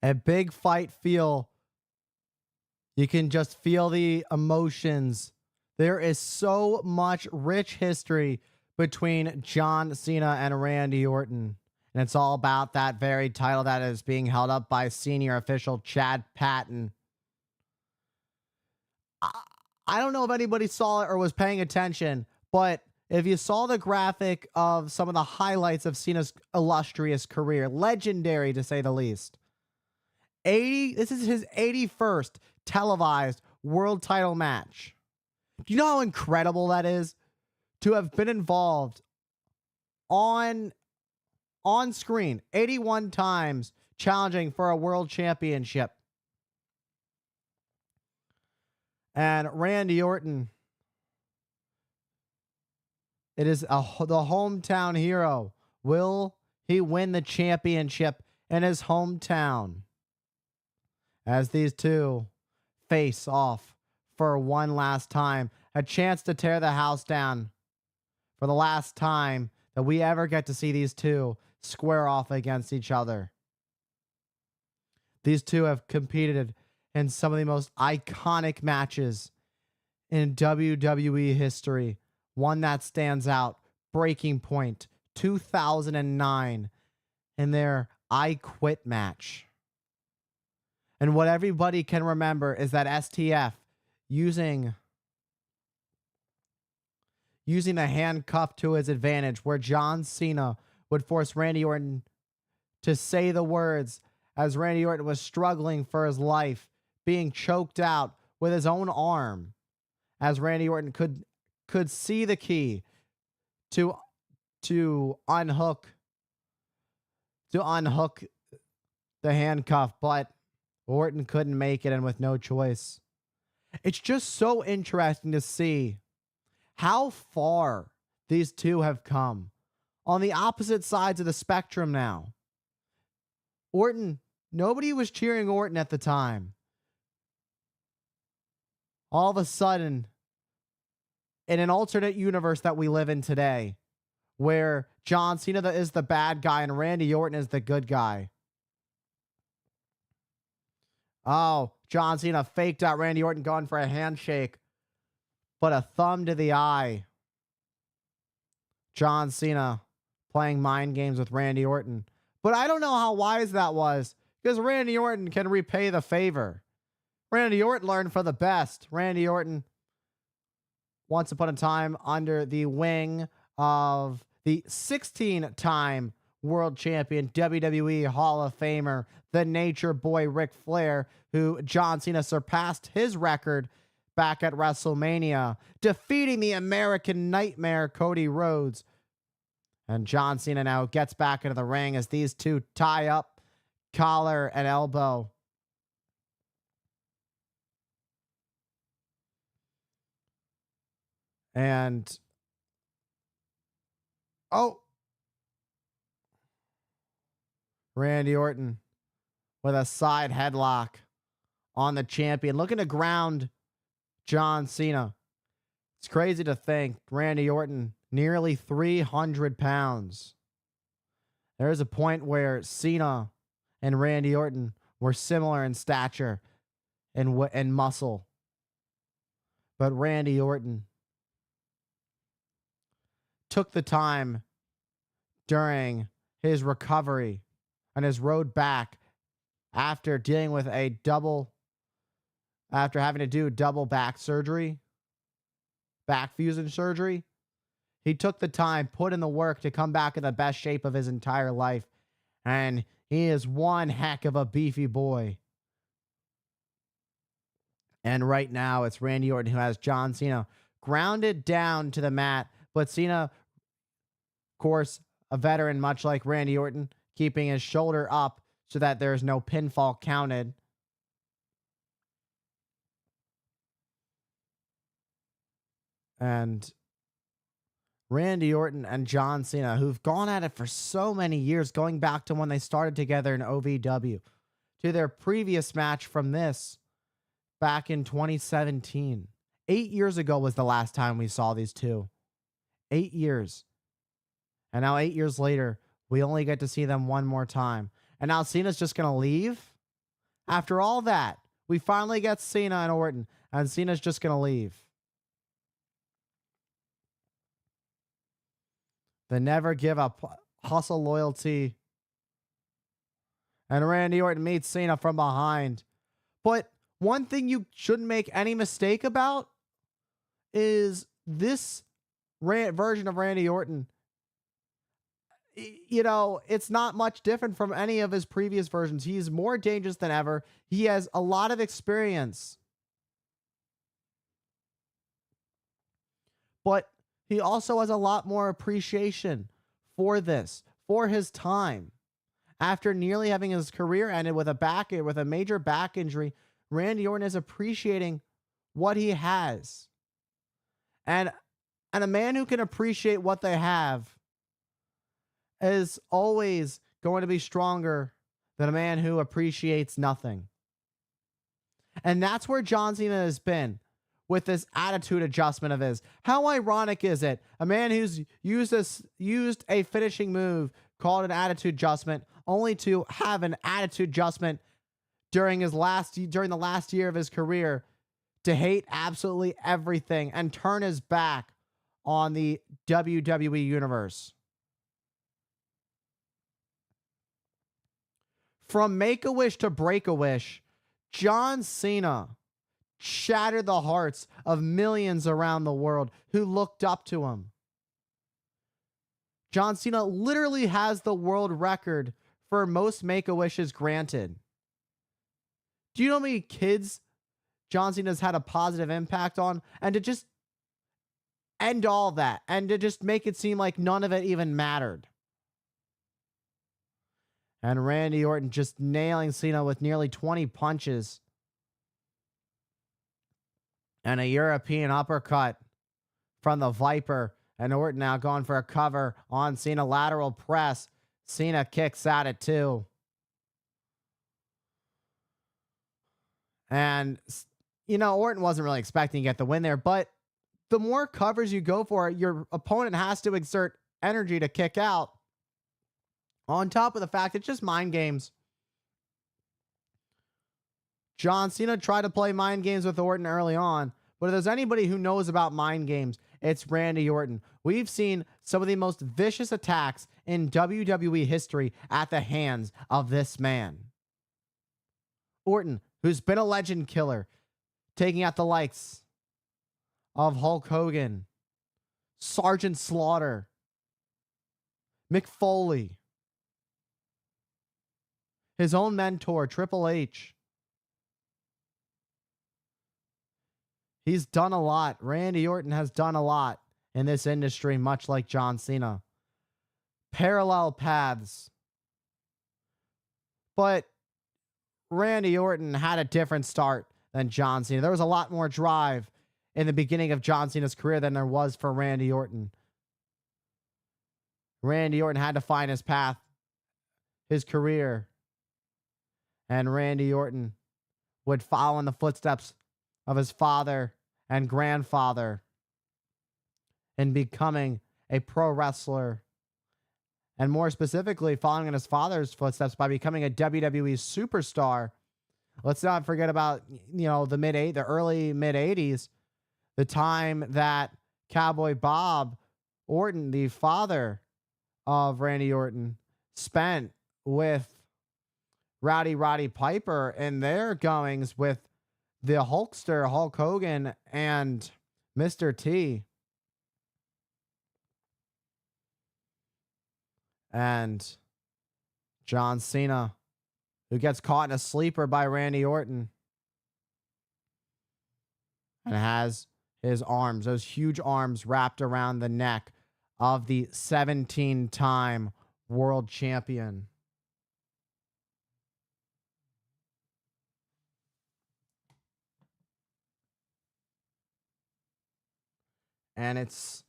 A big fight feel. You can just feel the emotions. There is so much rich history between John Cena and Randy Orton. And it's all about that very title that is being held up by senior official Chad Patton. I don't know if anybody saw it or was paying attention, but if you saw the graphic of some of the highlights of Cena's illustrious career, legendary to say the least. This is his 81st televised world title match. Do you know how incredible that is? To have been involved on screen 81 times challenging for a world championship. And Randy Orton, it is the hometown hero. Will he win the championship in his hometown? As these two face off for one last time, a chance to tear the house down for the last time that we ever get to see these two square off against each other. These two have competed in some of the most iconic matches in WWE history. One that stands out, Breaking Point, 2009, in their I Quit match. And what everybody can remember is that STF using a handcuff to his advantage, where John Cena would force Randy Orton to say the words as Randy Orton was struggling for his life, being choked out with his own arm, as Randy Orton could see the key to unhook the handcuff, but Orton couldn't make it, and with no choice. It's just so interesting to see how far these two have come on the opposite sides of the spectrum now. Orton, nobody was cheering Orton at the time. All of a sudden, in an alternate universe that we live in today, where John Cena is the bad guy and Randy Orton is the good guy. Oh, John Cena faked out Randy Orton going for a handshake, but a thumb to the eye. John Cena playing mind games with Randy Orton. But I don't know how wise that was, because Randy Orton can repay the favor. Randy Orton learned for the best. Randy Orton, once upon a time, under the wing of the 16-time world champion, WWE Hall of Famer, the Nature Boy Ric Flair, who John Cena surpassed his record back at WrestleMania, defeating the American Nightmare Cody Rhodes. And John Cena now gets back into the ring as these two tie up, collar and elbow. And Randy Orton with a side headlock on the champion, looking to ground John Cena. It's crazy to think Randy Orton, nearly 300 pounds. There is a point where Cena and Randy Orton were similar in stature and muscle. But Randy Orton took the time during his recovery and his road back after dealing with after having to do double back fusion surgery. He took the time, put in the work to come back in the best shape of his entire life. And he is one heck of a beefy boy. And right now it's Randy Orton who has John Cena grounded down to the mat. But Cena, of course, a veteran, much like Randy Orton, keeping his shoulder up so that there's no pinfall counted. And Randy Orton and John Cena, who've gone at it for so many years, going back to when they started together in OVW, to their previous match from this back in 2017. 8 years ago was the last time we saw these two. 8 years. And now 8 years later, we only get to see them one more time. And now Cena's just going to leave? After all that, we finally get Cena and Orton, and Cena's just going to leave. The never give up hustle loyalty. And Randy Orton meets Cena from behind. But one thing you shouldn't make any mistake about is this version of Randy Orton. You know, it's not much different from any of his previous versions. He's more dangerous than ever. He has a lot of experience. But he also has a lot more appreciation for this, for his time. After nearly having his career ended with a major back injury, Randy Orton is appreciating what he has. And a man who can appreciate what they have is always going to be stronger than a man who appreciates nothing. And that's where John Cena has been with this attitude adjustment of his. How ironic is it? A man who's used a finishing move called an attitude adjustment, only to have an attitude adjustment during the last year of his career to hate absolutely everything and turn his back on the WWE universe. From Make-A-Wish to Break-A-Wish, John Cena shattered the hearts of millions around the world who looked up to him. John Cena literally has the world record for most Make-A-Wishes granted. Do you know how many kids John Cena's had a positive impact on? And to just end all that and to just make it seem like none of it even mattered. And Randy Orton just nailing Cena with nearly 20 punches. And a European uppercut from the Viper. And Orton now going for a cover on Cena. Lateral press. Cena kicks at it too. And, you know, Orton wasn't really expecting to get the win there. But the more covers you go for, your opponent has to exert energy to kick out. On top of the fact it's just mind games. John Cena tried to play mind games with Orton early on, but if there's anybody who knows about mind games, it's Randy Orton. We've seen some of the most vicious attacks in WWE history at the hands of this man. Orton, who's been a legend killer, taking out the likes of Hulk Hogan, Sergeant Slaughter, Mick Foley, his own mentor, Triple H. He's done a lot. Randy Orton has done a lot in this industry, much like John Cena. Parallel paths. But Randy Orton had a different start than John Cena. There was a lot more drive in the beginning of John Cena's career than there was for Randy Orton. Randy Orton had to find his path, his career. And Randy Orton would follow in the footsteps of his father and grandfather in becoming a pro wrestler. And more specifically, following in his father's footsteps by becoming a WWE superstar. Let's not forget about, you know, the early mid 80s, the time that Cowboy Bob Orton, the father of Randy Orton, spent with Roddy Piper and their goings with the Hulkster, Hulk Hogan, and Mr. T. And John Cena, who gets caught in a sleeper by Randy Orton and has his arms, those huge arms, wrapped around the neck of the 17-time world champion. And it's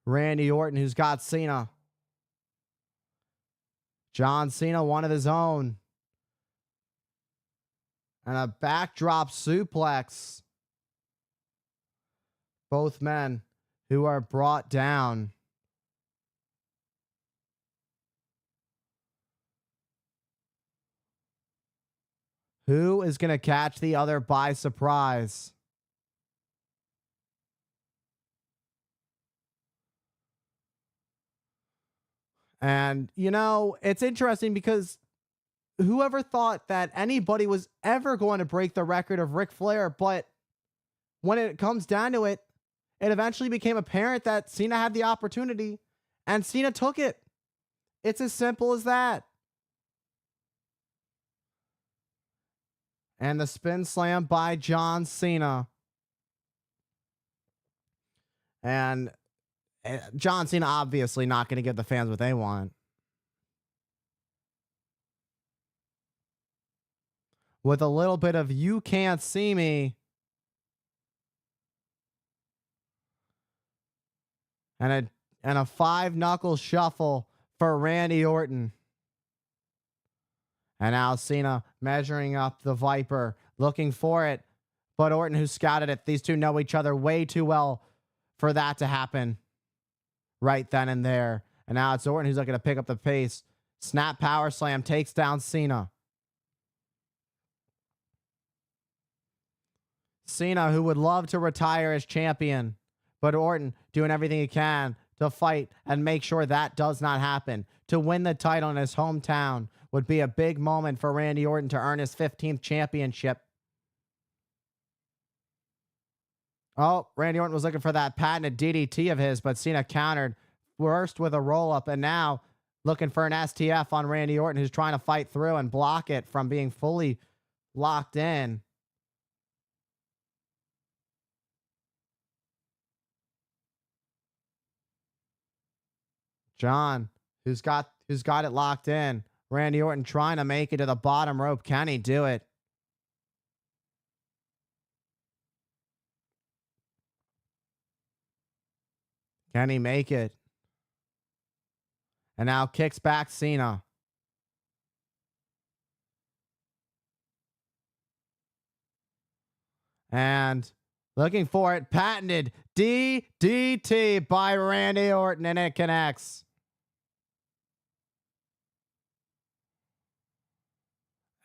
Randy Orton who's got Cena. John Cena, one of his own. And a backdrop suplex. Both men who are brought down. Who is going to catch the other by surprise? And, you know, it's interesting because whoever thought that anybody was ever going to break the record of Ric Flair, but when it comes down to it, it eventually became apparent that Cena had the opportunity and Cena took it. It's as simple as that. And the spin slam by John Cena. And John Cena obviously not going to give the fans what they want. With a little bit of "you can't see me" and a 5-knuckle shuffle for Randy Orton. And now Cena measuring up the Viper, looking for it. But Orton, who scouted it, these two know each other way too well for that to happen right then and there. And now it's Orton who's looking to pick up the pace. Snap power slam takes down Cena. Cena, who would love to retire as champion, but Orton doing everything he can to fight and make sure that does not happen. To win the title in his hometown would be a big moment for Randy Orton to earn his 15th championship. Oh, Randy Orton was looking for that patented DDT of his, but Cena countered first with a roll-up, and now looking for an STF on Randy Orton, who's trying to fight through and block it from being fully locked in. John, who's got it locked in. Randy Orton trying to make it to the bottom rope. Can he do it? Can he make it? And now kicks back Cena. And looking for it. Patented DDT by Randy Orton, and it connects.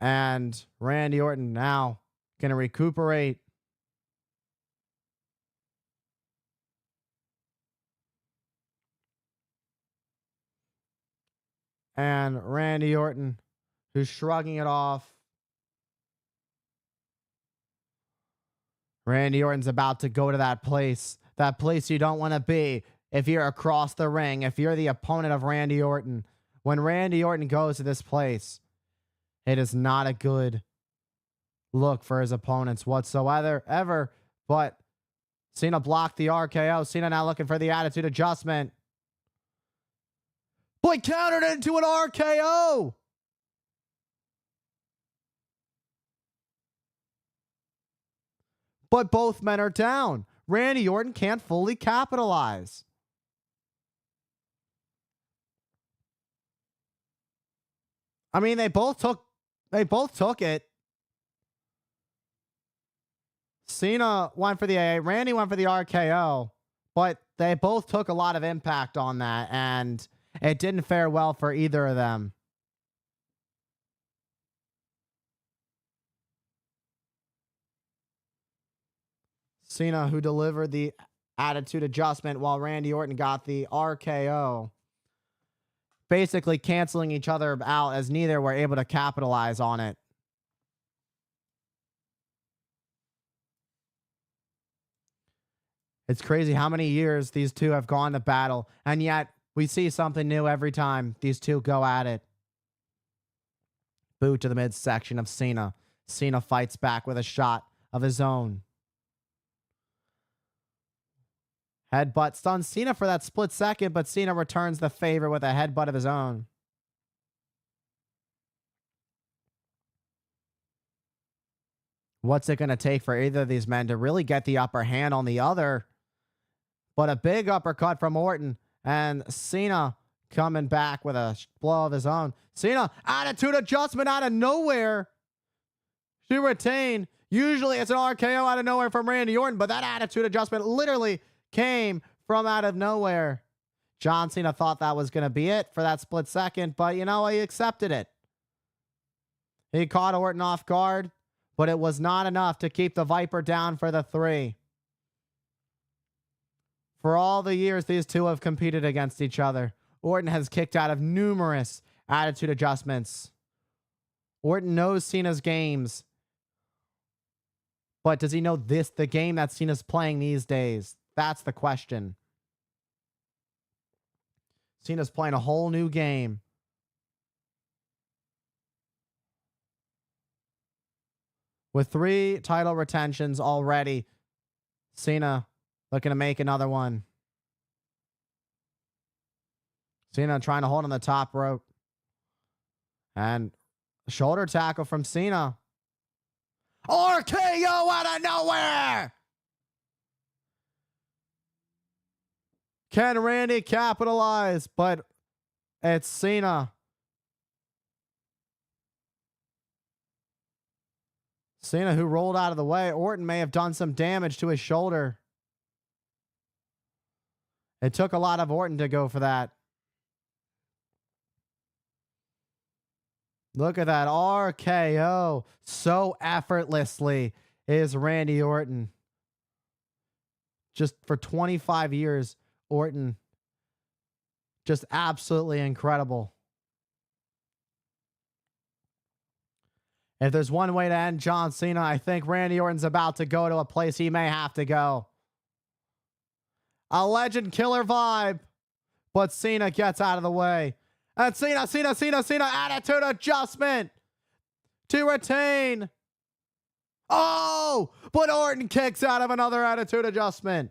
And Randy Orton now going to recuperate. And Randy Orton, who's shrugging it off. Randy Orton's about to go to that place you don't want to be if you're across the ring, if you're the opponent of Randy Orton. When Randy Orton goes to this place, it is not a good look for his opponents whatsoever. But Cena blocked the RKO. Cena now looking for the attitude adjustment. But countered into an RKO. But both men are down. Randy Orton can't fully capitalize. I mean, they both took it. Cena went for the AA. Randy went for the RKO. But they both took a lot of impact on that, and it didn't fare well for either of them. Cena, who delivered the attitude adjustment while Randy Orton got the RKO. Basically canceling each other out as neither were able to capitalize on it. It's crazy how many years these two have gone to battle, and yet we see something new every time these two go at it. Boot to the midsection of Cena. Cena fights back with a shot of his own. Headbutt stuns Cena for that split second, but Cena returns the favor with a headbutt of his own. What's it going to take for either of these men to really get the upper hand on the other? But a big uppercut from Orton, and Cena coming back with a blow of his own. Cena, attitude adjustment out of nowhere to retain. Usually it's an RKO out of nowhere from Randy Orton, but that attitude adjustment literally came from out of nowhere. John Cena thought that was going to be it for that split second, but you know, he accepted it. He caught Orton off guard, but it was not enough to keep the Viper down for the 3. For all the years these two have competed against each other, Orton has kicked out of numerous attitude adjustments. Orton knows Cena's games, but does he know the game that Cena's playing these days? That's the question. Cena's playing a whole new game. With 3 title retentions already, Cena looking to make another one. Cena trying to hold on the top rope. And shoulder tackle from Cena. RKO out of nowhere! Can Randy capitalize? But it's Cena. Cena who rolled out of the way. Orton may have done some damage to his shoulder. It took a lot of Orton to go for that. Look at that RKO. So effortlessly is Randy Orton. Just for 25 years, Orton. Just absolutely incredible. If there's one way to end John Cena, I think Randy Orton's about to go to a place he may have to go. A legend killer vibe. But Cena gets out of the way. And Cena, attitude adjustment to retain. Oh, but Orton kicks out of another attitude adjustment.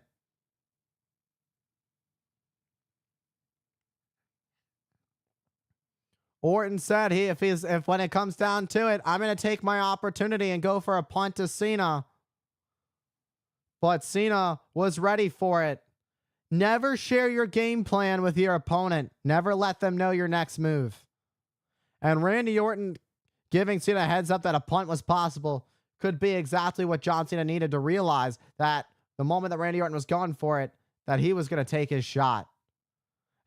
Orton said if when it comes down to it, I'm going to take my opportunity and go for a punt to Cena. But Cena was ready for it. Never share your game plan with your opponent. Never let them know your next move. And Randy Orton giving Cena a heads up that a punt was possible could be exactly what John Cena needed to realize that the moment that Randy Orton was going for it, that he was going to take his shot.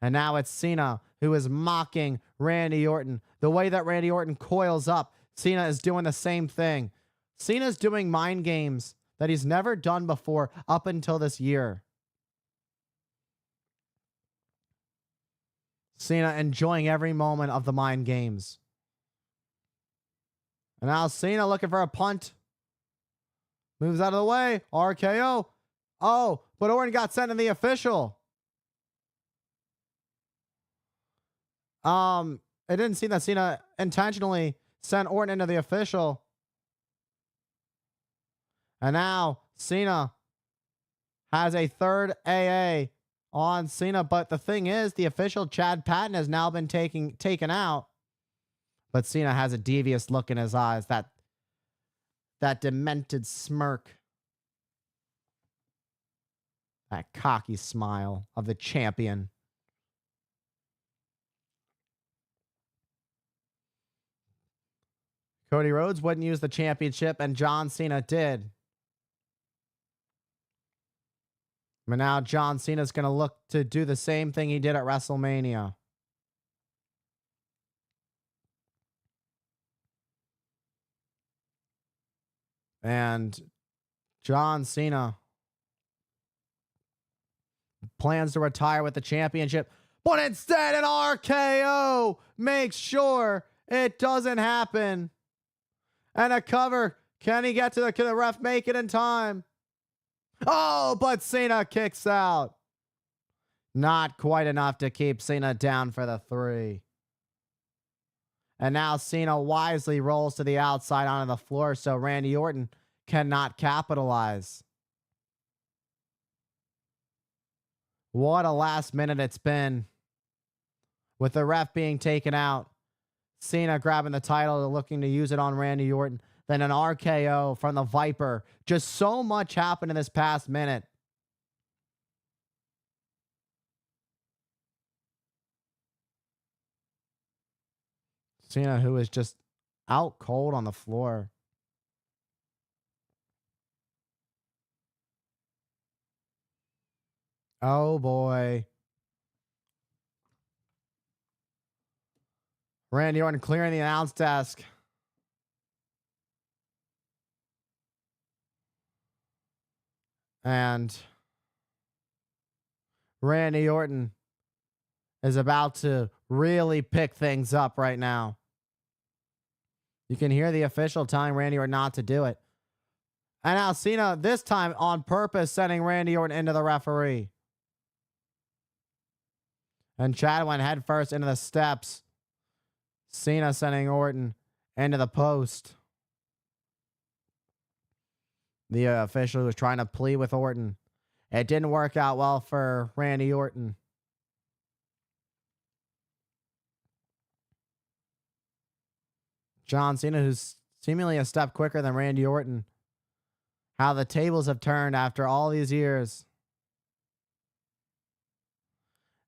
And now it's Cena who is mocking Randy Orton. The way that Randy Orton coils up, Cena is doing the same thing. Cena's doing mind games that he's never done before up until this year. Cena enjoying every moment of the mind games. And now Cena looking for a punt. Moves out of the way. RKO. Oh, but Orton got sent in the official. It didn't seem that Cena intentionally sent Orton into the official. And now Cena has a third AA on Cena. But the thing is, the official Chad Patton has now been taken out. But Cena has a devious look in his eyes. That demented smirk. That cocky smile of the champion. Cody Rhodes wouldn't use the championship, and John Cena did. But now John Cena's going to look to do the same thing he did at WrestleMania. And John Cena plans to retire with the championship, but instead an RKO makes sure it doesn't happen. And a cover. Can he get to can the ref make it in time? Oh, but Cena kicks out. Not quite enough to keep Cena down for the 3. And now Cena wisely rolls to the outside onto the floor so Randy Orton cannot capitalize. What a last minute it's been. With the ref being taken out. Cena grabbing the title, looking to use it on Randy Orton. Then an RKO from the Viper. Just so much happened in this past minute. Cena, who is just out cold on the floor. Oh, boy. Randy Orton clearing the announce desk. And Randy Orton is about to really pick things up right now. You can hear the official telling Randy Orton not to do it. And now Cena, this time on purpose, sending Randy Orton into the referee. And Chad went headfirst into the steps. Cena sending Orton into the post. The official was trying to plead with Orton. It didn't work out well for Randy Orton. John Cena, who's seemingly a step quicker than Randy Orton. How the tables have turned after all these years.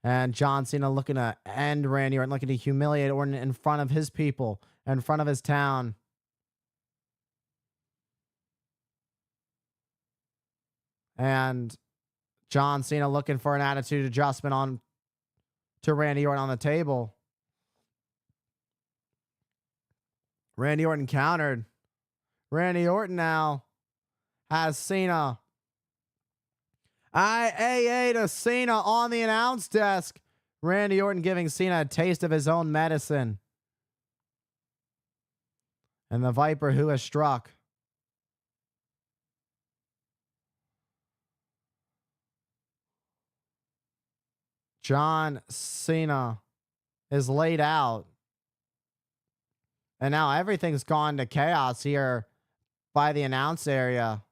And John Cena looking to end Randy Orton, looking to humiliate Orton in front of his people, in front of his town. And John Cena looking for an attitude adjustment on to Randy Orton on the table. Randy Orton countered. Randy Orton now has Cena. IAA to Cena on the announce desk. Randy Orton giving Cena a taste of his own medicine. And the Viper who has struck. John Cena is laid out. And now everything's gone to chaos here by the announce area.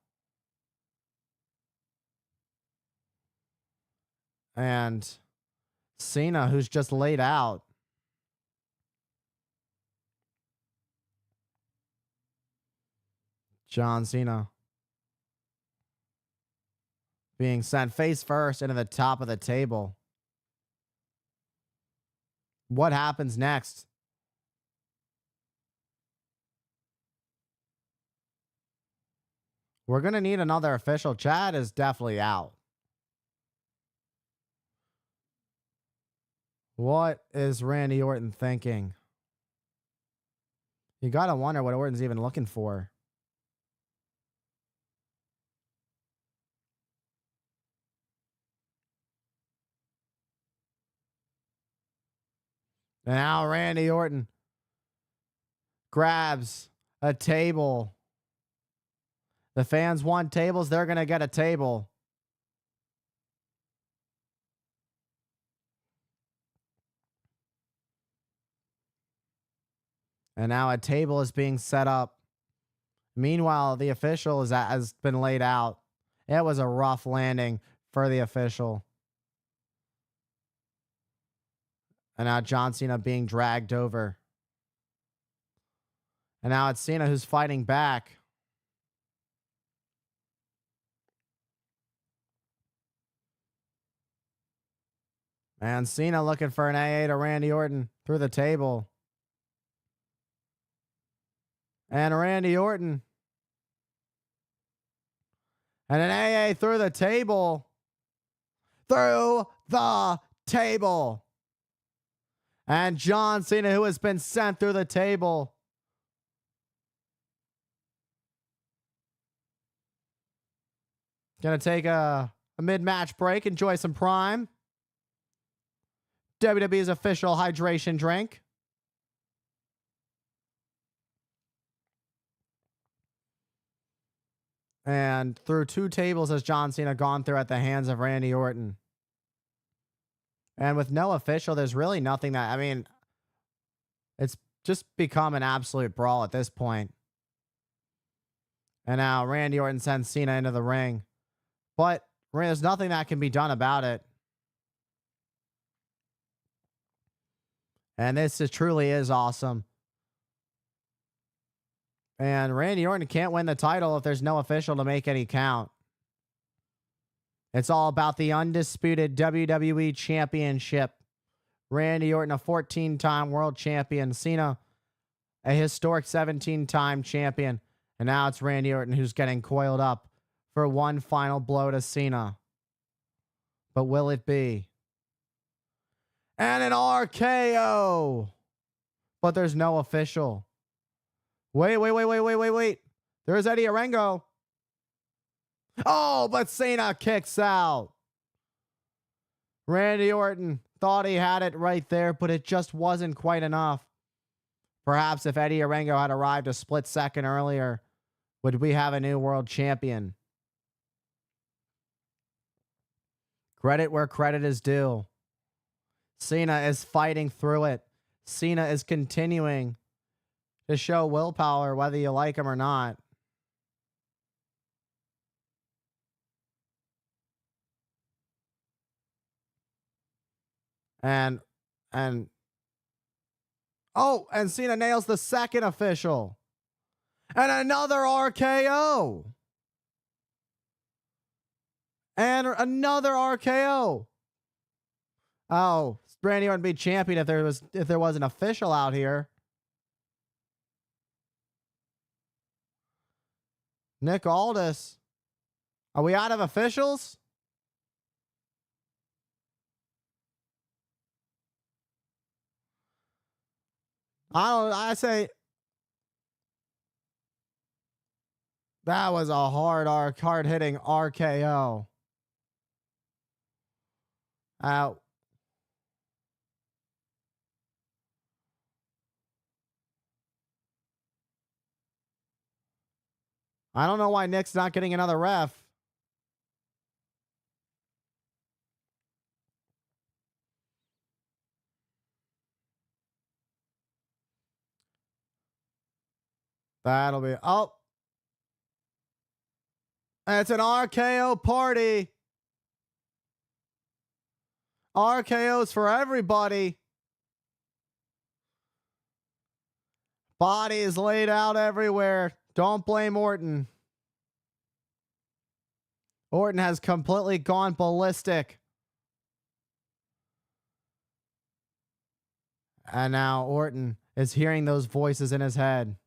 And Cena, who's just laid out. John Cena being sent face first into the top of the table. What happens next? We're going to need another official. Chad is definitely out. What is Randy Orton thinking? You got to wonder what Orton's even looking for. And now Randy Orton grabs a table. The fans want tables. They're going to get a table. And now a table is being set up. Meanwhile, the official has been laid out. It was a rough landing for the official. And now John Cena being dragged over. And now it's Cena who's fighting back. And Cena looking for an AA to Randy Orton through the table. And Randy Orton. And an AA through the table. Through the table. And John Cena, who has been sent through the table. Gonna take a mid-match break, enjoy some Prime. WWE's official hydration drink. And through two tables has John Cena gone through at the hands of Randy Orton. And with no official, there's really nothing that, I mean, it's just become an absolute brawl at this point. And now Randy Orton sends Cena into the ring. But there's nothing that can be done about it. And this truly is awesome. And Randy Orton can't win the title if there's no official to make any count. It's all about the undisputed WWE Championship. Randy Orton, a 14-time world champion. Cena, a historic 17-time champion. And now it's Randy Orton who's getting coiled up for one final blow to Cena. But will it be? And an RKO. But there's no official. Wait. There's Eddie Arango. Oh, but Cena kicks out. Randy Orton thought he had it right there, but it just wasn't quite enough. Perhaps if Eddie Orengo had arrived a split second earlier, would we have a new world champion? Credit where credit is due. Cena is fighting through it. Cena is continuing to show willpower, whether you like him or not. And Cena nails the second official. And another RKO. And another RKO. Oh, Randy Orton be champion if there was an official out here. Nick Aldis. Are we out of officials? I say that was a hard hitting RKO. Out. I don't know why Nick's not getting another ref. That'll be... Oh. It's an RKO party. RKOs for everybody. Bodies laid out everywhere. Don't blame Orton. Orton has completely gone ballistic. And now Orton is hearing those voices in his head.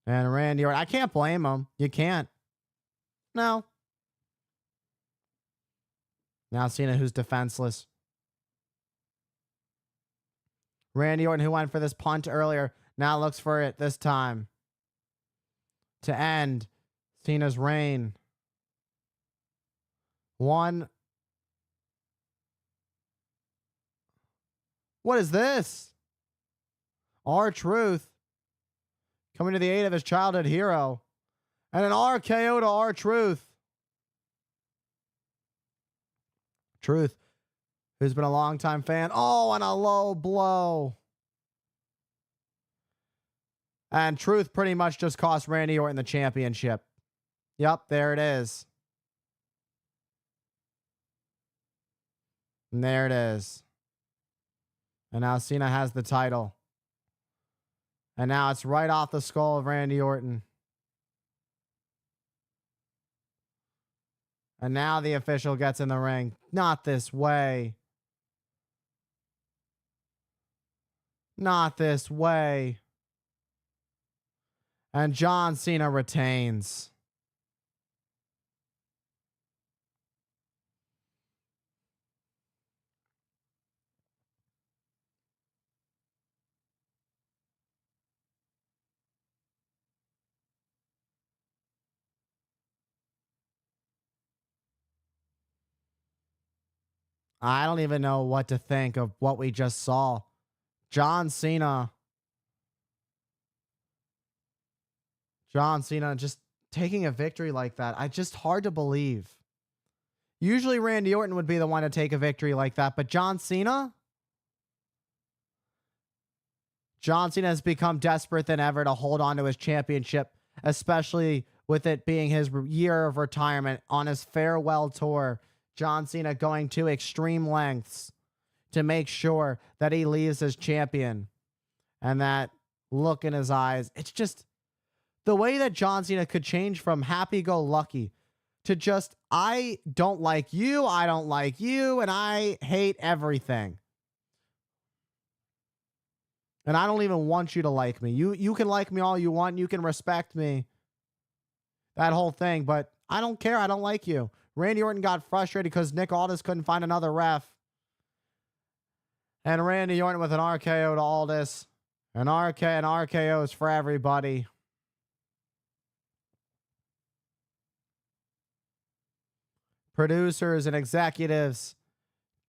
And Randy Orton, I can't blame him. You can't. No. Now Cena, who's defenseless. Randy Orton, who went for this punt earlier, now looks for it this time to end Cena's reign. One. What is this? R-Truth coming to the aid of his childhood hero. And an RKO to R-Truth. Truth, who's been a longtime fan. Oh, and a low blow. And Truth pretty much just cost Randy Orton the championship. Yep, there it is. And there it is. And now Cena has the title. And now it's right off the skull of Randy Orton. And now the official gets in the ring. Not this way. Not this way. And John Cena retains. I don't even know what to think of what we just saw. John Cena just taking a victory like that. Just hard to believe. Usually Randy Orton would be the one to take a victory like that, but John Cena has become desperate than ever to hold on to his championship, especially with it being his year of retirement on his farewell tour. John Cena going to extreme lengths to make sure that he leaves as champion. And that look in his eyes, it's just the way that John Cena could change from happy-go-lucky to just, I don't like you, and I hate everything. And I don't even want you to like me. You can like me all you want. You can respect me. That whole thing. But I don't care. I don't like you. Randy Orton got frustrated because Nick Aldis couldn't find another ref. And Randy Orton with an RKO to Aldis. An RKOs for everybody. Producers and executives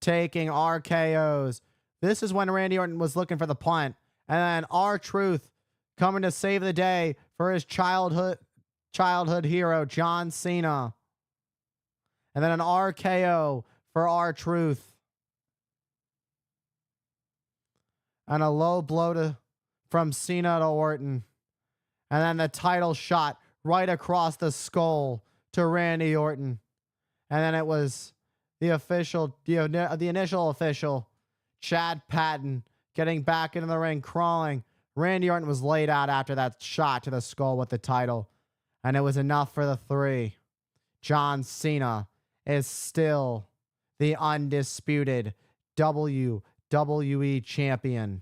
taking RKOs. This is when Randy Orton was looking for the punt. And then R-Truth coming to save the day for his childhood hero, John Cena. And then an RKO for R-Truth. And a low blow from Cena to Orton. And then the title shot right across the skull to Randy Orton. And then it was the initial official, Chad Patton, getting back into the ring, crawling. Randy Orton was laid out after that shot to the skull with the title. And it was enough for the three. John Cena is still the undisputed WWE Champion.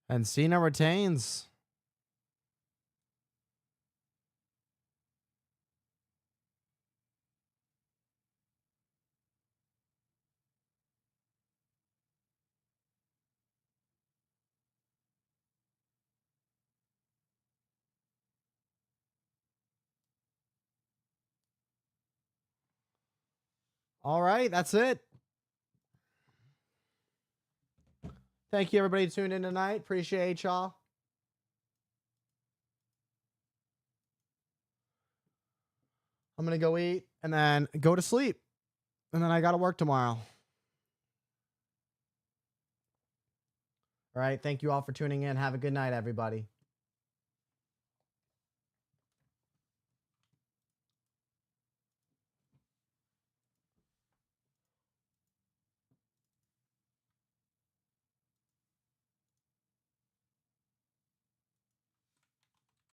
And Cena retains. All right, that's it. Thank you, everybody, tuned in tonight. Appreciate y'all. I'm going to go eat and then go to sleep. And then I got to work tomorrow. All right. Thank you all for tuning in. Have a good night, everybody.